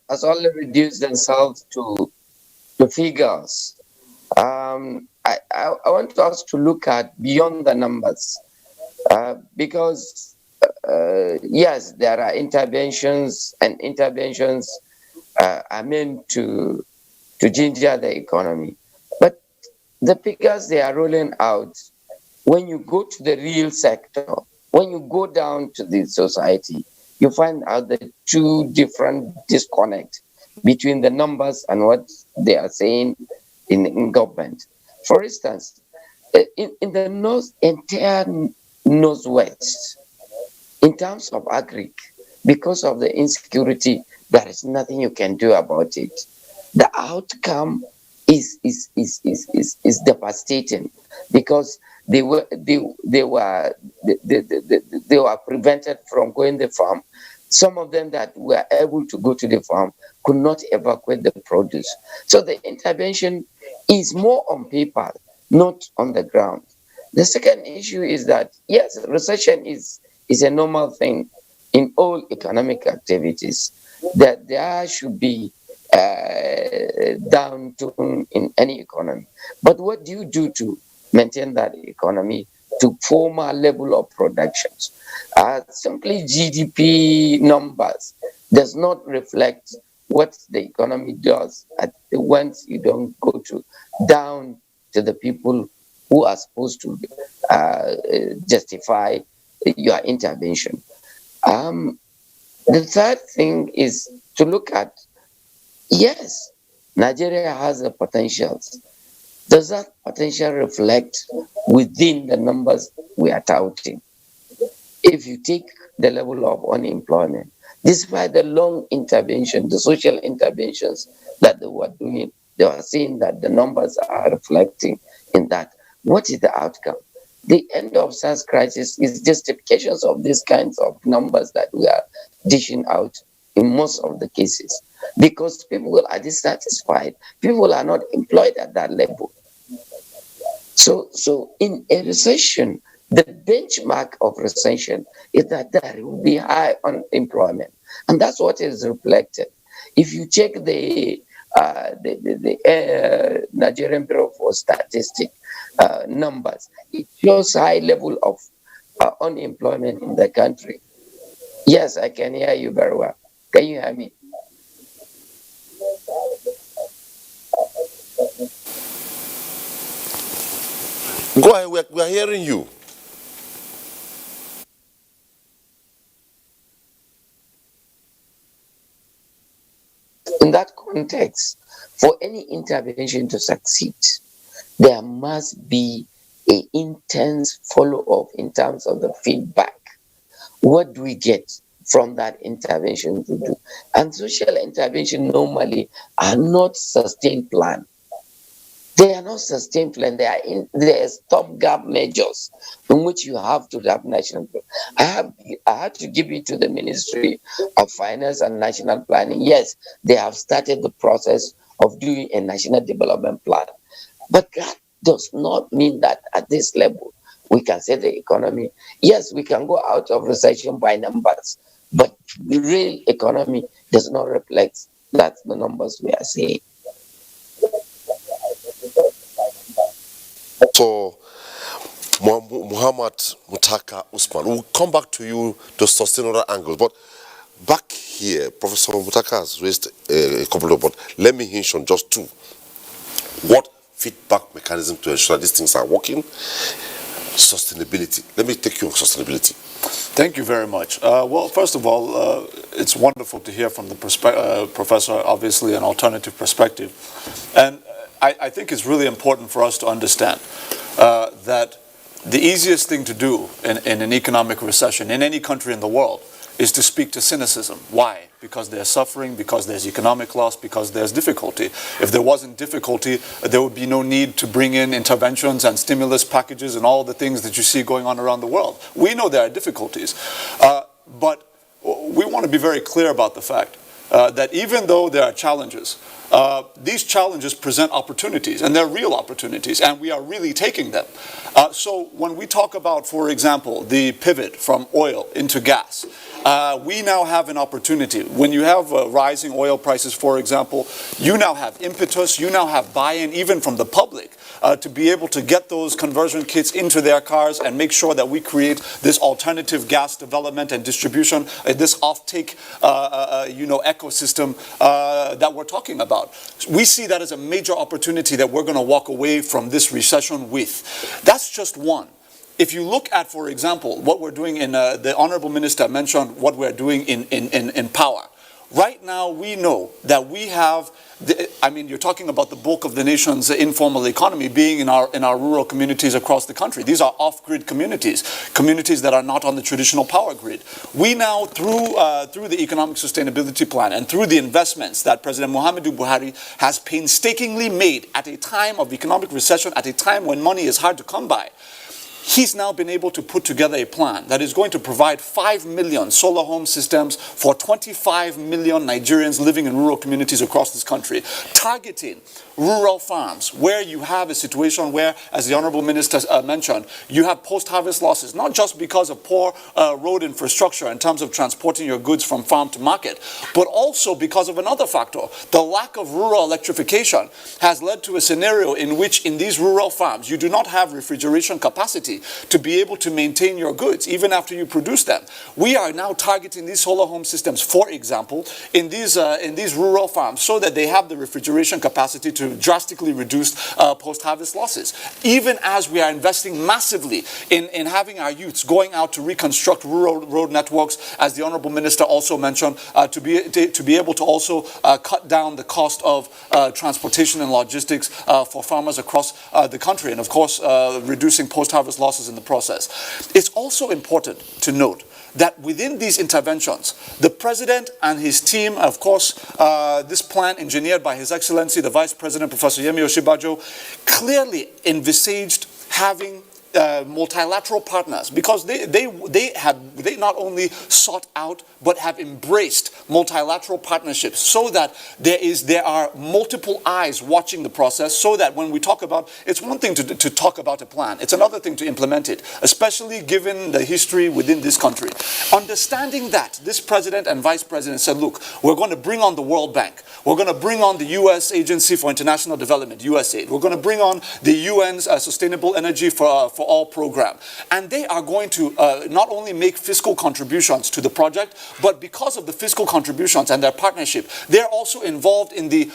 has only reduced themselves to the figures. I want us to look at beyond the numbers because yes, there are interventions, and interventions are meant to ginger the economy. But the figures they are rolling out, when you go to the real sector, when you go down to the society, you find out the two different disconnect between the numbers and what they are saying in government. For instance, in the entire northwest, in terms of Agric, because of the insecurity, there is nothing you can do about it. The outcome is devastating because they were prevented from going to the farm. Some of them that were able to go to the farm could not evacuate the produce. So the intervention is more on paper, not on the ground. The second issue is that, yes, recession is a normal thing in all economic activities, that there should be downturn in any economy. But what do you do to maintain that economy to former level of productions? Simply GDP numbers does not reflect what the economy does once you don't go to down to the people who are supposed to justify your intervention. The third thing is to look at, yes, Nigeria has the potentials. Does that potential reflect within the numbers we are touting? If you take the level of unemployment, despite the long intervention, the social interventions that they were doing, they were saying that the numbers are reflecting in that. What is the outcome? The end of SARS crisis is justifications of these kinds of numbers that we are dishing out in most of the cases, because people are dissatisfied. People are not employed at that level. So in a recession, the benchmark of recession is that there will be high unemployment, and that's what is reflected. If you check the Nigerian Bureau for Statistics numbers, it shows high level of unemployment in the country. Yes, I can hear you very well. Can you hear me? Go ahead, we are hearing you. In that context, for any intervention to succeed, there must be an intense follow-up in terms of the feedback. What do we get from that intervention to do? And social intervention normally are not sustained plan. They are not sustained plan. They are stopgap measures in which you have to have national plan. I had to give it to the Ministry of Finance and National Planning. Yes, they have started the process of doing a national development plan. But that does not mean that at this level we can say the economy, yes, we can go out of recession by numbers, but the real economy does not reflect that the numbers we are seeing. So, Muhammad Mutaka Usman, we'll come back to you to sustain other angles. But back here, Professor Mutaka has raised a couple of points. Let me hinge on just two. What feedback mechanism to ensure these things are working? Sustainability. Let me take you on sustainability. Thank you very much. Well, first of all, it's wonderful to hear from the professor, obviously an alternative perspective. And I think it's really important for us to understand that the easiest thing to do in an economic recession in any country in the world is to speak to cynicism. Why? Because there's suffering, because there's economic loss, because there's difficulty. If there wasn't difficulty, there would be no need to bring in interventions and stimulus packages and all the things that you see going on around the world. We know there are difficulties, but we want to be very clear about the fact that even though there are challenges, these challenges present opportunities, and they're real opportunities, and we are really taking them. So when we talk about, for example, the pivot from oil into gas, we now have an opportunity. When you have rising oil prices, for example, you now have impetus, you now have buy-in even from the public to be able to get those conversion kits into their cars and make sure that we create this alternative gas development and distribution, this off-take ecosystem that we're talking about. We see that as a major opportunity that we're going to walk away from this recession with. That's just one. If you look at, for example, what we're doing in, the Honorable Minister mentioned what we're doing in power. Right now, we know that we have, you're talking about the bulk of the nation's informal economy being in our rural communities across the country. These are off-grid communities, communities that are not on the traditional power grid. We now, through the Economic Sustainability Plan and through the investments that President Muhammadu Buhari has painstakingly made at a time of economic recession, at a time when money is hard to come by, he's now been able to put together a plan that is going to provide 5 million solar home systems for 25 million Nigerians living in rural communities across this country, targeting rural farms where you have a situation where, as the Honorable Minister mentioned, you have post-harvest losses, not just because of poor road infrastructure in terms of transporting your goods from farm to market, but also because of another factor. The lack of rural electrification has led to a scenario in which in these rural farms you do not have refrigeration capacity to be able to maintain your goods even after you produce them. We are now targeting these solar home systems, for example, in these rural farms so that they have the refrigeration capacity to drastically reduce post-harvest losses. Even as we are investing massively in having our youths going out to reconstruct rural road networks, as the Honorable Minister also mentioned, to be able to also cut down the cost of transportation and logistics for farmers across the country, and of course reducing post-harvest losses in the process. It's also important to note that within these interventions, the President and his team, of course, this plan engineered by His Excellency, the Vice President, Professor Yemi Osinbajo, clearly envisaged having multilateral partners, because they not only sought out but have embraced multilateral partnerships so that there are multiple eyes watching the process, so that when we talk about, it's one thing to talk about a plan, it's another thing to implement it, especially given the history within this country. Understanding that, this President and Vice President said, look, we're going to bring on the World Bank, we're going to bring on the U.S. Agency for International Development, USAID, we're going to bring on the UN's Sustainable Energy for All program, and they are going to not only make fiscal contributions to the project, but because of the fiscal contributions and their partnership, they're also involved in the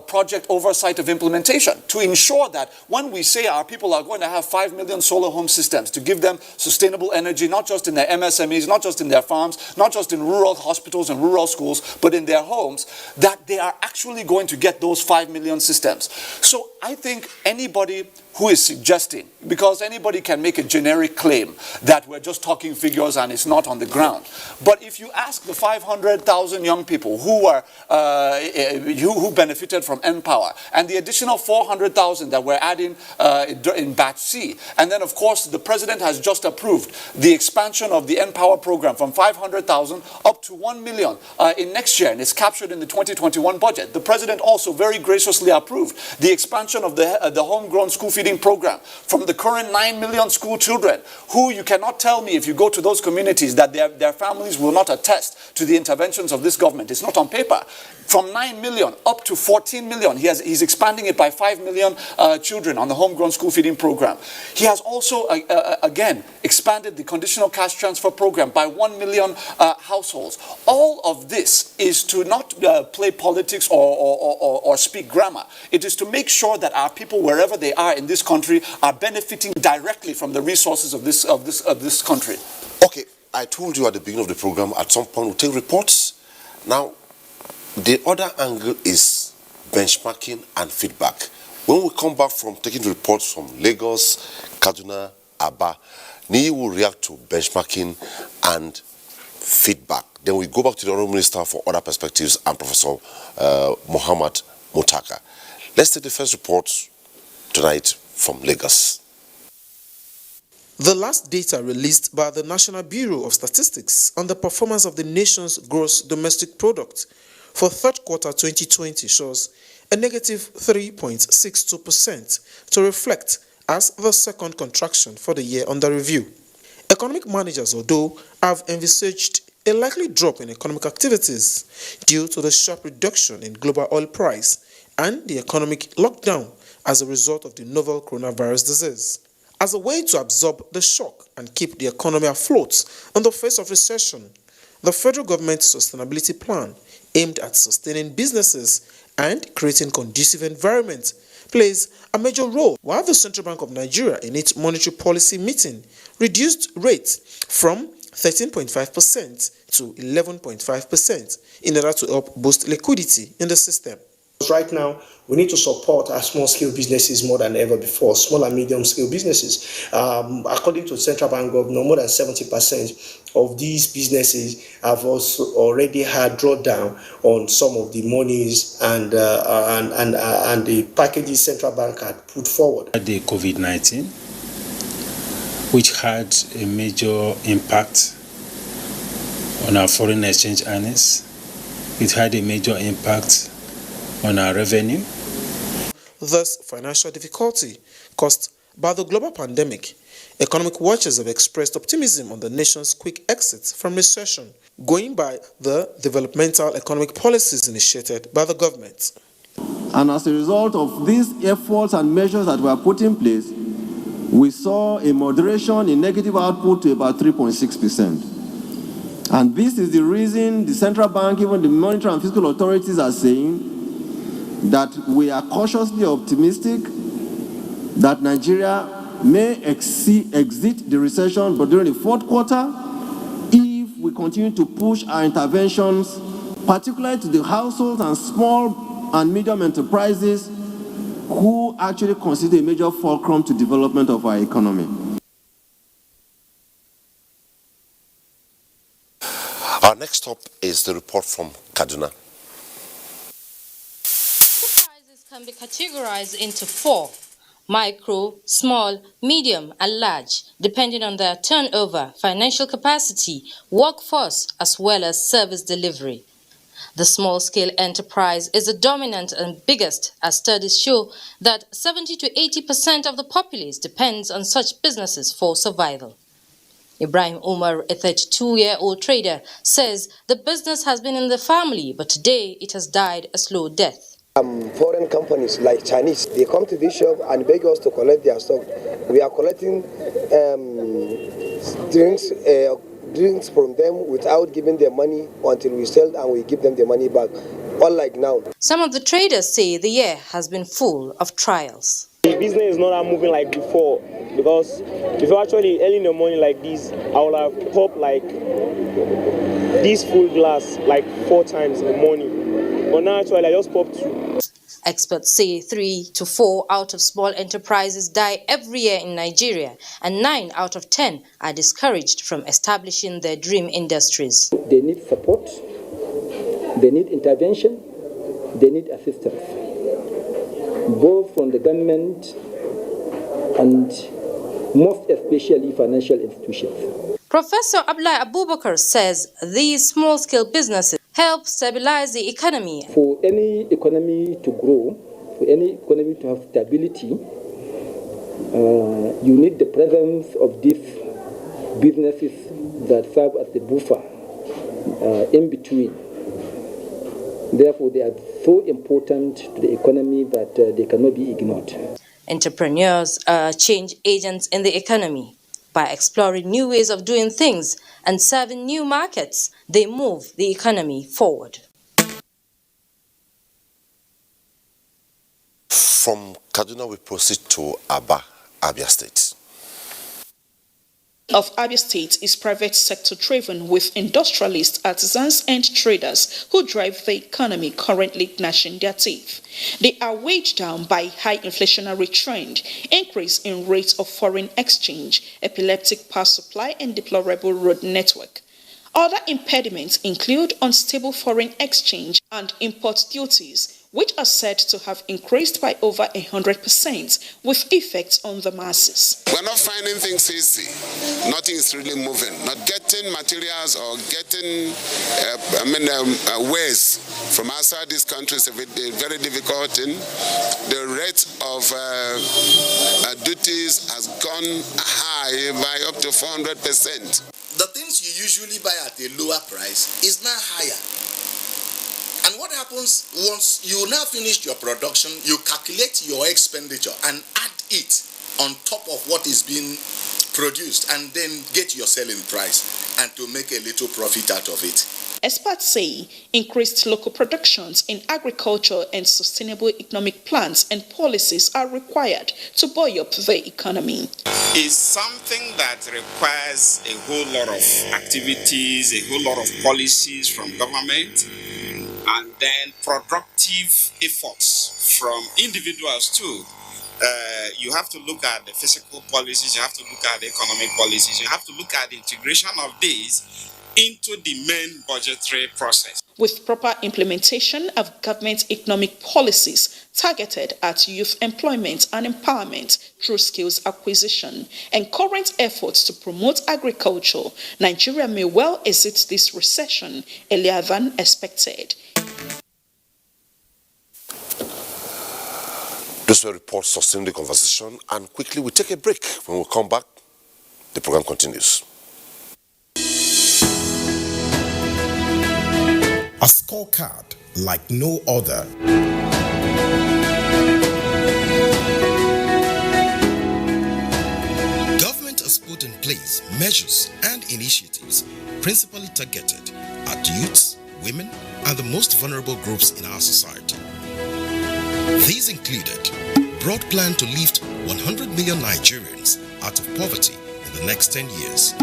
project oversight of implementation to ensure that when we say our people are going to have 5 million solar home systems to give them sustainable energy, not just in their MSMEs, not just in their farms, not just in rural hospitals and rural schools, but in their homes, that they are actually going to get those 5 million systems. So I think anybody who is suggesting, because anybody can make a generic claim that we're just talking figures and it's not on the ground. But if you ask the 500,000 young people who benefited from N-Power, and the additional 400,000 that we're adding in Batch C, and then of course the President has just approved the expansion of the N-Power program from 500,000 up to 1 million in next year, and it's captured in the 2021 budget. The President also very graciously approved the expansion of the homegrown school feeding program from the current 9 million school children, who you cannot tell me if you go to those communities that their families will not attest to the interventions of this government. It's not on paper. From 9 million up to 14 million. He's expanding it by 5 million children on the homegrown school feeding program. He has also, again, expanded the conditional cash transfer program by 1 million households. All of this is to not play politics or speak grammar. It is to make sure that our people, wherever they are in this country, are benefiting directly from the resources of this country. Okay, I told you at the beginning of the program, at some point we'll take reports. Now, the other angle is benchmarking and feedback. When we come back from taking reports from Lagos, Kaduna, Aba, Ni will react to benchmarking and feedback. Then we go back to the Honourable Minister for other perspectives and Professor Muhammad Mutaka. Let's take the first report tonight from Lagos. The last data released by the National Bureau of Statistics on the performance of the nation's gross domestic product for third quarter 2020 shows a negative 3.62% to reflect as the second contraction for the year under review. Economic managers, although, have envisaged a likely drop in economic activities due to the sharp reduction in global oil price and the economic lockdown as a result of the novel coronavirus disease. As a way to absorb the shock and keep the economy afloat in the face of recession, the federal government's sustainability plan, aimed at sustaining businesses and creating conducive environment, plays a major role, while the Central Bank of Nigeria, in its monetary policy meeting, reduced rates from 13.5% to 11.5% in order to help boost liquidity in the system. Right now, we need to support our small-scale businesses more than ever before, small and medium-scale businesses. According to the Central Bank Governor, more than 70% of these businesses have also already had drawdown on some of the monies and the packages Central Bank had put forward. The COVID-19, which had a major impact on our foreign exchange earnings, it had a major impact on our revenue. Thus, financial difficulty caused by the global pandemic. Economic watchers have expressed optimism on the nation's quick exit from recession, going by the developmental economic policies initiated by the government. And as a result of these efforts and measures that were put in place, we saw a moderation in negative output to about 3.6%. And this is the reason the central bank, even the monetary and fiscal authorities, are saying that we are cautiously optimistic that Nigeria may exit the recession, but during the fourth quarter, if we continue to push our interventions, particularly to the households and small and medium enterprises who actually consider a major fulcrum to development of our economy. Our next stop is the report from Kaduna. Can be categorized into four: micro, small, medium, and large, depending on their turnover, financial capacity, workforce, as well as service delivery. The small-scale enterprise is the dominant and biggest, as studies show that 70 to 80% of the populace depends on such businesses for survival. Ibrahim Umar, a 32-year-old trader, says the business has been in the family, but today it has died a slow death. Foreign companies like Chinese, they come to this shop and beg us to collect their stock. We are collecting drinks from them without giving them money until we sell and we give them the money back, unlike now. Some of the traders say the year has been full of trials. The business is not moving like before, because before actually early in the morning like this, I would have popped like this full glass like 4 times in the morning. But now actually I just popped 2. Experts say 3 to 4 out of small enterprises die every year in Nigeria, and 9 out of 10 are discouraged from establishing their dream industries. They need support, they need intervention, they need assistance, both from the government and most especially financial institutions. Professor Abdullah Abubakar says these small-scale businesses help stabilize the economy. For any economy to grow, for any economy to have stability, you need the presence of these businesses that serve as the buffer in between. Therefore, they are so important to the economy that they cannot be ignored. Entrepreneurs are change agents in the economy. By exploring new ways of doing things and serving new markets, they move the economy forward. From Kaduna, we proceed to Abia State. Of Abia State is private sector driven, with industrialists, artisans and traders who drive the economy currently gnashing their teeth. They are weighed down by high inflationary trend, increase in rates of foreign exchange, epileptic power supply and deplorable road network. Other impediments include unstable foreign exchange and import duties, which are said to have increased by over 100%, with effects on the masses. We're not finding things easy. Nothing is really moving. Not getting materials or getting wares from outside these countries is a very difficult thing. The rate of duties has gone high by up to 400%. The things things you usually buy at a lower price is now higher. And what happens once you now finish your production, you calculate your expenditure and add it on top of what is being produced and then get your selling price and to make a little profit out of it. Experts say increased local productions in agriculture and sustainable economic plans and policies are required to buoy up the economy. It's something that requires a whole lot of activities, a whole lot of policies from government, and then productive efforts from individuals too. You have to look at the fiscal policies, you have to look at the economic policies, you have to look at the integration of these into the main budgetary process. With proper implementation of government economic policies targeted at youth employment and empowerment through skills acquisition and current efforts to promote agriculture, Nigeria may well exit this recession earlier than expected. Those were reports sustaining the conversation, and quickly we take a break. When we come back, the program continues. A scorecard like no other. Government has put in place measures and initiatives principally targeted at youths, women, and the most vulnerable groups in our society. These included broad plan to lift 100 million Nigerians out of poverty in the next 10 years,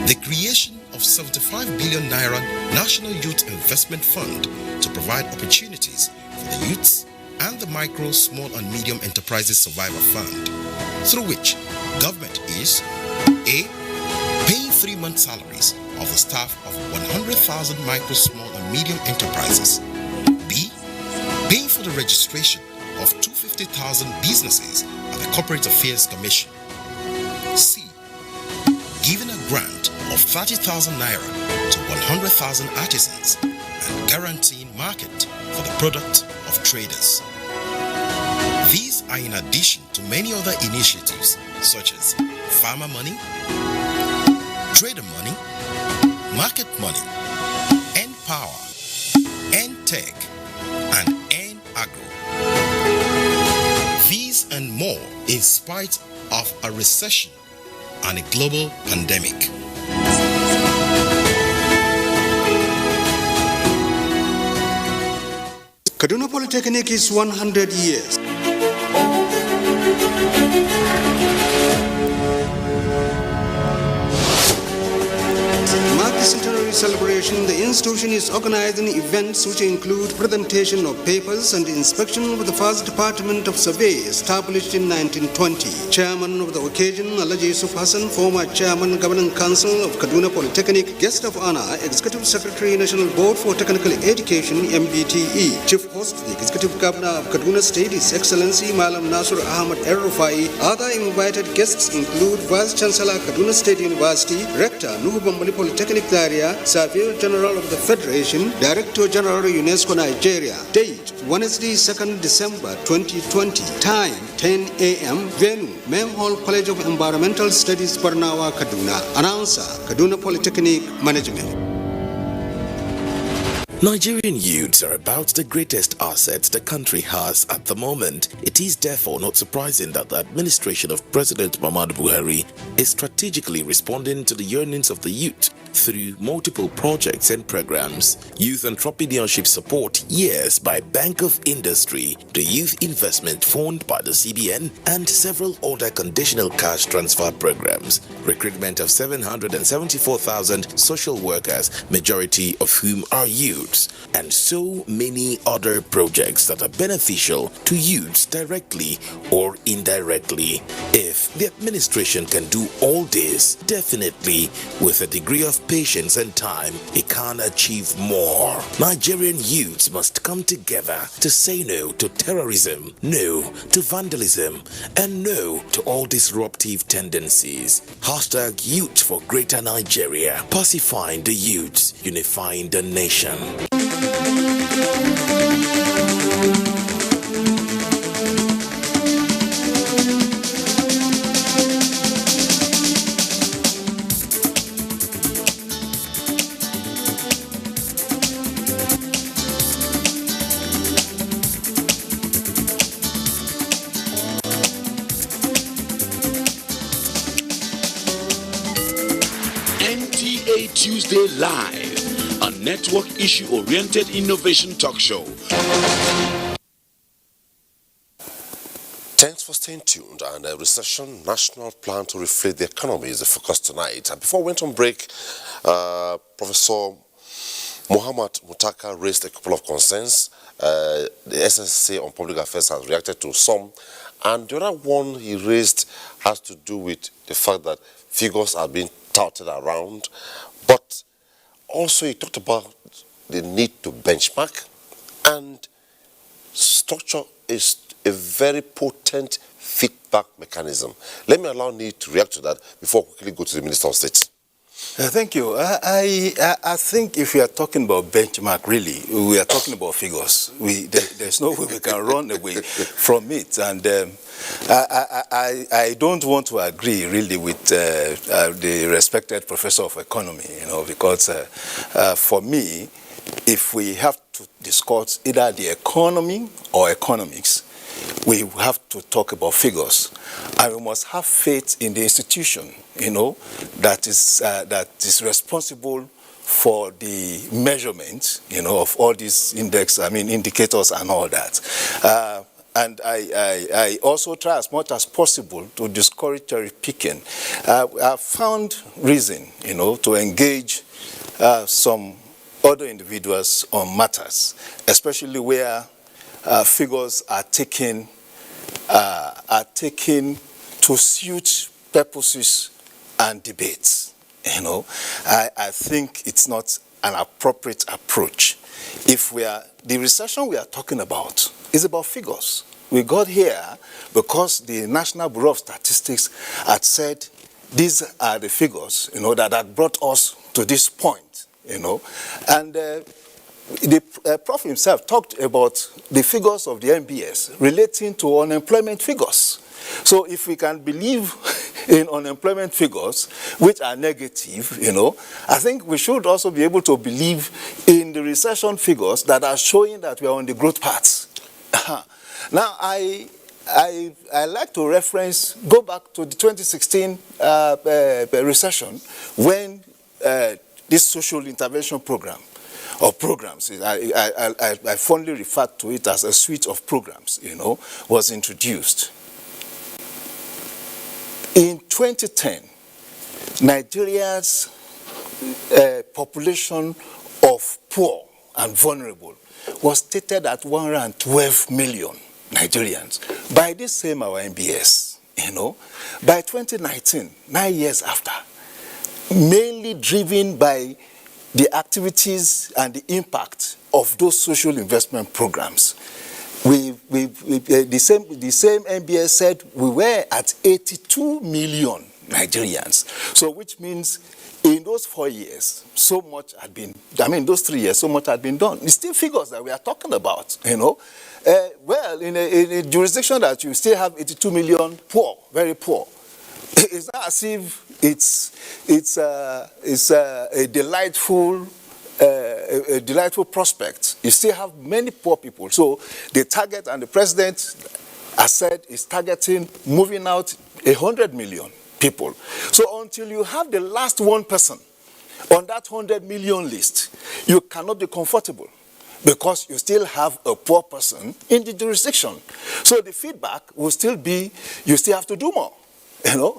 the creation of 75 billion naira National Youth Investment Fund to provide opportunities for the youths, and the Micro, Small and Medium Enterprises Survivor Fund, through which government is A. Paying 3-month salaries of the staff of 100,000 micro, small and medium enterprises. B. Paying for the registration of 250,000 businesses at the Corporate Affairs Commission. C. Giving a grant of 30,000 naira to 100,000 artisans and guaranteeing market for the product of traders. These are in addition to many other initiatives such as farmer money, trader money, market money, N-Power, N-Tech, and N-Agro. These and more in spite of a recession and a global pandemic. Kaduna Polytechnic is 100 years. Centenary celebration, the institution is organizing events which include presentation of papers and inspection of the first Department of Survey established in 1920. Chairman of the occasion, Alhaji Yusuf Hassan, former Chairman, Governing Council of Kaduna Polytechnic, Guest of Honor, Executive Secretary, National Board for Technical Education, MBTE. Chief host, the Executive Governor of Kaduna State, His Excellency Malam Nasur Ahmad El-Rufai. Other invited guests include Vice Chancellor, Kaduna State University, Rector, Nuhu Bambali Polytechnic Zaria, Surveyor General of the Federation, Director General UNESCO Nigeria. Date, Wednesday, 2nd December 2020. Time, 10 a.m. Venue, Main Hall College of Environmental Studies, Barnawa, Kaduna. Announcer, Kaduna Polytechnic Management. Nigerian youths are about the greatest assets the country has at the moment. It is therefore not surprising that the administration of President Muhammadu Buhari is strategically responding to the yearnings of the youth through multiple projects and programs. Youth entrepreneurship support years by Bank of Industry, the Youth Investment Fund by the CBN, and several other conditional cash transfer programs. Recruitment of 774,000 social workers, majority of whom are youths, and so many other projects that are beneficial to youths directly or indirectly. If the administration can do all this, definitely with a degree of patience and time, it can achieve more. Nigerian youths must come together to say no to terrorism, no to vandalism, and no to all disruptive tendencies. Hashtag Youth for Greater Nigeria. Pacifying the youths, unifying the nation. TA Tuesday Live, a network issue-oriented innovation talk show. Thanks for staying tuned. And a recession national plan to reflate the economy is the focus tonight. And before we went on break, Professor Muhammad Mutaka raised a couple of concerns. The SSC on Public Affairs has reacted to some. And the other one he raised has to do with the fact that figures are being touted around. But also he talked about the need to benchmark, and structure is a very potent feedback mechanism. Let me allow Need to react to that before we quickly go to the Minister of State. Thank you. I think if we are talking about benchmark, really, we are talking about figures. There's no way we can run away from it. And I don't want to agree really with the respected professor of economy, because for me, if we have to discuss either the economy or economics, we have to talk about figures, and we must have faith in the institution, that is responsible for the measurement, of all these indicators and all that. And I also try as much as possible to discourage cherry picking. I found reason, to engage some other individuals on matters, especially where figures are taken to suit purposes and debates. I think it's not an appropriate approach. The recession we are talking about is about figures. We got here because the National Bureau of Statistics had said these are the figures, that had brought us to this point, and the Prof himself talked about the figures of the NBS relating to unemployment figures. So if we can believe in unemployment figures, which are negative, I think we should also be able to believe in the recession figures that are showing that we are on the growth path. Now, I like to go back to the 2016 recession when this social intervention program, or programs, I fondly refer to it as a suite of programs, was introduced. In 2010, Nigeria's population of poor and vulnerable was stated at 112 million Nigerians by this same our NBS, By 2019, 9 years after, mainly driven by the activities and the impact of those social investment programs. The same NBS said we were at 82 million Nigerians. So which means in those 4 years, so much had been, those 3 years, so much had been done. It's still figures that we are talking about, well, in a jurisdiction that you still have 82 million poor, very poor. It's not as if it's a delightful prospect. You still have many poor people. So the target, and the president has said, is targeting moving out 100 million people. So until you have the last one person on that 100 million list, you cannot be comfortable, because you still have a poor person in the jurisdiction. So the feedback will still be, you still have to do more.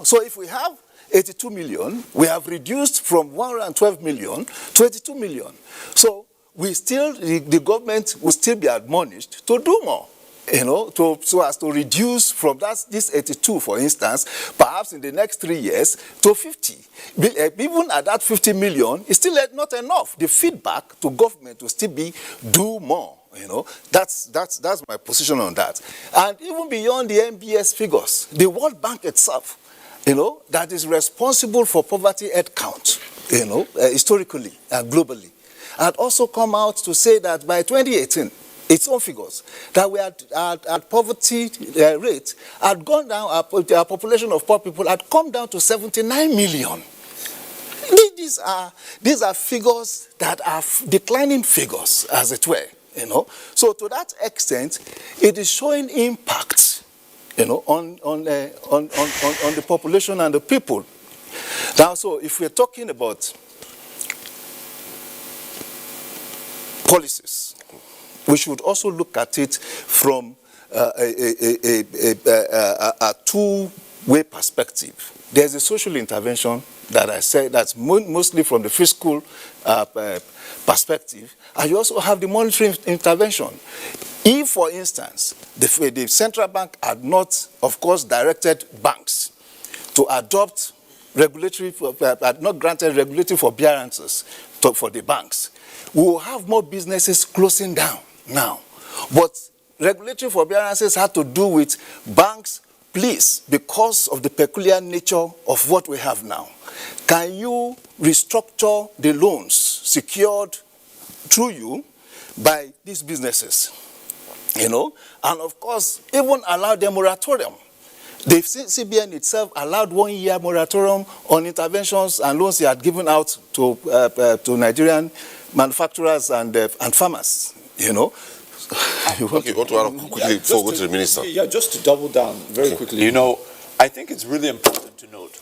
So if we have 82 million, we have reduced from 112 million to 82 million. So the government will still be admonished to do more, so as to reduce from this 82, for instance, perhaps in the next 3 years to 50. Even at that 50 million, it's still not enough. The feedback to government will still be do more. That's my position on that. And even beyond the NBS figures, the World Bank itself, that is responsible for poverty head count, historically and globally, had also come out to say that by 2018, its own figures, that we had poverty rate had gone down, our population of poor people had come down to 79 million. These are figures that are declining figures, as it were. So to that extent, it is showing impact, on the population and the people. Now, so if we're talking about policies, we should also look at it from a two-way perspective. There's a social intervention that I say that's mostly from the fiscal perspective, and you also have the monetary intervention. If, for instance, the central bank had not, of course, directed banks to adopt had not granted regulatory forbearances for the banks, we will have more businesses closing down now. But regulatory forbearances had to do with banks. Please, because of the peculiar nature of what we have now, can you restructure the loans secured through you by these businesses? You know, and of course, even allow them moratorium. The CBN itself allowed 1 year moratorium on interventions and loans they had given out to Nigerian manufacturers and farmers, you know. Okay, go to quickly before we go to the minister. Yeah, just to double down very quickly. You know, I think it's really important to note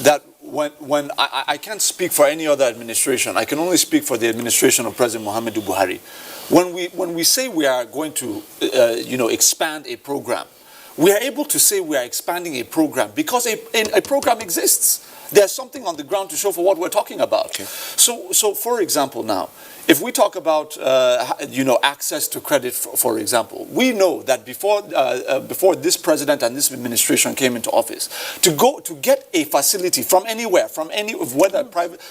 that when I can't speak for any other administration, I can only speak for the administration of President Muhammadu Buhari. When we say we are going to, expand a program, we are able to say we are expanding a program because a program exists. There's something on the ground to show for what we're talking about. Okay. So for example, now, if we talk about access to credit, for example, we know that before this president and this administration came into office, to get a facility from anywhere, whether private,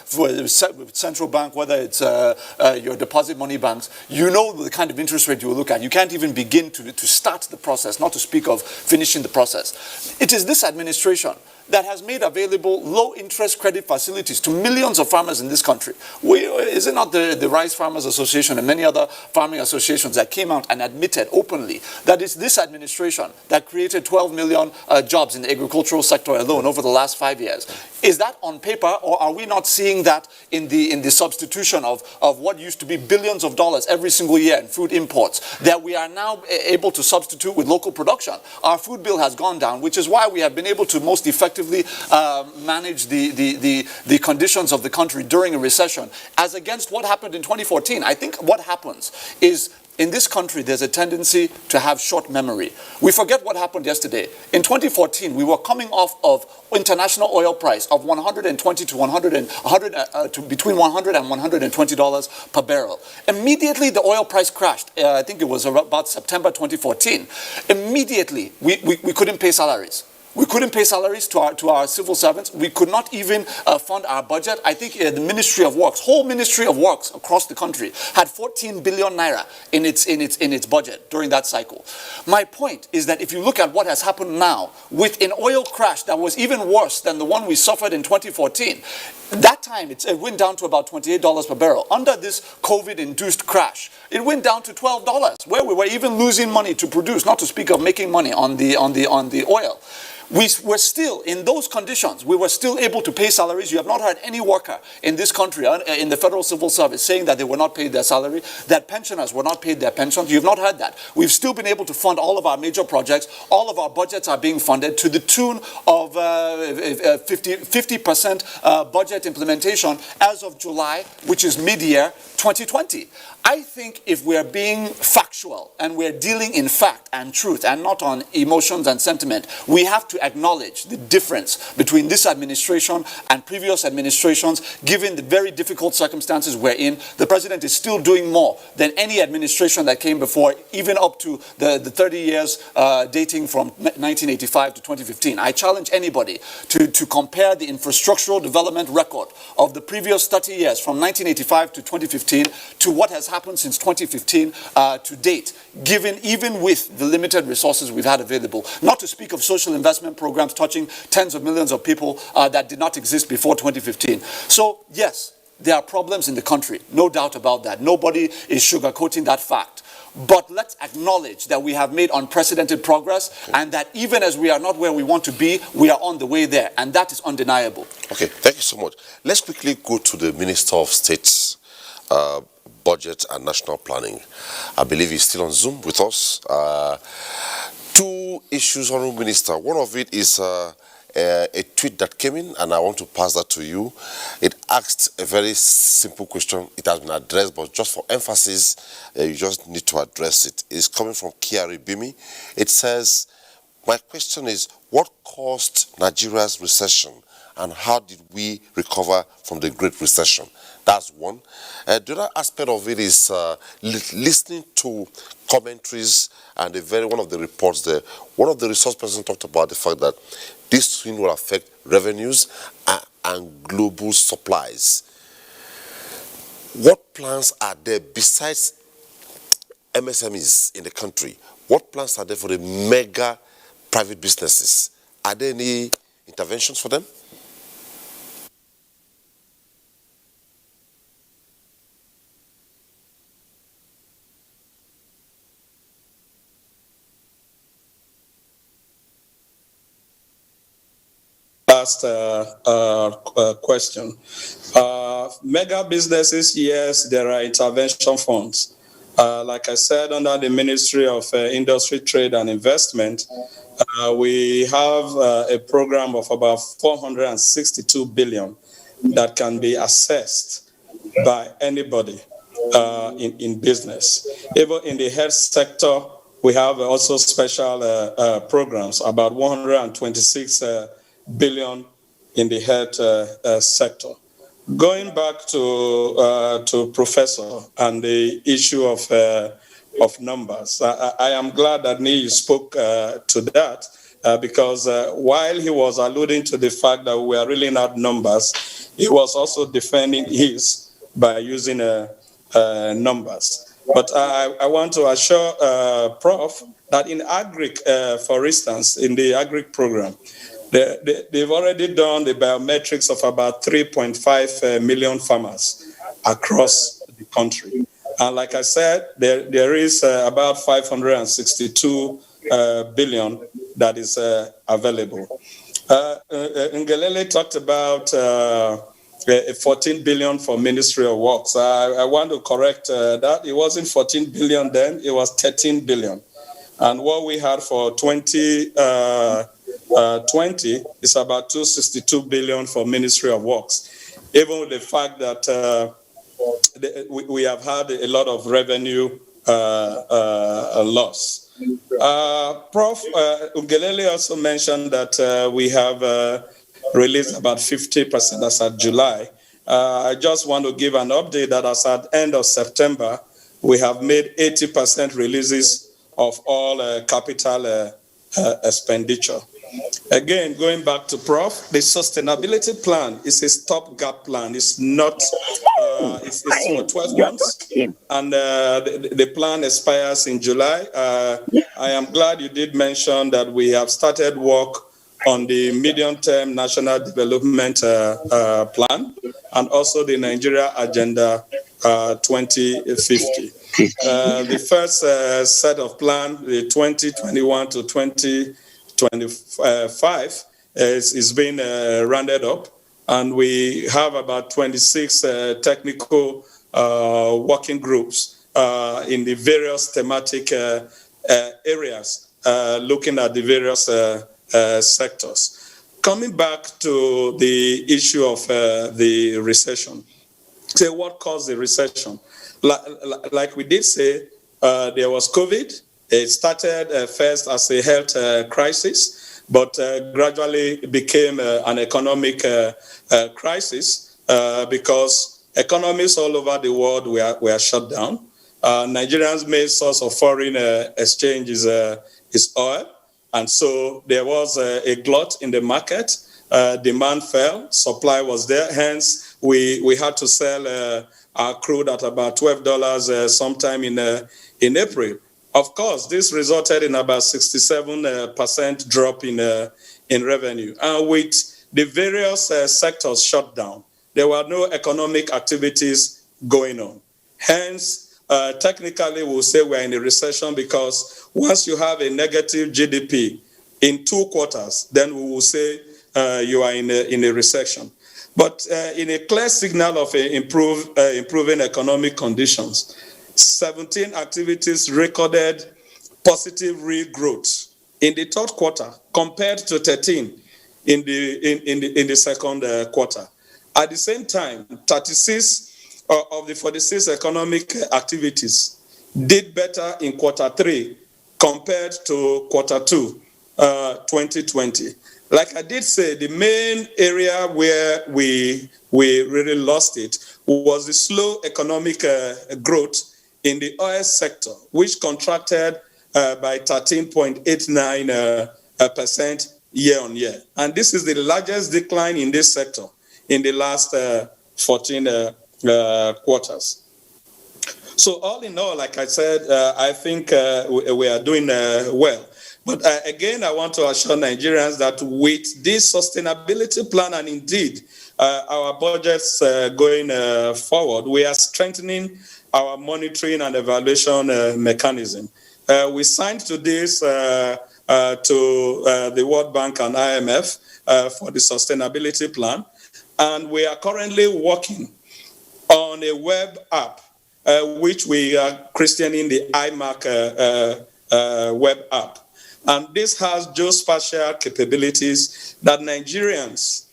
central bank, whether it's your deposit money banks, you know the kind of interest rate you will look at. You can't even begin to start the process, not to speak of finishing the process. It is this administration that has made available low-interest credit facilities to millions of farmers in this country. Is it not the Rice Farmers Association and many other farming associations that came out and admitted openly that it's this administration that created 12 million jobs in the agricultural sector alone over the last 5 years? Is that on paper, or are we not seeing that in the substitution of what used to be billions of dollars every single year in food imports that we are now able to substitute with local production? Our food bill has gone down, which is why we have been able to most effectively manage the conditions of the country during a recession, as against what happened in 2014. I think what happens is, in this country, there's a tendency to have short memory. We forget what happened yesterday. In 2014, we were coming off of international oil price of between $100 and $120 per barrel. Immediately, the oil price crashed. I think it was about September 2014. Immediately, we couldn't pay salaries. We couldn't pay salaries to our civil servants. We could not even fund our budget. I think the Ministry of Works, whole Ministry of Works across the country, had 14 billion naira in its budget during that cycle. My point is that if you look at what has happened now with an oil crash that was even worse than the one we suffered in 2014, that time it went down to about $28 per barrel. Under this COVID-induced crash, it went down to $12, where we were even losing money to produce, not to speak of making money on the oil. We were still, in those conditions, we were still able to pay salaries. You have not heard any worker in this country, in the federal civil service, saying that they were not paid their salary, that pensioners were not paid their pensions. You have not heard that. We've still been able to fund all of our major projects. All of our budgets are being funded to the tune of 50% budget implementation as of July, which is mid-year 2020. I think if we're being factual and we're dealing in fact and truth and not on emotions and sentiment, we have to acknowledge the difference between this administration and previous administrations, given the very difficult circumstances we're in. The president is still doing more than any administration that came before, even up to the 30 years dating from 1985 to 2015. I challenge anybody to compare the infrastructural development record of the previous 30 years from 1985 to 2015 to what has happened since 2015 to date, given even with the limited resources we've had available. Not to speak of social investment programs touching tens of millions of people that did not exist before 2015. So yes, there are problems in the country, no doubt about that. Nobody is sugarcoating that fact. But let's acknowledge that we have made unprecedented progress, and that even as we are not where we want to be, we are on the way there, and that is undeniable. Okay, thank you so much. Let's quickly go to the Minister of State's Budget and National Planning. I believe he's still on Zoom with us. Two issues, Honourable Minister. One of it is a tweet that came in, and I want to pass that to you. It asked a very simple question. It has been addressed, but just for emphasis, you just need to address it. It's coming from Kiari Bimi. It says, my question is, what caused Nigeria's recession, and how did we recover from the Great Recession? That's one. The other aspect of it is listening to commentaries and one of the reports there. One of the resource persons talked about the fact that this swing will affect revenues and global supplies. What plans are there besides MSMEs in the country? What plans are there for the mega private businesses? Are there any interventions for them? Last question. Mega businesses, yes, there are intervention funds. Like I said, under the Ministry of Industry, Trade and Investment, we have a program of about 462 billion that can be assessed by anybody in business. Even in the health sector, we have also special programs, about 126 billion in the health sector. Going back to Professor and the issue of numbers, I am glad that you spoke to that because while he was alluding to the fact that we are really not numbers, he was also defending his by using numbers. But I want to assure Prof that in Agric, for instance, in the Agric program, they've already done the biometrics of about 3.5 million farmers across the country. And like I said, there is about 562 billion that is available. Ngelele talked about 14 billion for Ministry of Works. I want to correct that. It wasn't 14 billion then, it was 13 billion. And what we had for 2020 is about 262 billion for Ministry of Works. Even with the fact that we have had a lot of revenue loss. Prof. Ugelele also mentioned that we have released about 50% as at July. I just want to give an update that as at end of September, we have made 80% releases of all capital expenditure. Again, going back to Prof, the sustainability plan is a stopgap plan. It's not, it's for 12 months, and the plan expires in July. I am glad you did mention that we have started work on the medium-term national development plan and also the Nigeria Agenda 2050. The first set of plan, the 2021 to 2025, is being rounded up, and we have about 26 technical working groups in the various thematic areas, looking at the various sectors. Coming back to the issue of the recession, say what caused the recession? Like we did say, there was COVID. It started first as a health crisis, but gradually became an economic crisis because economies all over the world were shut down. Nigeria's main source of foreign exchange is oil. And so there was a glut in the market. Demand fell, supply was there. Hence, we had to sell our crude at about $12 sometime in April. Of course, this resulted in about 67% drop in revenue. And with the various sectors shut down, there were no economic activities going on. Hence, technically, we'll say we're in a recession because once you have a negative GDP in 2 quarters, then we will say you are in a recession. But in a clear signal of improving economic conditions, 17 activities recorded positive real growth in the 3rd quarter compared to 13 in the second quarter. At the same time, 36 of the 46 economic activities did better in quarter 3 compared to quarter 2, 2020. Like I did say, the main area where we really lost it was the slow economic growth in the oil sector, which contracted by 13.89% year on year. And this is the largest decline in this sector in the last 14 quarters. So all in all, like I said, I think we are doing well. But again, I want to assure Nigerians that with this sustainability plan and indeed our budgets going forward, we are strengthening our monitoring and evaluation mechanism. We signed to this to the World Bank and IMF for the sustainability plan, and we are currently working on a web app, which we are christening the IMAC web app. And this has geospatial capabilities that Nigerians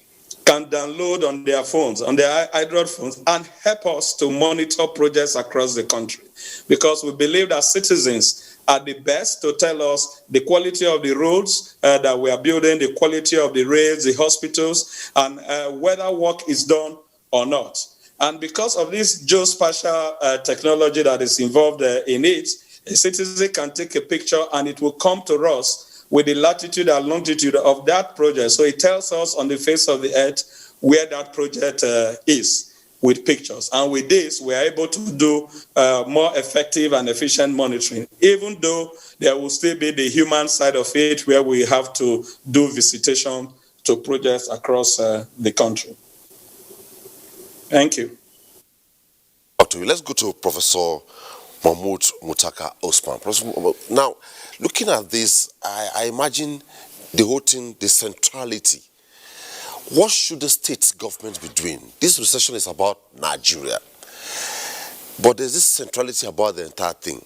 can download on their phones, on their Android phones, and help us to monitor projects across the country. Because we believe that citizens are the best to tell us the quality of the roads that we are building, the quality of the rails, the hospitals, and whether work is done or not. And because of this geospatial technology that is involved in it, a citizen can take a picture and it will come to us with the latitude and longitude of that project. So it tells us on the face of the earth where that project is with pictures. And with this, we are able to do more effective and efficient monitoring, even though there will still be the human side of it where we have to do visitation to projects across the country. Thank you. Okay, let's go to Professor Mahmoud Mutaka Osman. Now, looking at this, I imagine the whole thing, the centrality. What should the state government be doing? This recession is about Nigeria, but there's this centrality about the entire thing.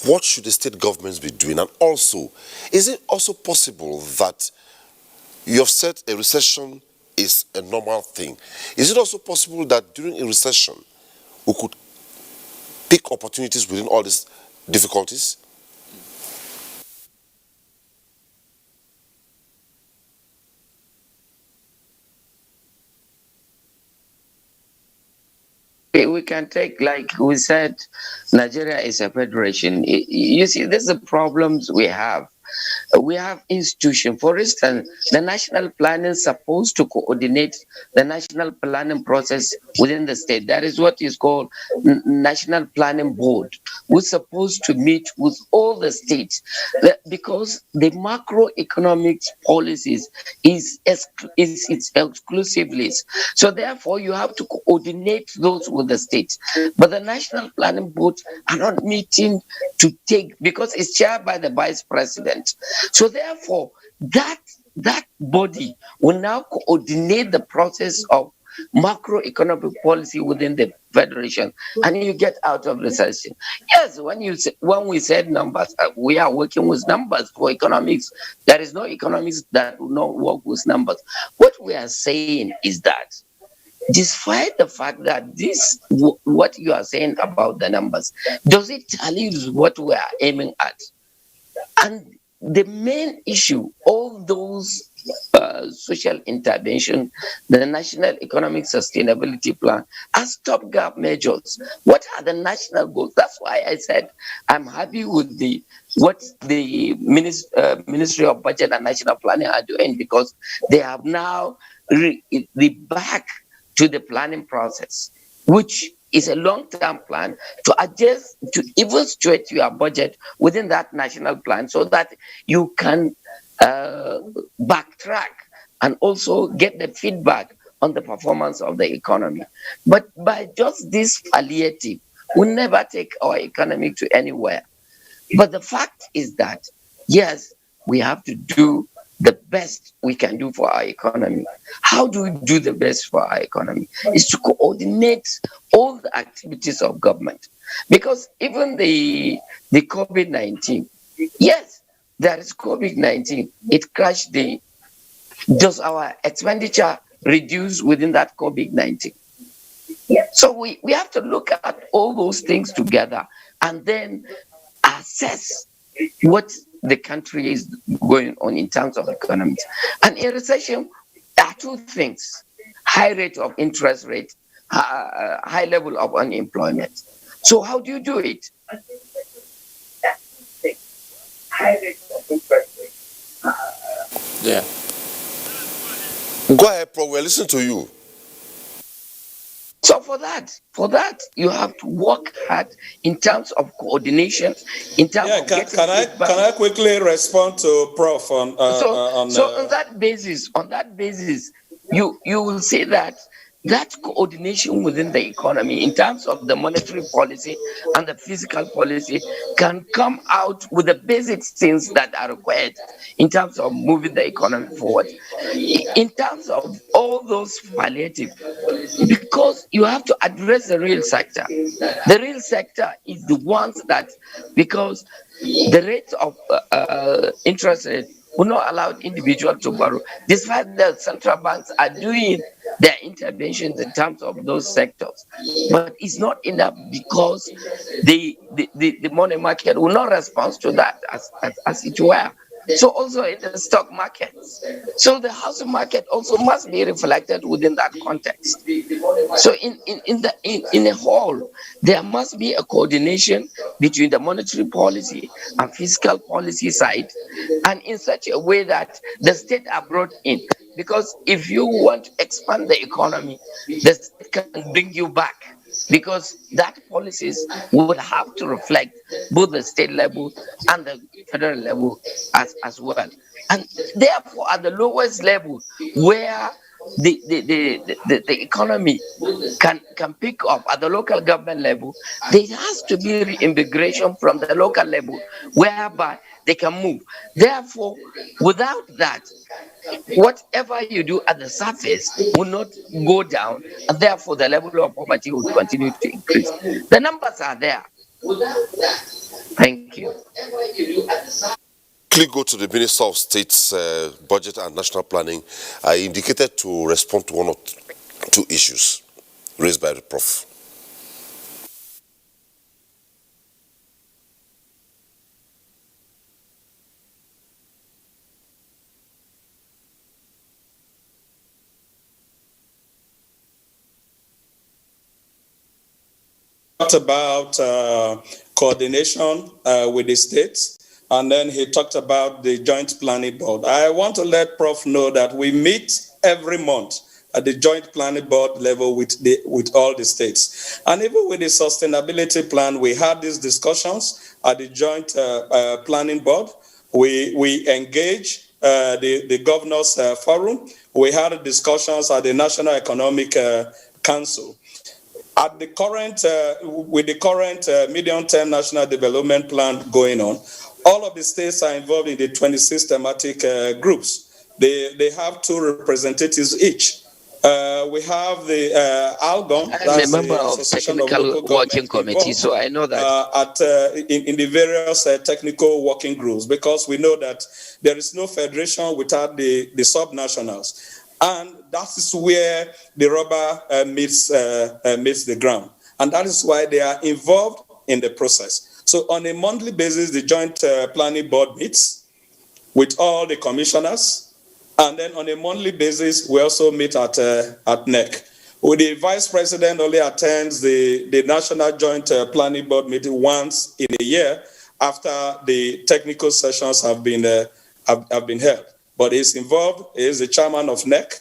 What should the state governments be doing? And also, is it also possible that you have said a recession is a normal thing? Is it also possible that during a recession, we could pick opportunities within all these difficulties? We can take, like we said, Nigeria is a federation. You see, this is the problems we have. We have institutions. For instance, the national planning is supposed to coordinate the national planning process within the state. That is what is called National Planning Board. We're supposed to meet with all the states because the macroeconomic policies is its exclusive list. So therefore, you have to coordinate those with the states. But the National Planning Board are not meeting to take, because it's chaired by the vice president. So therefore, that body will now coordinate the process of macroeconomic policy within the federation, and you get out of recession. Yes, when we said numbers, we are working with numbers for economics. There is no economics that will not work with numbers. What we are saying is that, despite the fact that what you are saying about the numbers, does it tally with what we are aiming at? And the main issue, all those social intervention, the National Economic Sustainability Plan, are stopgap measures. What are the national goals? That's why I said I'm happy with what the Ministry of Budget and National Planning are doing, because they have now back to the planning process, which is a long-term plan to adjust, to evaluate your budget within that national plan so that you can backtrack and also get the feedback on the performance of the economy. But by just this palliative, we'll never take our economy to anywhere. But the fact is that, yes, we have to do the best we can do for our economy. How do we do the best for our economy? Is to coordinate all the activities of government. Because even the COVID-19, yes, there is COVID-19. It crashed the Does our expenditure reduce within that COVID-19? So we have to look at all those things together and then assess what the country is going on in terms of economics. And in recession, there are two things: high rate of interest rate, high level of unemployment. So how do you do it? High rate of interest rate. Yeah. Go ahead, Prof. We're listening to you. So for that, you have to work hard in terms of coordination, in terms of can I quickly respond to Prof on on that basis, you will say that coordination within the economy in terms of the monetary policy and the fiscal policy can come out with the basic things that are required in terms of moving the economy forward. In terms of all those palliative, because you have to address the real sector. The real sector is the ones that, because the rate of interest rate will not allow individuals to borrow, despite the central banks are doing their interventions in terms of those sectors. But it's not enough, because the money market will not respond to that as it were. So also in the stock market. So the housing market also must be reflected within that context. So in a whole, there must be a coordination between the monetary policy and fiscal policy side, and in such a way that the state are brought in. Because if you want to expand the economy, the state can bring you back, because that policies would have to reflect both the state level and the federal level as well. And therefore, at the lowest level, where the economy can pick up at the local government level, there has to be reintegration from the local level, whereby they can move. Therefore, without that, whatever you do at the surface will not go down, and therefore the level of poverty will continue to increase. The numbers are there. Thank you. Please go to the Minister of State's Budget and National Planning. I indicated to respond to one or two issues raised by the Prof. Talked about coordination with the states, and then he talked about the Joint Planning Board. I want to let Prof know that we meet every month at the Joint Planning Board level with all the states. And even with the sustainability plan, we had these discussions at the Joint Planning Board. We engage the Governors Forum. We had discussions at the National Economic Council. At the current, with the current medium-term national development plan going on, all of the states are involved in the 26 thematic groups. They have 2 representatives each. We have the ALGOM, that's the Association of Local Working Committee, so I know that. In the various technical working groups, because we know that there is no federation without the subnationals. And that is where the rubber meets the ground. And that is why they are involved in the process. So on a monthly basis, the Joint Planning Board meets with all the commissioners. And then on a monthly basis, we also meet at NEC. With the Vice President only attends the National Joint Planning Board meeting once in a year after the technical sessions have been held. But he's involved, he's the chairman of NEC.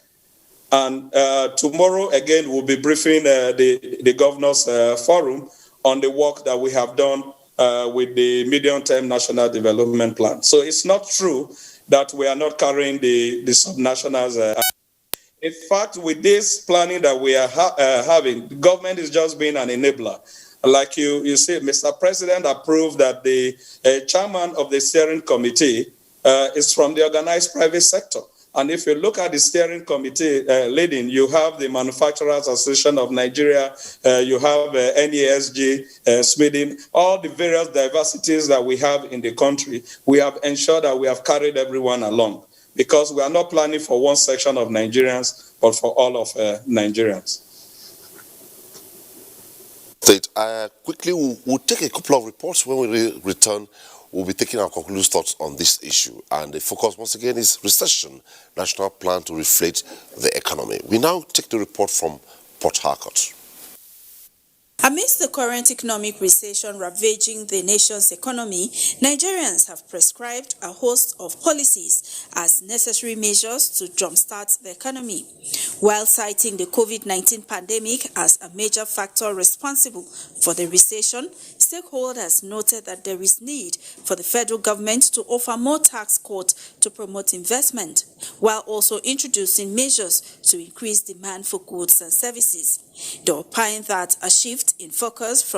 And tomorrow, again, we'll be briefing the Governors Forum on the work that we have done with the medium-term national development plan. So it's not true that we are not carrying the subnationals. In fact, with this planning that we are having, the government is just being an enabler. Like you see, Mr. President approved that the chairman of the steering committee is from the organized private sector. And if you look at the steering committee leading, you have the Manufacturers Association of Nigeria, you have NESG, Sweden, all the various diversities that we have in the country. We have ensured that we have carried everyone along. because we are not planning for one section of Nigerians, but for all of Nigerians. Quickly, we'll take a couple of reports. When we return, we'll be taking our conclusive thoughts on this issue. And the focus, once again, is recession, national plan to reflate the economy. We now take the report from Port Harcourt. Amidst the current economic recession ravaging the nation's economy, Nigerians have prescribed a host of policies as necessary measures to jumpstart the economy. While citing the COVID-19 pandemic as a major factor responsible for the recession, stakeholders noted that there is need for the federal government to offer more tax cuts to promote investment, while also introducing measures to increase demand for goods and services. They opined that a shift in focus from